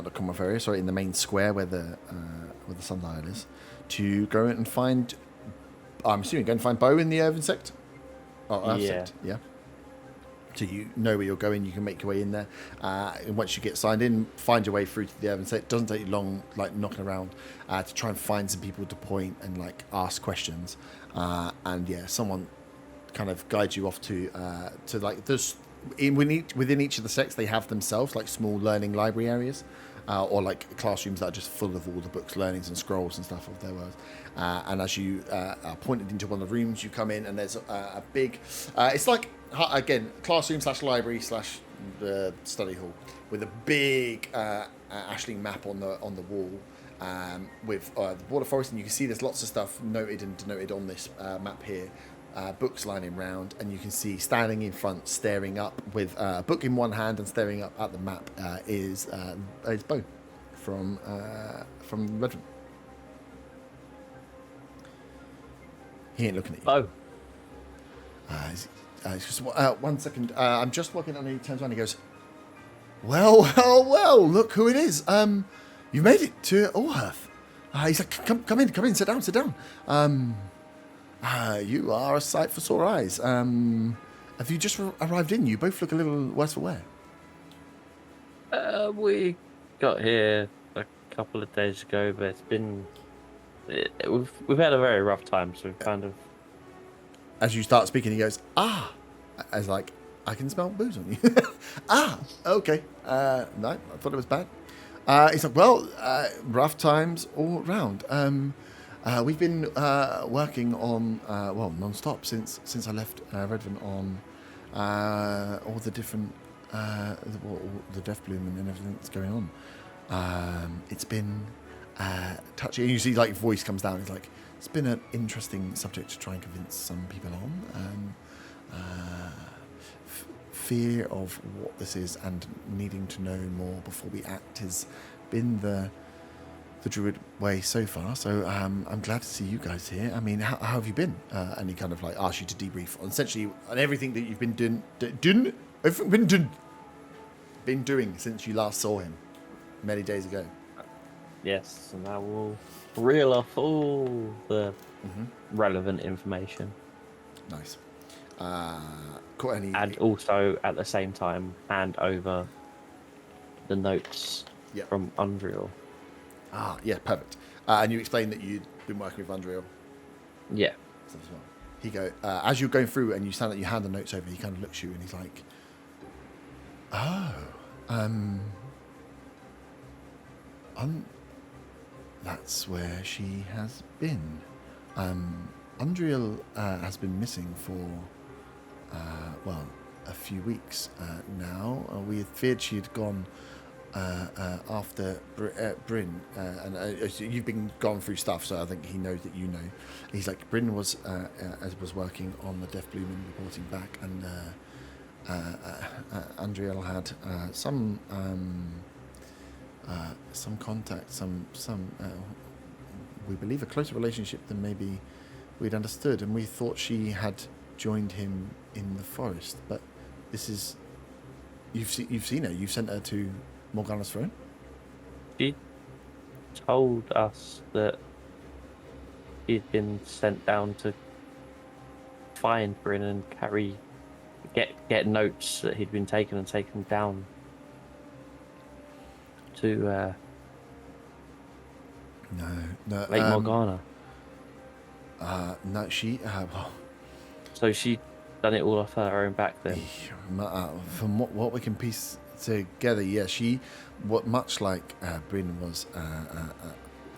the Commonwealth area, sorry, in the main square where the sundial is, to go and find. I'm assuming go and find Bo in the Earth sect. Oh, Earth sect. Yeah. So you know where you're going. You can make your way in there. And once you get signed in, find your way through to the Earth sect. It doesn't take you long, like knocking around, to try and find some people to point and like ask questions. And yeah, someone kind of guides you off to like this. Within each of the sects, they have themselves like small learning library areas, or like classrooms that are just full of all the books, learnings, and scrolls and stuff of their words. And as you are pointed into one of the rooms, you come in, and there's a big. It's like again classroom / library / study hall with a big Ashling map on the wall. With the border forest, and you can see there's lots of stuff noted and denoted on this map here. Books lining round, and you can see standing in front, staring up with a book in one hand and staring up at the map is Bo from Redvant. He ain't looking at you. Bo. Just 1 second. I'm just working on. He turns around. And he goes, "Well. Look who it is. You made it to Orhearth." He's like, "Come in. Sit down. You are a sight for sore eyes. Have you just arrived in? You both look a little worse for wear." We got here a couple of days ago, but it's been we've had a very rough time. So we've kind of. As you start speaking, he goes, as like, "I can smell booze on you." Okay. No, I thought it was bad. He's like, "Well, rough times all round. We've been working on non-stop since I left Redvant on all the different the Death Bloom and everything that's going on. It's been touchy. And you see, like, voice comes down. It's like it's been an interesting subject to try and convince some people on. Fear of what this is and needing to know more before we act has been the Druid way so far, so I'm glad to see you guys here. I mean, how have you been?" And he kind of like asks you to debrief on essentially on everything that you've been doing since you last saw him many days ago. Yes, and I will reel off all the relevant information. Nice. Cool. And also at the same time hand over the notes from Undreal. Yeah, perfect. And you explained that you'd been working with Undreal. Yeah. As well. He go as you're going through and you stand that you hand the notes over. He kind of looks at you and he's like, that's where she has been. Undreal has been missing for a few weeks now. We had feared she had gone. After Bryn, and you've been gone through stuff, so I think he knows that you know. He's like, Bryn was working on the Death Bloom and reporting back, and Andriel had some contact, we believe a closer relationship than maybe we'd understood, and we thought she had joined him in the forest. But this is you've seen her. You've sent her to Morgana's throne? She told us that he'd been sent down to find Bryn and get notes that he'd been taken and taken down to Lake Morgana. No, she. So she done it all off her own back then. From what we can piece together, yeah, she, much like Bryn, was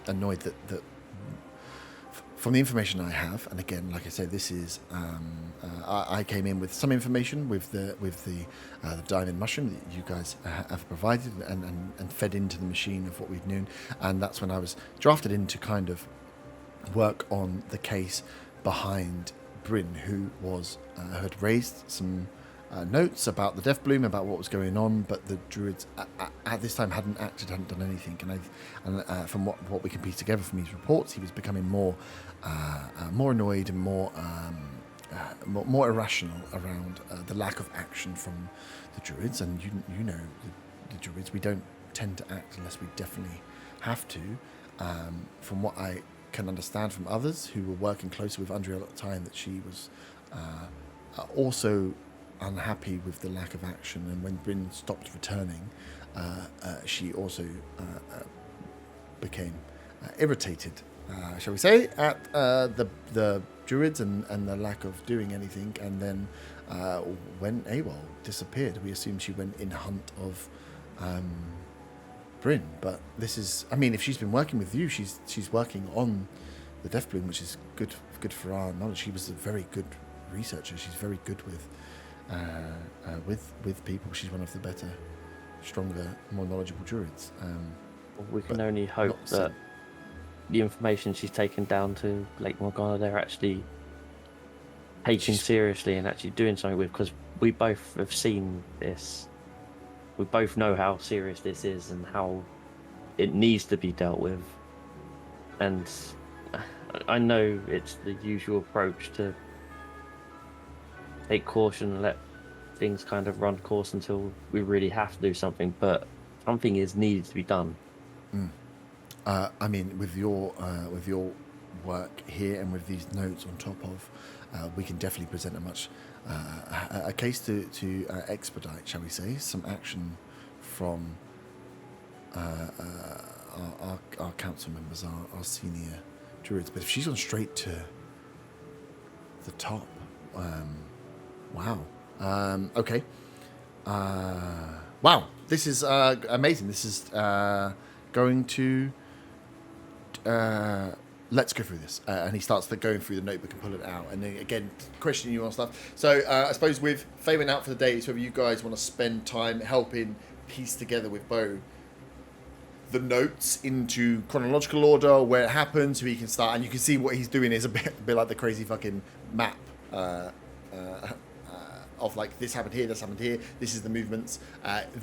annoyed that from the information I have, and again, like I said, this is I came in with some information with the diamond mushroom that you guys have provided and fed into the machine of what we've known, and that's when I was drafted in to kind of work on the case behind Bryn, who was had raised some notes about the Death Bloom, about what was going on, but the druids at this time hadn't done anything. And from what we can piece together from his reports, he was becoming more annoyed and more more irrational around the lack of action from the druids. And you know the druids, we don't tend to act unless we definitely have to. From what I can understand from others who were working closely with Andrea at the time, that she was also unhappy with the lack of action, and when Bryn stopped returning, she also became irritated, shall we say, at the druids and the lack of doing anything, and then when AWOL disappeared, we assumed she went in hunt of Bryn. But this is, I mean, if she's been working with you, she's working on the Death Bloom, which is good for our knowledge. She was a very good researcher. She's very good with people. She's one of the better, stronger, more knowledgeable druids. We can only hope that the information she's taken down to Lake Morgana, they're actually taking seriously and actually doing something with, because we both have seen this. We both know how serious this is and how it needs to be dealt with. And I know it's the usual approach to take caution and let things kind of run course until we really have to do something, but something is needed to be done. I mean, with your work here and with these notes on top of, we can definitely present a case to expedite, shall we say, some action from our council members, our senior druids. But if she's gone straight to the top, wow. Okay. Wow. This is amazing. This is going to. Let's go through this. And he starts going through the notebook and pull it out. And then again, questioning you on stuff. So I suppose with Faye went out for the day, it's whether you guys want to spend time helping piece together with Bo the notes into chronological order, where it happens, so he can start. And you can see what he's doing is a bit like the crazy fucking map. Of like, this happened here, this is the movements.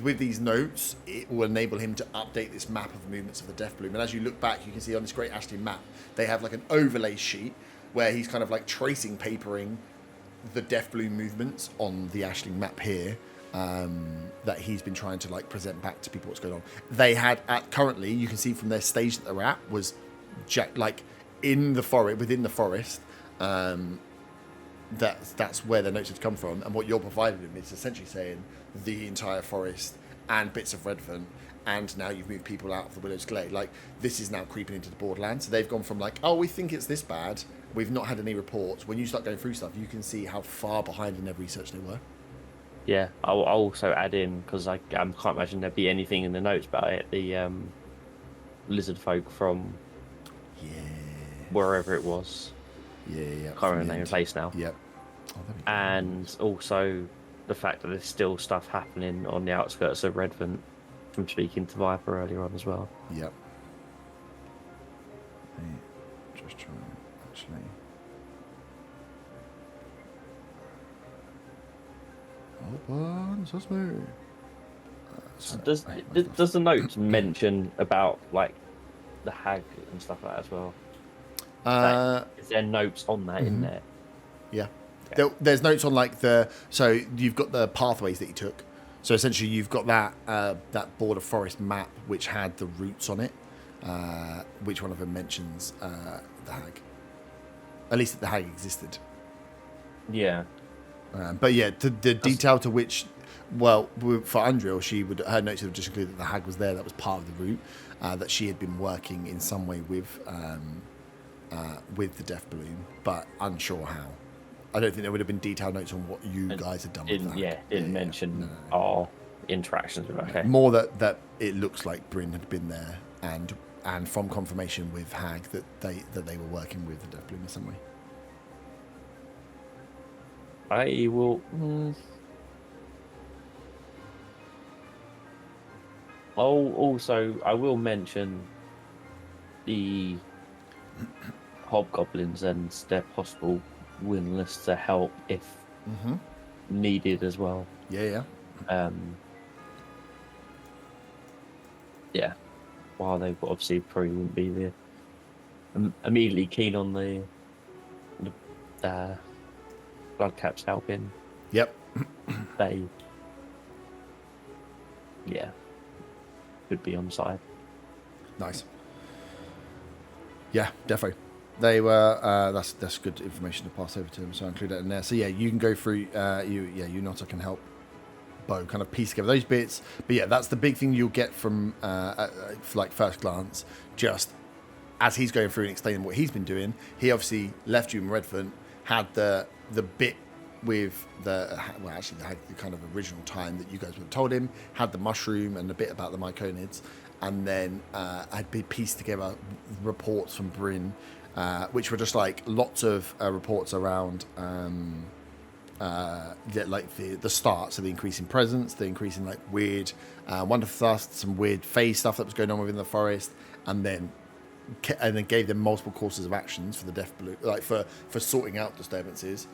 With these notes, it will enable him to update this map of the movements of the Death Bloom. And as you look back, you can see on this Great Ashley map, they have like an overlay sheet where he's kind of like tracing, papering the Death Bloom movements on the Ashley map here, that he's been trying to like present back to people what's going on. They had, currently, you can see from their stage that they're at, was like in the forest, within the forest. That's where the notes had come from, and what you're providing them is essentially saying the entire forest and bits of Redvant, and now you've moved people out of the Willow's Glade. Like, this is now creeping into the borderland. So they've gone from like, oh, we think it's this bad, we've not had any reports. When you start going through stuff, you can see how far behind in their research they were. Yeah, I'll also add in, because I can't imagine there'd be anything in the notes about it, the lizard folk from wherever it was. Yeah. Can't remember the name of the place now. Yep. Oh, and also the fact that there's still stuff happening on the outskirts of Redvant from speaking to Viper earlier on as well. Yep. Just trying actually. Open, so smooth. So does the notes mention about like the hag and stuff like that as well? Is there notes on that in there? Yeah. There's notes on like so you've got the pathways that you took. So essentially you've got that border forest map which had the routes on it. Which one of them mentions the hag? At least that the hag existed. Yeah. But yeah, the detail to which, well, for Andrea, her notes would just include that the hag was there. That was part of the route. That she had been working in some way with the Death Bloom, but unsure how. I don't think there would have been detailed notes on what you guys had done with that. Yeah, didn't mention our interactions with her. Okay. More that it looks like Bryn had been there, and from confirmation with Hag that they were working with the Death Bloom in some way. I will. I will mention the hobgoblins and their possible willingness to help if needed as well. Yeah. Yeah. While they obviously probably wouldn't be there immediately keen on the Bloodcap's helping. Yep. They, could be on side. Nice. Yeah, definitely. They were. That's good information to pass over to them. So I include that in there. So yeah, you can go through. You Nota can help Bo kind of piece together those bits. But yeah, that's the big thing you'll get from like first glance. Just as he's going through and explaining what he's been doing, he obviously left you in Redvant, had the bit with the kind of original time that you guys would have told him, had the mushroom and the bit about the myconids, and then I'd be pieced together reports from Bryn, which were just like lots of reports around like the start, so the increase in presence, the increase in like weird wonderful stuff, some weird phase stuff that was going on within the forest, and then gave them multiple courses of actions for the death blue, like for sorting out disturbances,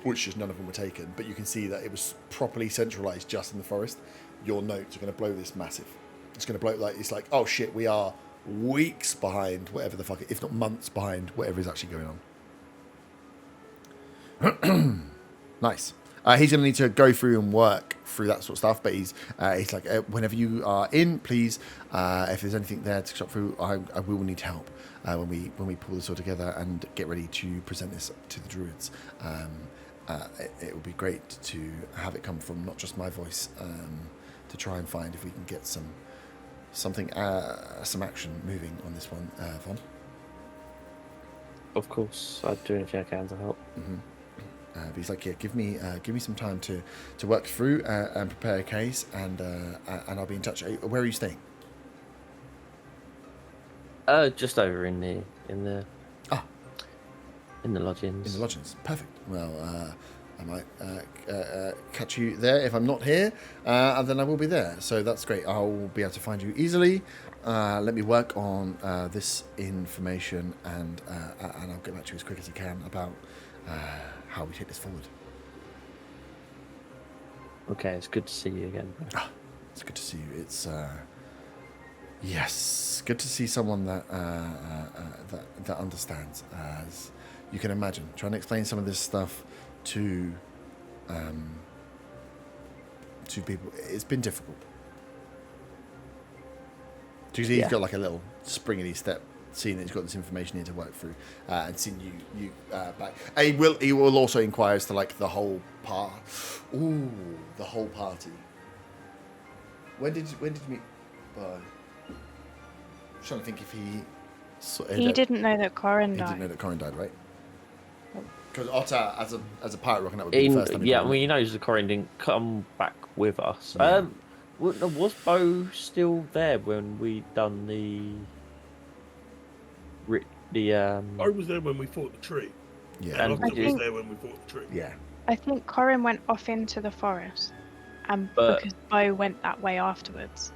which just none of them were taken. But you can see that it was properly centralized just in the forest. Your notes are going to blow this massive. It's going to blow it's like, oh shit, we are weeks behind whatever the fuck, if not months behind whatever is actually going on. Nice. He's going to need to go through and work through that sort of stuff, but he's like, whenever you are in, please, if there's anything there to shop through, I will need help when we pull this all together and get ready to present this to the druids. It would be great to have it come from not just my voice, to try and find if we can get some action moving on this one, Von. Of course, I'd do anything I can to help. Mm-hmm. But he's like, yeah, give me some time to work through and prepare a case, and I'll be in touch. Where are you staying? Just over in the lodgings. In the lodgings, perfect. Well, I might catch you there if I'm not here, and then I will be there. So that's great. I'll be able to find you easily. Let me work on this information, and I'll get back to you as quick as I can about how we take this forward. Okay, it's good to see you again. It's good to see you. It's yes, good to see someone that that understands. As you can imagine, trying to explain some of this stuff to people, it's been difficult. Because he's got like a little springity step, seeing that he's got this information here to work through, and seeing you back. He will also inquire as to like the whole the whole party. When did you meet? I'm trying to think if he didn't know that Corin He died. didn't know that Corin died, right? Because Otter, as a pirate rocking up, would be the first time. Yeah, I mean, he knows the Corin didn't come back with us. Yeah. Was Bo still there when we done I was there when we fought the tree. Yeah, And Locke was think- there when we fought the tree. yeah. I think Corin went off into the forest, and But- because Bo went that way afterwards.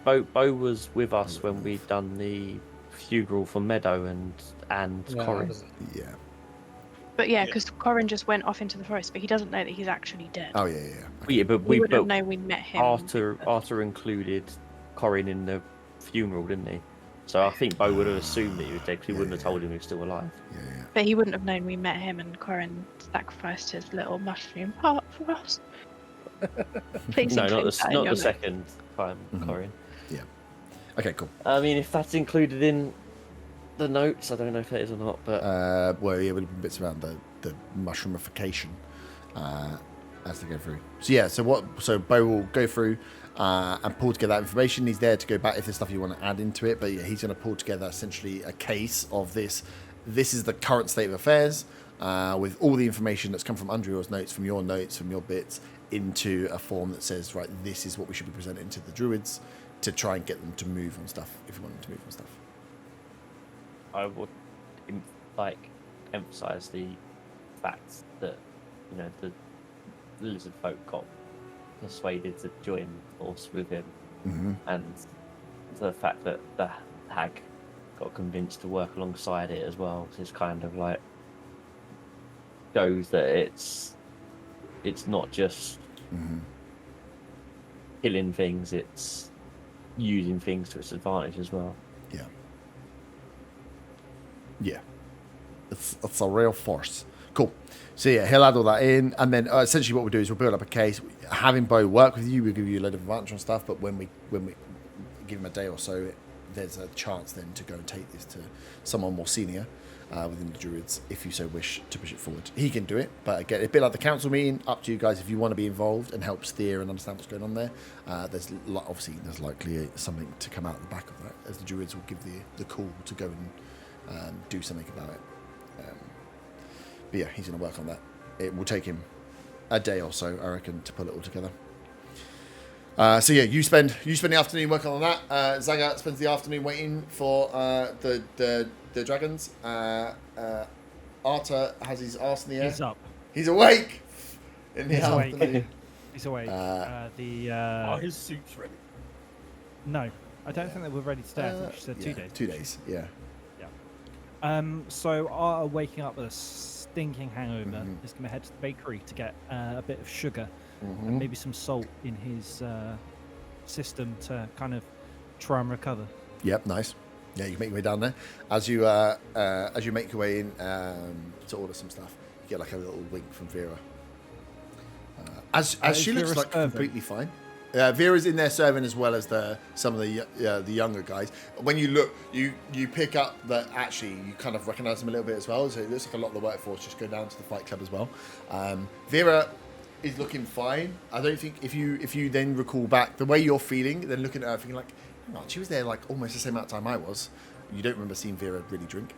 Bo was with us when we done the funeral for Meadow and Yeah, Corin. Yeah. But yeah, Yeah. because Corin just went off into the forest, but he doesn't know that he's actually dead. Oh yeah. Yeah, but we wouldn't but have known we met him. Arthur included Corin in the funeral, didn't he? So I think Bo would have assumed that he was dead because he wouldn't have told him he was still alive. Yeah. But he wouldn't have known we met him, and Corin sacrificed his little mushroom heart for us. Please No, include not that in the your not the notes. second time, Mhm. Corin. Okay, cool. I mean, if that's included in the notes, I don't know if that is or not, but Well, yeah, would have been bits around the mushroomification as they go through. So yeah, so Bo will go through and pull together that information. He's there to go back if there's stuff you want to add into it, but yeah, he's going to pull together essentially a case of this. This is the current state of affairs with all the information that's come from Andrea's notes, from your bits, into a form that says, right, this is what we should be presenting to the druids to try and get them to move on stuff if you want them to move on stuff. I would emphasize the fact that the lizard folk got persuaded to join force with him, Mm-hmm. and the fact that the hag got convinced to work alongside it as well is kind of like shows that it's not just Mm-hmm. killing things, it's using things to its advantage as well. Yeah. It's a real force. Cool. So yeah, he'll add all that in, and then essentially what we'll do is we'll build up a case. Having Bo work with you, we'll give you a load of advantage on stuff. But when we give him a day or so, there's a chance then to go and take this to someone more senior within the druids, if you so wish to push it forward. He can do it, but again, a bit like the council meeting, up to you guys if you want to be involved and help steer and understand what's going on there. There's likely something to come out of the back of that, as the druids will give the call to go and do something about it. But yeah, he's going to work on that. It will take him a day or so, I reckon, to pull it all together. So yeah, you spend the afternoon working on that. Zaga spends the afternoon waiting for the dragons. Arta has his arse in the air. He's up. He's awake in the He's awake. afternoon. He's awake. Are his suits ready? No, I don't think they were ready today. I think she said 2 days. 2 days, yeah. So Arta waking up with a stinking hangover is going to head to the bakery to get a bit of sugar and maybe some salt in his system to kind of try and recover. Yep, nice. Yeah, you can make your way down there. As you make your way in to order some stuff, you get like a little wink from Vera. As she looks like completely fine. Vera's in there serving as well as some of the younger guys. When you look, you pick up that actually you kind of recognise them a little bit as well. So it looks like a lot of the workforce just go down to the fight club as well. Vera is looking fine. I don't think if you then recall back the way you're feeling, then looking at her thinking like, hang on, she was there like almost the same amount of time I was. You don't remember seeing Vera really drink.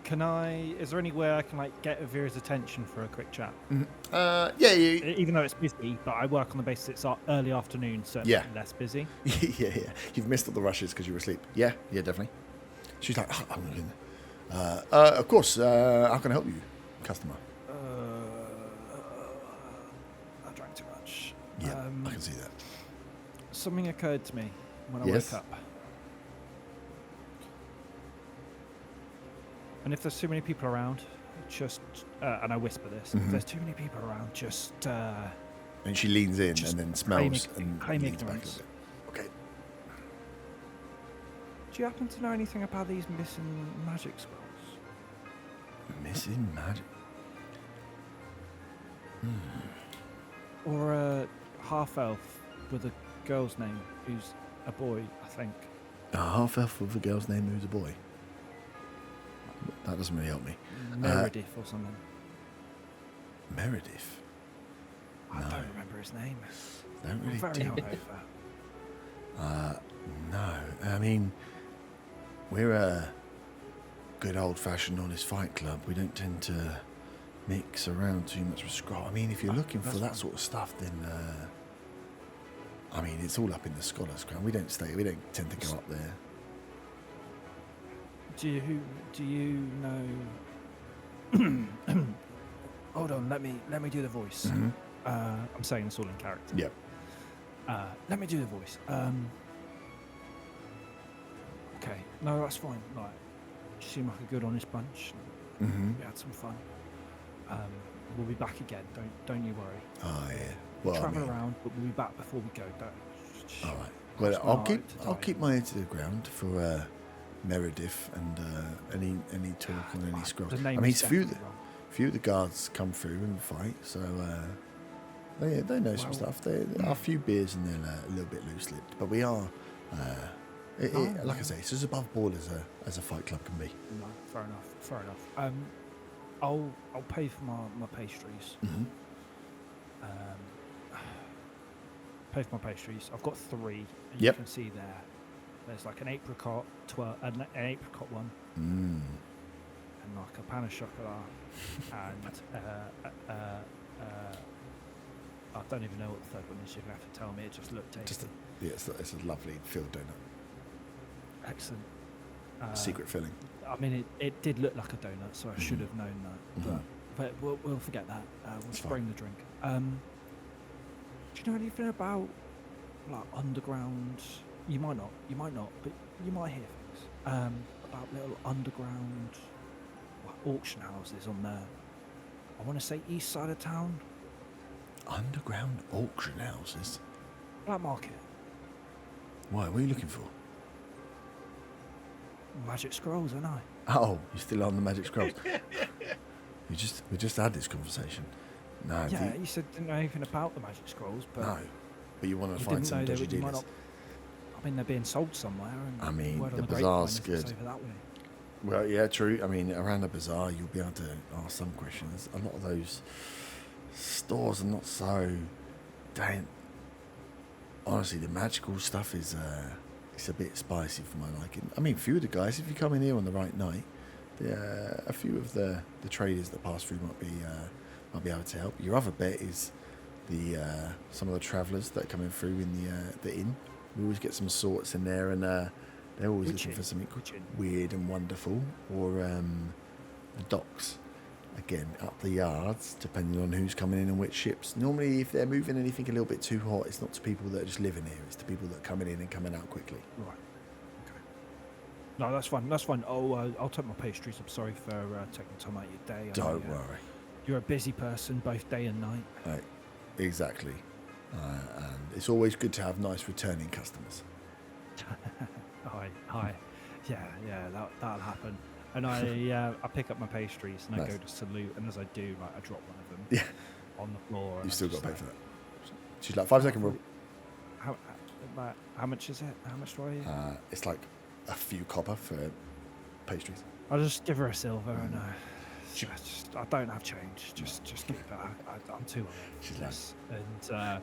Is there any way I can like get Vera's attention for a quick chat? Yeah. Even though it's busy, but I work on the basis it's early afternoon, so it's less busy. yeah. You've missed all the rushes because you were asleep. Yeah, definitely. She's like, oh, I'm looking. Of course. How can I help you, customer? I drank too much. Yeah, I can see that. Something occurred to me when I woke up. And if there's too many people around, just and I whisper this, if there's too many people around, just and she leans in and then smells and leans back a ignorance. bit. Okay. Do you happen to know anything about these missing magic scrolls? Missing magic? Or a half-elf with a girl's name who's a boy, I think. A half-elf with a girl's name who's a boy? That doesn't really help me. Meredith or something. Meredith? I don't remember his name. Don't really I'm very hungover. No. I mean, we're a good old-fashioned honest fight club. We don't tend to mix around too much with scroll. I mean, if you're looking for that sort of stuff, then I mean, it's all up in the Scholars' Crown. We don't tend to go up there. Do you know? Hold on, let me do the voice. I'm saying this all in character. Yep. Let me do the voice. Okay, no, that's fine. Like, you seem like a good, honest bunch. We had some fun. We'll be back again. Don't you worry. Oh yeah. Well, travel around, but we'll be back before we go. Don't. All right. Well, I'll keep my ear to the ground for Meredith and any talk on any scrolls. I mean, few of the guards come through and fight, so they know some stuff. There are a few beers and they're a little bit loose-lipped, but we are, like I say, it's as above board as a fight club can be. No, fair enough. I'll pay for my pastries. Pay for my pastries. I've got 3. And you can see there. There's like an apricot, an apricot one, and like a pan of chocolat, and I don't even know what the third one is. You're gonna have to tell me. It just looked tasty. It's a lovely filled donut. Excellent. Secret filling. I mean, it did look like a donut, so I should have known that. But we'll forget that. We'll bring the drink. Do you know anything about like underground? You might not, but you might hear things about little underground auction houses on the, I want to say, east side of town. Underground auction houses? Black market. Why? What are you looking for? Magic scrolls, aren't I? Oh, you're still on the magic scrolls. We just had this conversation. No. Yeah, you said didn't know anything about the magic scrolls, but No. But you wanted to you find didn't some know dodgy they might dealers. not. I mean, they're being sold somewhere. And I mean, word on the grapevine bazaar's is it's good. over that way. Well, yeah, true. I mean, around the bazaar, you'll be able to ask some questions. A lot of those stores are not so. Honestly, the magical stuff is it's a bit spicy for my liking. I mean, a few of the guys, if you come in here on the right night, a few of the traders that pass through might be able to help. Your other bet is some of the travellers that are coming through in the inn. We always get some sorts in there, and they're always looking for something weird and wonderful, or the docks. Again, up the yards, depending on who's coming in and which ships. Normally, if they're moving anything a little bit too hot, it's not to people that are just living here. It's to people that are coming in and coming out quickly. Right. Okay. No, that's fine. That's fine. I'll take my pastries. I'm sorry for taking time out of your day. Don't worry. You're a busy person, both day and night. Right. Exactly. And it's always good to have nice returning customers. Hi. Yeah, that'll happen. And I pick up my pastries and I go to salute, and as I do, I drop one of them on the floor. You've still got to pay for that. She's like, 5 second rule. How much is it? How much do I eat? It's like a few copper for pastries. I'll just give her a silver, and I don't have change. Just keep it. I'm too on it. She's like, and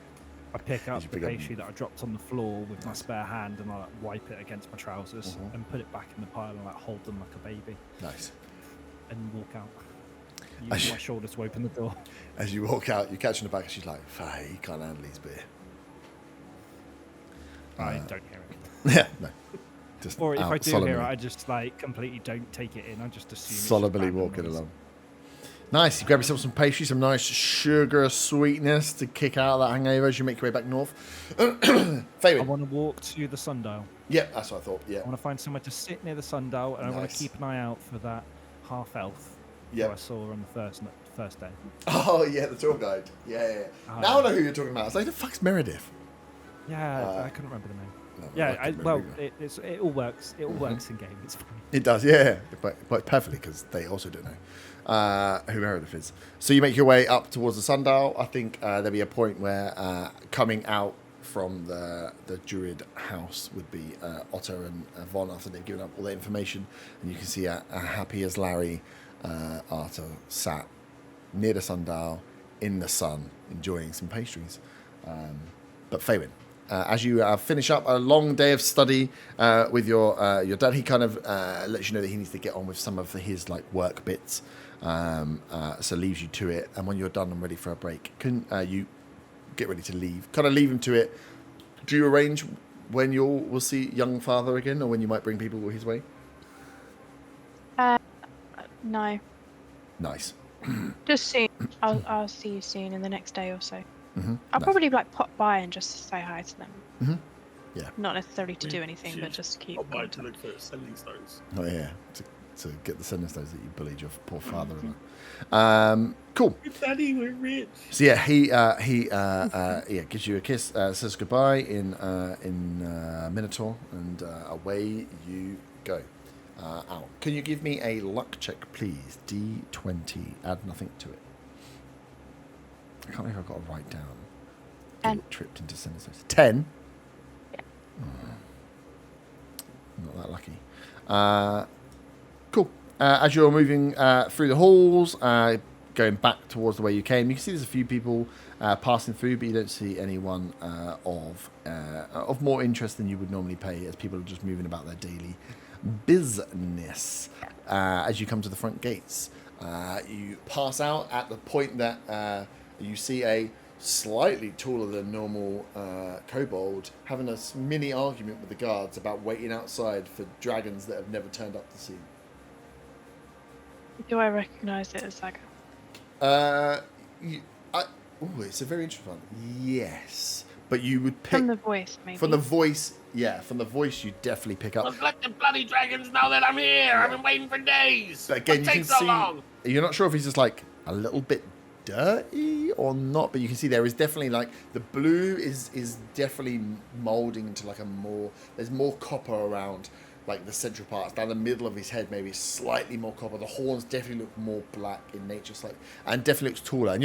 I pick up the pastry that I dropped on the floor with my spare hand, and I wipe it against my trousers and put it back in the pile and hold them like a baby. Nice. And walk out. Use my shoulder to open the door. As you walk out, you catch her in the back, and she's like, he can't handle his beer. I don't hear it. Yeah, no. Just or if I do solemnly. hear it, I just completely don't take it in. I just assume solemnly walking along. Nice. You grab yourself some pastry, some nice sugar sweetness to kick out that hangover as you make your way back north. I want to walk to the sundial. Yeah, that's what I thought. Yeah. I want to find somewhere to sit near the sundial, and I want to keep an eye out for that half elf who I saw on the first day. Oh yeah, the tour guide. Yeah. Now I know who you're talking about. I was like, the fuck's Meredith? Yeah, I couldn't remember the name. No, it all works. It all works in game. It's fine. It does, yeah, but perfectly because they also don't know who Meredith is. So you make your way up towards the sundial. I think there'll be a point where coming out from the Druid house would be Otto and Von after they've given up all their information, and you can see a happy as Larry Arthur sat near the sundial in the sun enjoying some pastries. But Faywin, as you finish up a long day of study with your dad, he kind of lets you know that he needs to get on with some of his work bits, so leaves you to it. And when you're done and ready for a break, can you get ready to leave? Kind of leave him to it. Do you arrange when we'll see young father again, or when you might bring people his way? No. Nice. Just soon. I'll see you soon in the next day or so. Mm-hmm. I'll probably pop by and just say hi to them. Mm-hmm. Yeah. Not necessarily to do anything, but just keep. Pop by to look for sending stones. Oh yeah, to get the sending stones that you bullied your poor father with. Cool. Daddy, we're rich. So yeah, he gives you a kiss, says goodbye in Minotaur, and away you go. Out. Can you give me a luck check, please? D20. Add nothing to it. I can't believe I've got to write down. 10. Get tripped into sending stones. 10. Yeah. Not that lucky. Cool. As you're moving through the halls, going back towards the way you came, you can see there's a few people passing through, but you don't see anyone of more interest than you would normally pay, as people are just moving about their daily business. As you come to the front gates, you pass out at the point that you see a slightly taller than normal kobold having a mini argument with the guards about waiting outside for dragons that have never turned up to see. Do I recognise it as Zaga? It's a very interesting one. Yes, but you would pick From the voice, maybe. From the voice, yeah. From the voice, you definitely pick up. Well, let the bloody dragons know that I'm here. I've been waiting for days. But again, what you takes can so see. long? You're not sure if he's just a little bit dirty or not, but you can see there is definitely the blue is definitely molding into there's more copper around. like the central parts. Down the middle of his head, maybe slightly more copper. The horns definitely look more black in nature, and definitely looks taller. And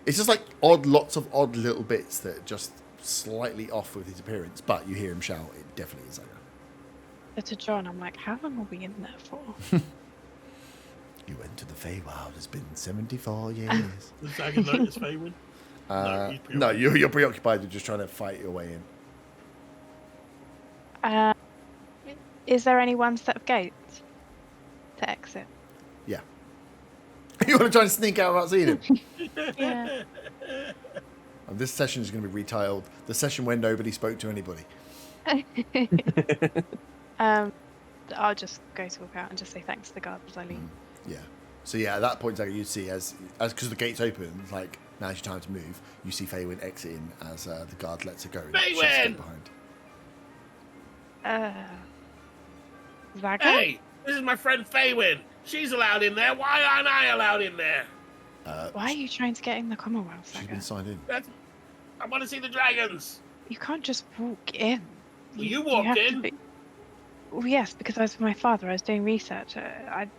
it's just like lots of odd little bits that are just slightly off with his appearance. But you hear him shout, it definitely is Zaga. But to John, I'm like, how long are we in there for? You went to the Feywild. It's been 74 years. Does Zaga notice Faywin? No, you're preoccupied with just trying to fight your way in. Is there any one set of gates to exit? Yeah. You want to try and sneak out without seeing him? Yeah. And this session is going to be retitled "The Session Where Nobody Spoke to Anybody." I'll just go to walk out and just say thanks to the guard as I leave. Yeah. So yeah, at that point, Zaga, you see as because the gates open, like now's your time to move. You see Faywin exiting as the guard lets her go. And shuts the gate behind. Zaga? Hey, this is my friend Faywin. She's allowed in there. Why aren't I allowed in there? Why are you trying to get in the Commonwealth, She's Zaga? been signed in. I want to see the dragons. You can't just walk in. Well, you walked have to in. be- Well, yes, because I was with my father. I was doing research. Can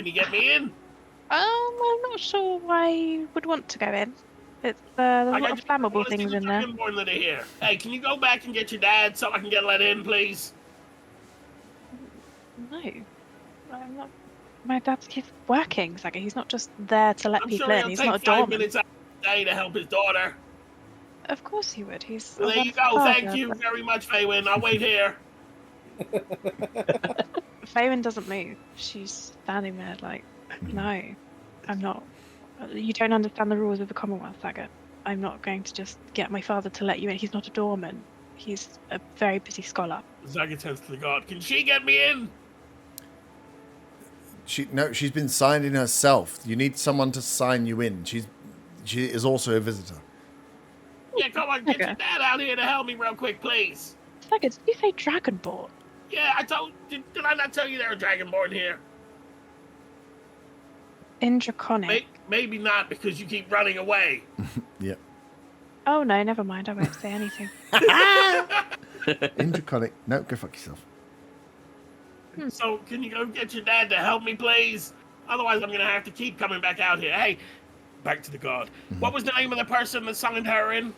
you get me in? I'm not sure why you would want to go in. It's there's a lot of flammable things in there. That are here. Hey, can you go back and get your dad so I can get let in, please? No, I'm not. My he's working, Zaga. He's not just there to let I'm people sure in. he'll He's take not a 5 doorman. minutes out of the day to help his daughter. Of course he would. He's. Well, there you go. Thank you very much, Faywin. I'll wait here. Faywin doesn't move. She's standing there like, no, I'm not. You don't understand the rules of the Commonwealth, Zaga. I'm not going to just get my father to let you in. He's not a doorman. He's a very busy scholar. Zaga turns to the guard. Can she get me in? She's been signed in herself. You need someone to sign you in. She is also a visitor. Yeah, come on, get Okay. your dad out here to help me real quick, please. Zaga, did you say Dragonborn? Yeah, did I not tell you there are dragonborn here? In Draconic. Maybe not, because you keep running away. Yep. Oh no, never mind. I won't say anything. In Draconic. No, go fuck yourself. So, can you go get your dad to help me, please? Otherwise, I'm going to have to keep coming back out here. Hey, back to the guard. What was the name of the person that signed her in?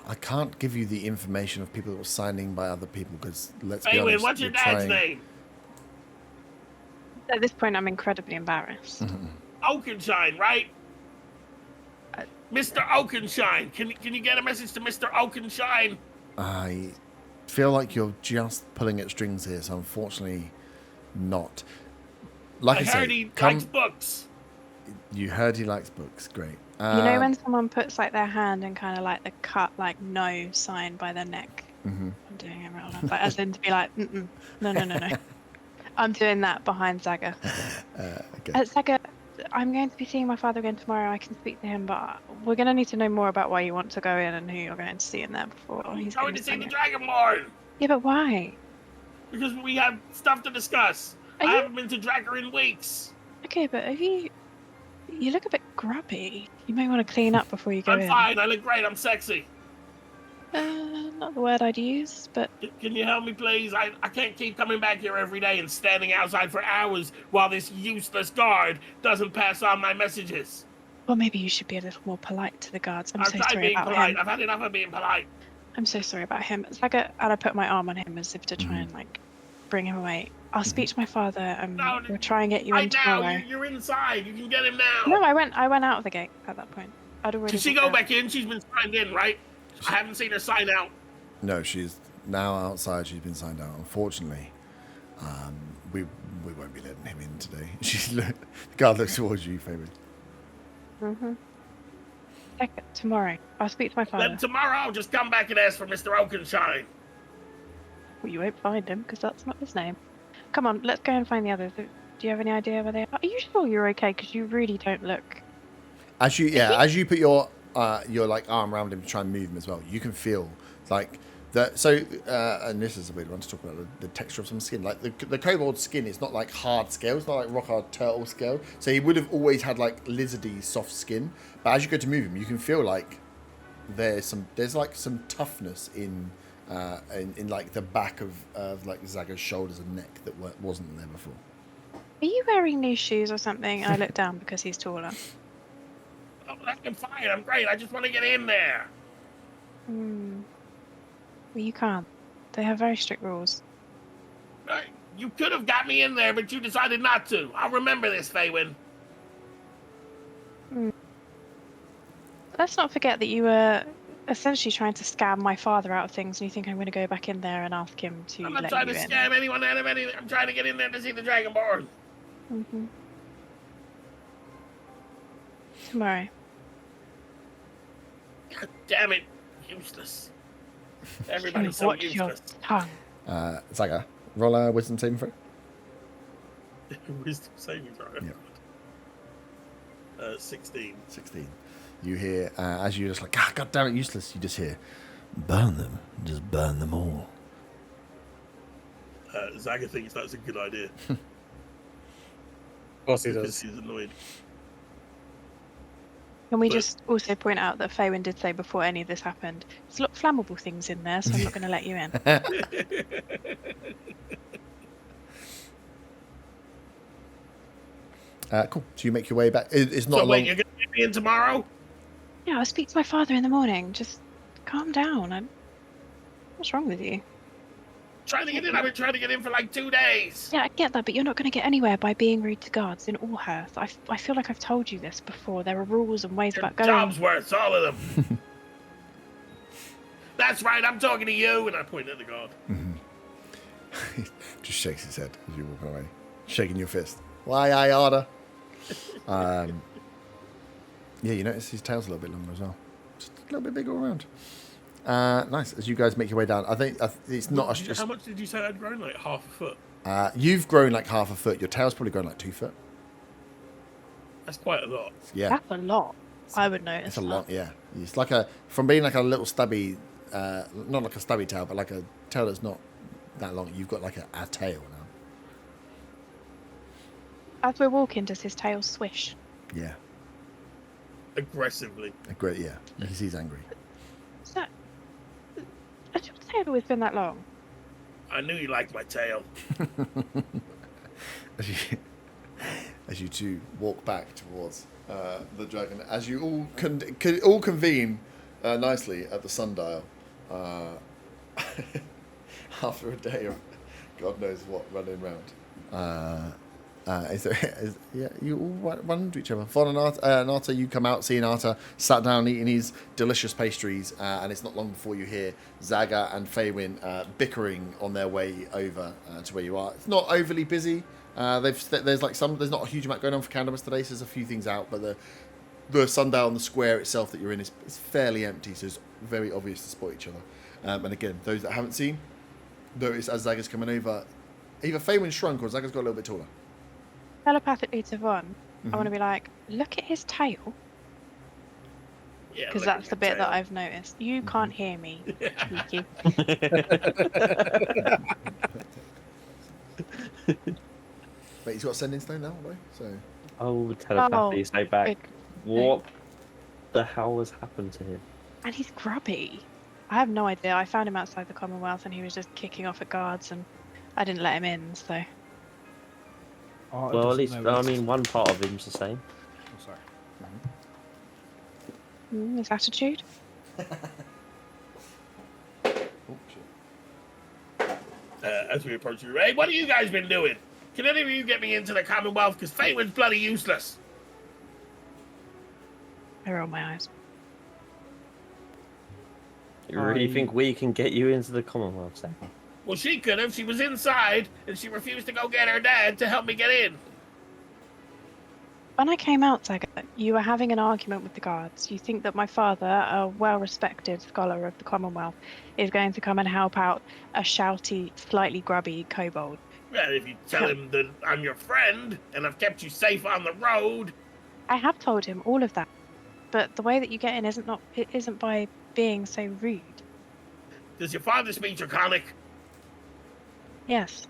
I can't give you the information of people that were signing by other people because let's be Faywin, honest. what's your you're dad's trying- name? At this point, I'm incredibly embarrassed. Oakenshine, right? Mr. Oakenshine. Can you get a message to Mr. Oakenshine? I feel like you're just pulling at strings here, so unfortunately not. Like I heard said, he come. likes books. You heard he likes books. Great. You know when someone puts like their hand in kind of like the cut like no sign by their neck? Mhm. I'm doing it right now. Like, as in to be like, mm-mm. No. I'm doing that behind Zaga. Okay. Zaga, I'm going to be seeing my father again tomorrow. I can speak to him, but we're going to need to know more about why you want to go in and who you're going to see in there before he's Going to see the Dragonborn. Yeah, but why? Because we have stuff to discuss. Are I you- haven't been to Dracker in weeks. Okay, but you look a bit grubby. You may want to clean up before you go I'm in. fine. I look great. I'm sexy. Not the word I'd use, but Can you help me, please? I can't keep coming back here every day and standing outside for hours while this useless guard doesn't pass on my messages. well, maybe you should be a little more polite to the guards. I'm I've so tried sorry being about polite. him. I've had enough of being polite. I'm so sorry about him. Zaga, and I put my arm on him as if to try and like bring him away. I'll speak to my father and No, we'll try and get you in Right now, tomorrow. you're inside. You can get him now. No, I went out of the gate at that point. I'd already. Can she walked go out. back in? She's been signed in, right? I haven't seen her sign out. No, she's now outside. She's been signed out. Unfortunately, we won't be letting him in today. The guard looks towards you, Fabian. Zaga, tomorrow. I'll speak to my father. Then tomorrow, I'll just come back and ask for Mr. Oakenshine. Well, you won't find him because that's not his name. Come on, let's go and find the others. Do you have any idea where they are? Are you sure you're okay? Because you really don't look. As you put your like arm around him to try and move him as well, you can feel like that. So, and this is a weird one to talk about the texture of some skin. Like the kobold skin is not like hard scale. It's not like rock hard turtle scale. So he would have always had like lizardy soft skin. But as you go to move him, you can feel like there's like some toughness in in like the back of like Zaga's shoulders and neck that wasn't there before. Are you wearing new shoes or something? I look down because he's taller. Oh, I'm fine. I'm great. I just want to get in there. Well, you can't. They have very strict rules. You could have got me in there, but you decided not to. I'll remember this, Faywin. Let's not forget that you were essentially trying to scam my father out of things, and you think I'm going to go back in there and ask him to I'm not let trying you to in. scam anyone out of anything. I'm trying to get in there to see the Dragonborn. Tomorrow. God damn it. Useless. Everybody's so Watch your useless. tongue. Zaga, roll a wisdom saving throw. Wisdom saving throw. Yeah. 16. 16. You hear, as you're just like, God damn it, useless, you just hear, burn them. Just burn them all. Zaga thinks that's a good idea. Of course he Because does. he's annoyed. Can we just also point out that Faywin did say before any of this happened, there's a lot of flammable things in there, so I'm not going to let you in. Cool. So you make your way back. It's not So long. wait, you're going to get me in tomorrow? Yeah, I'll speak to my father in the morning. Just calm down. What's wrong with you? Trying to get in. I've been trying to get in for like 2 days. Yeah, I get that, but you're not going to get anywhere by being rude to guards in Allhearth. I feel like I've told you this before. There are rules and ways Your about going. job's worth, all of them. That's right, I'm talking to you. And I point at the god. Just shakes his head as you walk away, shaking your fist. Why, I order. Yeah, you notice his tail's a little bit longer as well. Just a little bit bigger all around. Nice. As you guys make your way down, I think it's not How much did you say I'd grown? Like half a foot? you've grown like half a foot. Your tail's probably grown like 2 foot. That's quite a lot. Yeah, That's a lot. I would notice. it's a that. lot. Yeah, it's like from being like a little stubby, not like a stubby tail, but like a tail that's not that long. You've got like a tail now. As we're walking, does his tail swish? Yeah, Aggressively. great. Yeah, he's angry. Is that... Has your tail always been that long? I knew you liked my tail. As you two walk back towards the dragon, as you all convene nicely at the sundial after a day of God knows what running around. You all run into each other. Fon and Arta, you come out, seeing Arta sat down eating his delicious pastries, and it's not long before you hear Zaga and Faywin bickering on their way over to where you are. It's not overly busy. There's not a huge amount going on for Candlemas today, so there's a few things out, but the sundial and the square itself that you're in is fairly empty, so it's very obvious to spot each other. And again, those that haven't seen, notice as Zaga's coming over, either Faywin shrunk or Zaga's got a little bit taller. Telepathically to Von, I want to be like, look at his tail, Yeah, because look at that's the your bit that tail. I've noticed. You can't hear me, Yuki. But he's got a sending stone now, boy. So Oh, telepathy, say back. good. What the hell has happened to him? And he's grubby. I have no idea. I found him outside the Commonwealth, and he was just kicking off at guards, and I didn't let him in. So Art Well, at doesn't least, know I what's- mean, one part of him's the same. Oh, sorry. his attitude. oh, shit. As we approach you, hey, what have you guys been doing? Can any of you get me into the Commonwealth? Because Faywin's bloody useless. I roll my eyes. You really I- think we can get you into the Commonwealth, Sam? Well, she could have. She was inside, and she refused to go get her dad to help me get in. When I came out, Saga, you were having an argument with the guards. You think that my father, a well-respected scholar of the Commonwealth, is going to come and help out a shouty, slightly grubby kobold. Well, if you tell him that I'm your friend, and I've kept you safe on the road. I have told him all of that, but the way that you get in isn't by being so rude. Does your father speak Draconic? Yes.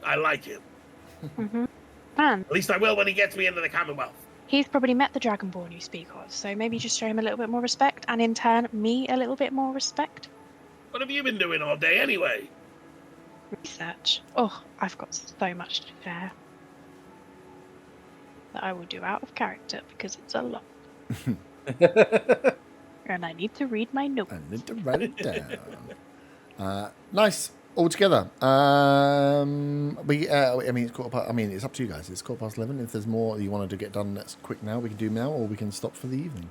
I like him. Mm-hmm. And At least I will when he gets me into the Commonwealth. He's probably met the Dragonborn you speak of, so maybe just show him a little bit more respect, and in turn, me a little bit more respect. What have you been doing all day anyway? Research. Oh, I've got so much to share that I will do out of character because it's a lot. And I need to read my notes. I need to write it down. Nice. All together. I mean, it's it's up to you guys. It's 11:15. If there's more you wanted to get done that's quick now, we can do now, or we can stop for the evening.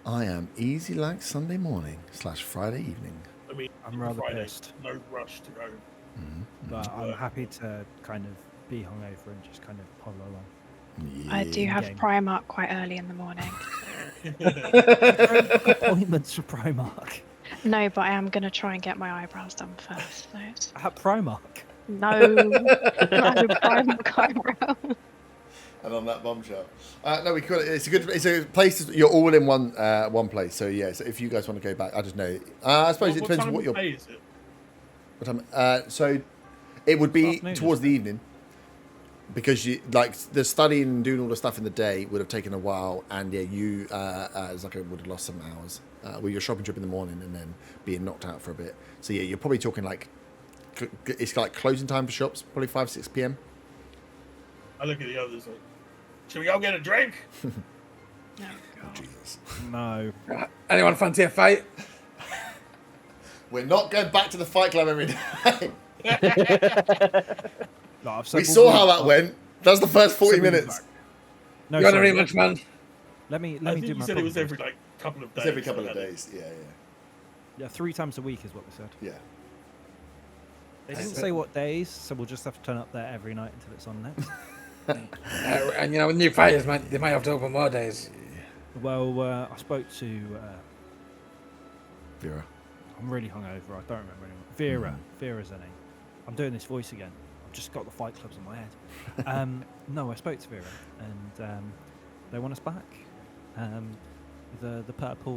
I am easy like Sunday morning / Friday evening. I mean, I'm rather Friday, pissed. No rush to go. But I'm happy to kind of be hungover and just kind of follow along. Yeah. I do have Game. Primark quite early in the morning. Appointments for Primark. No, but I am going to try and get my eyebrows done first. So. At Primark. No, not a Primark eyebrow. And on that bombshell, no, we could. It's a place. You're all in one place. So yeah. So if you guys want to go back, I just know. I suppose it depends what day is it? What time? So it would be towards the evening, because you the studying and doing all the stuff in the day would have taken a while, and yeah, you Zucker would have lost some hours with your shopping trip in the morning and then being knocked out for a bit. So yeah, you're probably talking it's like closing time for shops, probably 5-6 p.m. I look at the others like, should we go get a drink? No, Oh, God. Jesus. No. Anyone fancy a fight? We're not going back to the fight club every day. No, I've We said saw we'll how move that back. went. That was the first 40 We'll move minutes. back. No, You want a sorry, rematch, man? let me I do think you my said it was problem every couple of days. It's every couple so of that- days. Yeah. Yeah, 3 times a week is what they said. Yeah. They didn't say what days, so we'll just have to turn up there every night until it's on next. And with new fighters, they might have to open more days. Well, I spoke to. Vera. I'm really hungover. I don't remember anyone. Vera. Vera's her name. I'm doing this voice again. I've just got the fight clubs in my head. No, I spoke to Vera, and they want us back. The purple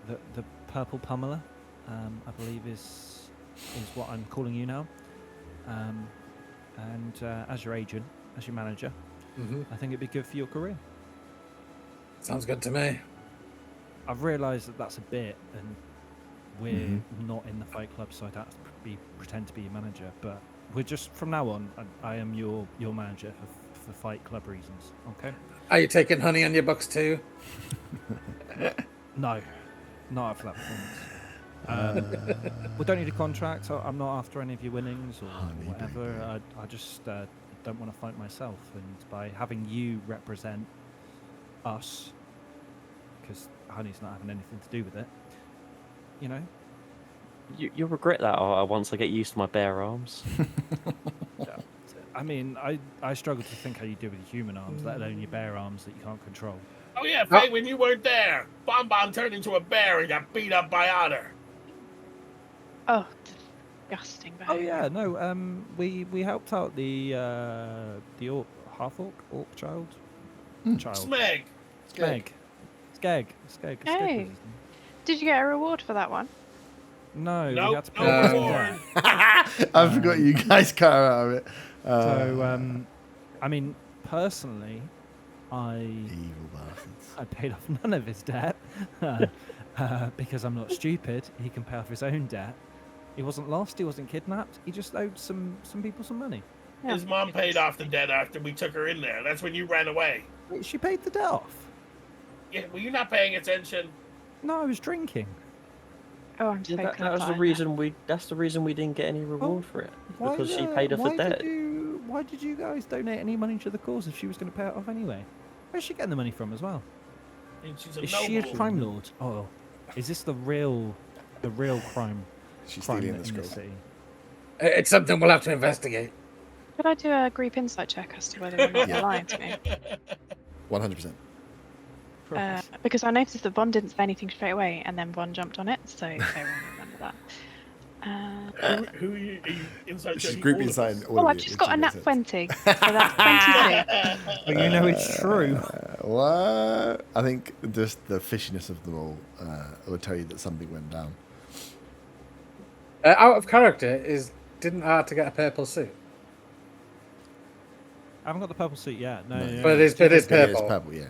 the purple pummeler, I believe is what I'm calling you now. And as your agent, as your manager, I think it'd be good for your career. Sounds good to me. I've realised that that's a bit, and we're not in the fight club, so I don't have to pretend to be your manager. But we're just from now on, I am your manager for fight club reasons. Okay? Are you taking honey on your books too? No, not after that performance. We don't need a contract. I'm not after any of your winnings or whatever. I just don't want to fight myself, and by having you represent us, because Honey's not having anything to do with it, you know. You'll regret that once I get used to my bare arms. Yeah. I mean, I struggle to think how you do with your human arms, let alone your bear arms that you can't control. Oh yeah, Faye, when you weren't there, Bon Bon turned into a bear and got beat up by Otter. Oh, disgusting Oh behaviour. yeah, no. We helped out the half orc child. Smeg. Skeg. Hey. Did you get a reward for that one? No, we Nope, had to no pay reward. I forgot you guys cut her out of it. So, I mean, personally, Evil bastards. I paid off none of his debt because I'm not stupid. He can pay off his own debt. He wasn't lost. He wasn't kidnapped. He just owed some people some money. Yeah. His mom paid off the debt after we took her in there. That's when you ran away. Wait, she paid the debt off. Yeah, were you not paying attention? No, I was drinking. Oh, I'm so Yeah, glad that was the reason that's the reason we didn't get any reward for it. Because she paid off the debt. Why did you guys donate any money to the cause if she was going to pay it off anyway? Where's she getting the money from as well? And she's a Is noble. she a crime lord? Oh, is this the real crime? She's crime stealing in the the scroll. city? It's something we'll have to investigate. Could I do a group insight check as to whether or not Yeah. they're lying to me? 100%. Because I noticed that Von didn't say anything straight away, and then Von jumped on it, so I won't remember that. Who are you inside She's checking group all of inside. us? all Well, of I've you, just which got a makes nat sense. 20, so that's 22. Oh, you know it's true. What? I think just the fishiness of them all will tell you that something went down. Out of character, didn't Art to get a purple suit? I haven't got the purple suit yet. No, No. no, But no. it is It's purple. purple, yeah.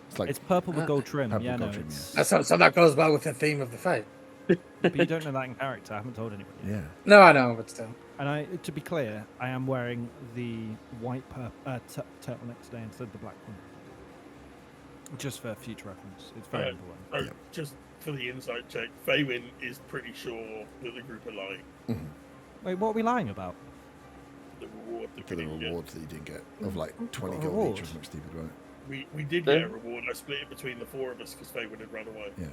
It's like It's purple with gold trim. purple Yeah, no. gold trim, It's, So that goes well with the theme of the fight. but you don't know that in character. I haven't told anybody. yeah. No, I know, but still. And to be clear, I am wearing the white turtleneck today instead of the black one. Just for future reference. It's very important. So Yep. just for the insight check, Faywin is pretty sure that the group are lying. Wait, what are we lying about? The reward that For we the didn't get. rewards that you didn't get of like 20 What gold reward? each was much stupid, wasn't We did get a reward. I split it between the four of us because Faywin had run away. it? Yeah.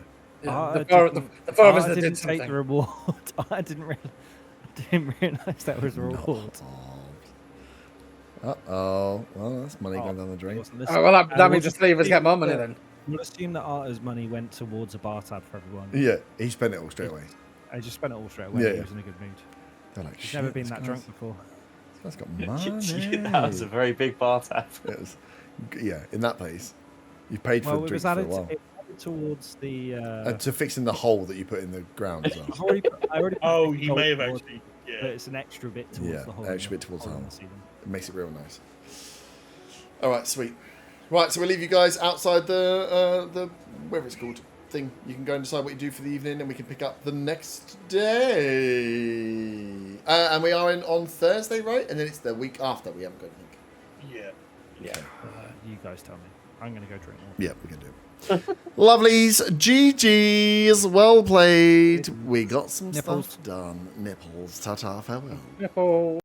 Yeah, I the four of us I that didn't did take something. the reward. I didn't realise that was a reward. Uh-oh. Well, that's money going down the drain. Wasn't Oh, listening. well, that we'll means the slavers get more money then. We'll assume that Arta's money went towards a bar tab for everyone. Yeah, he spent it all straight away. I just spent it all straight away. Yeah, He yeah. was in a good mood. They're like, He's never "Shit, been this that guy's- drunk before. This guy's got money. that was a very big bar tap. It was, yeah, in that place. You paid for Well, the it drink was for a added, while. it was added towards the. And to fixing the hole that you put in the ground as well. I already put Oh, the you may have gold actually. but Yeah. it's an extra bit towards Yeah, the hole. extra bit towards the hole. ceiling. It makes it real nice. All right, sweet. Right, so we'll leave you guys outside the whatever it's called thing. You can go and decide what you do for the evening, and we can pick up the next day. And we are in on Thursday, right? And then it's the week after. We haven't got anything. Yeah. Yeah. You guys tell me. I'm gonna go drink more. Yeah, we can do it. Lovelies, GG's, well played. We got some Nipples. stuff done. Nipples, ta-ta, farewell. Nipple.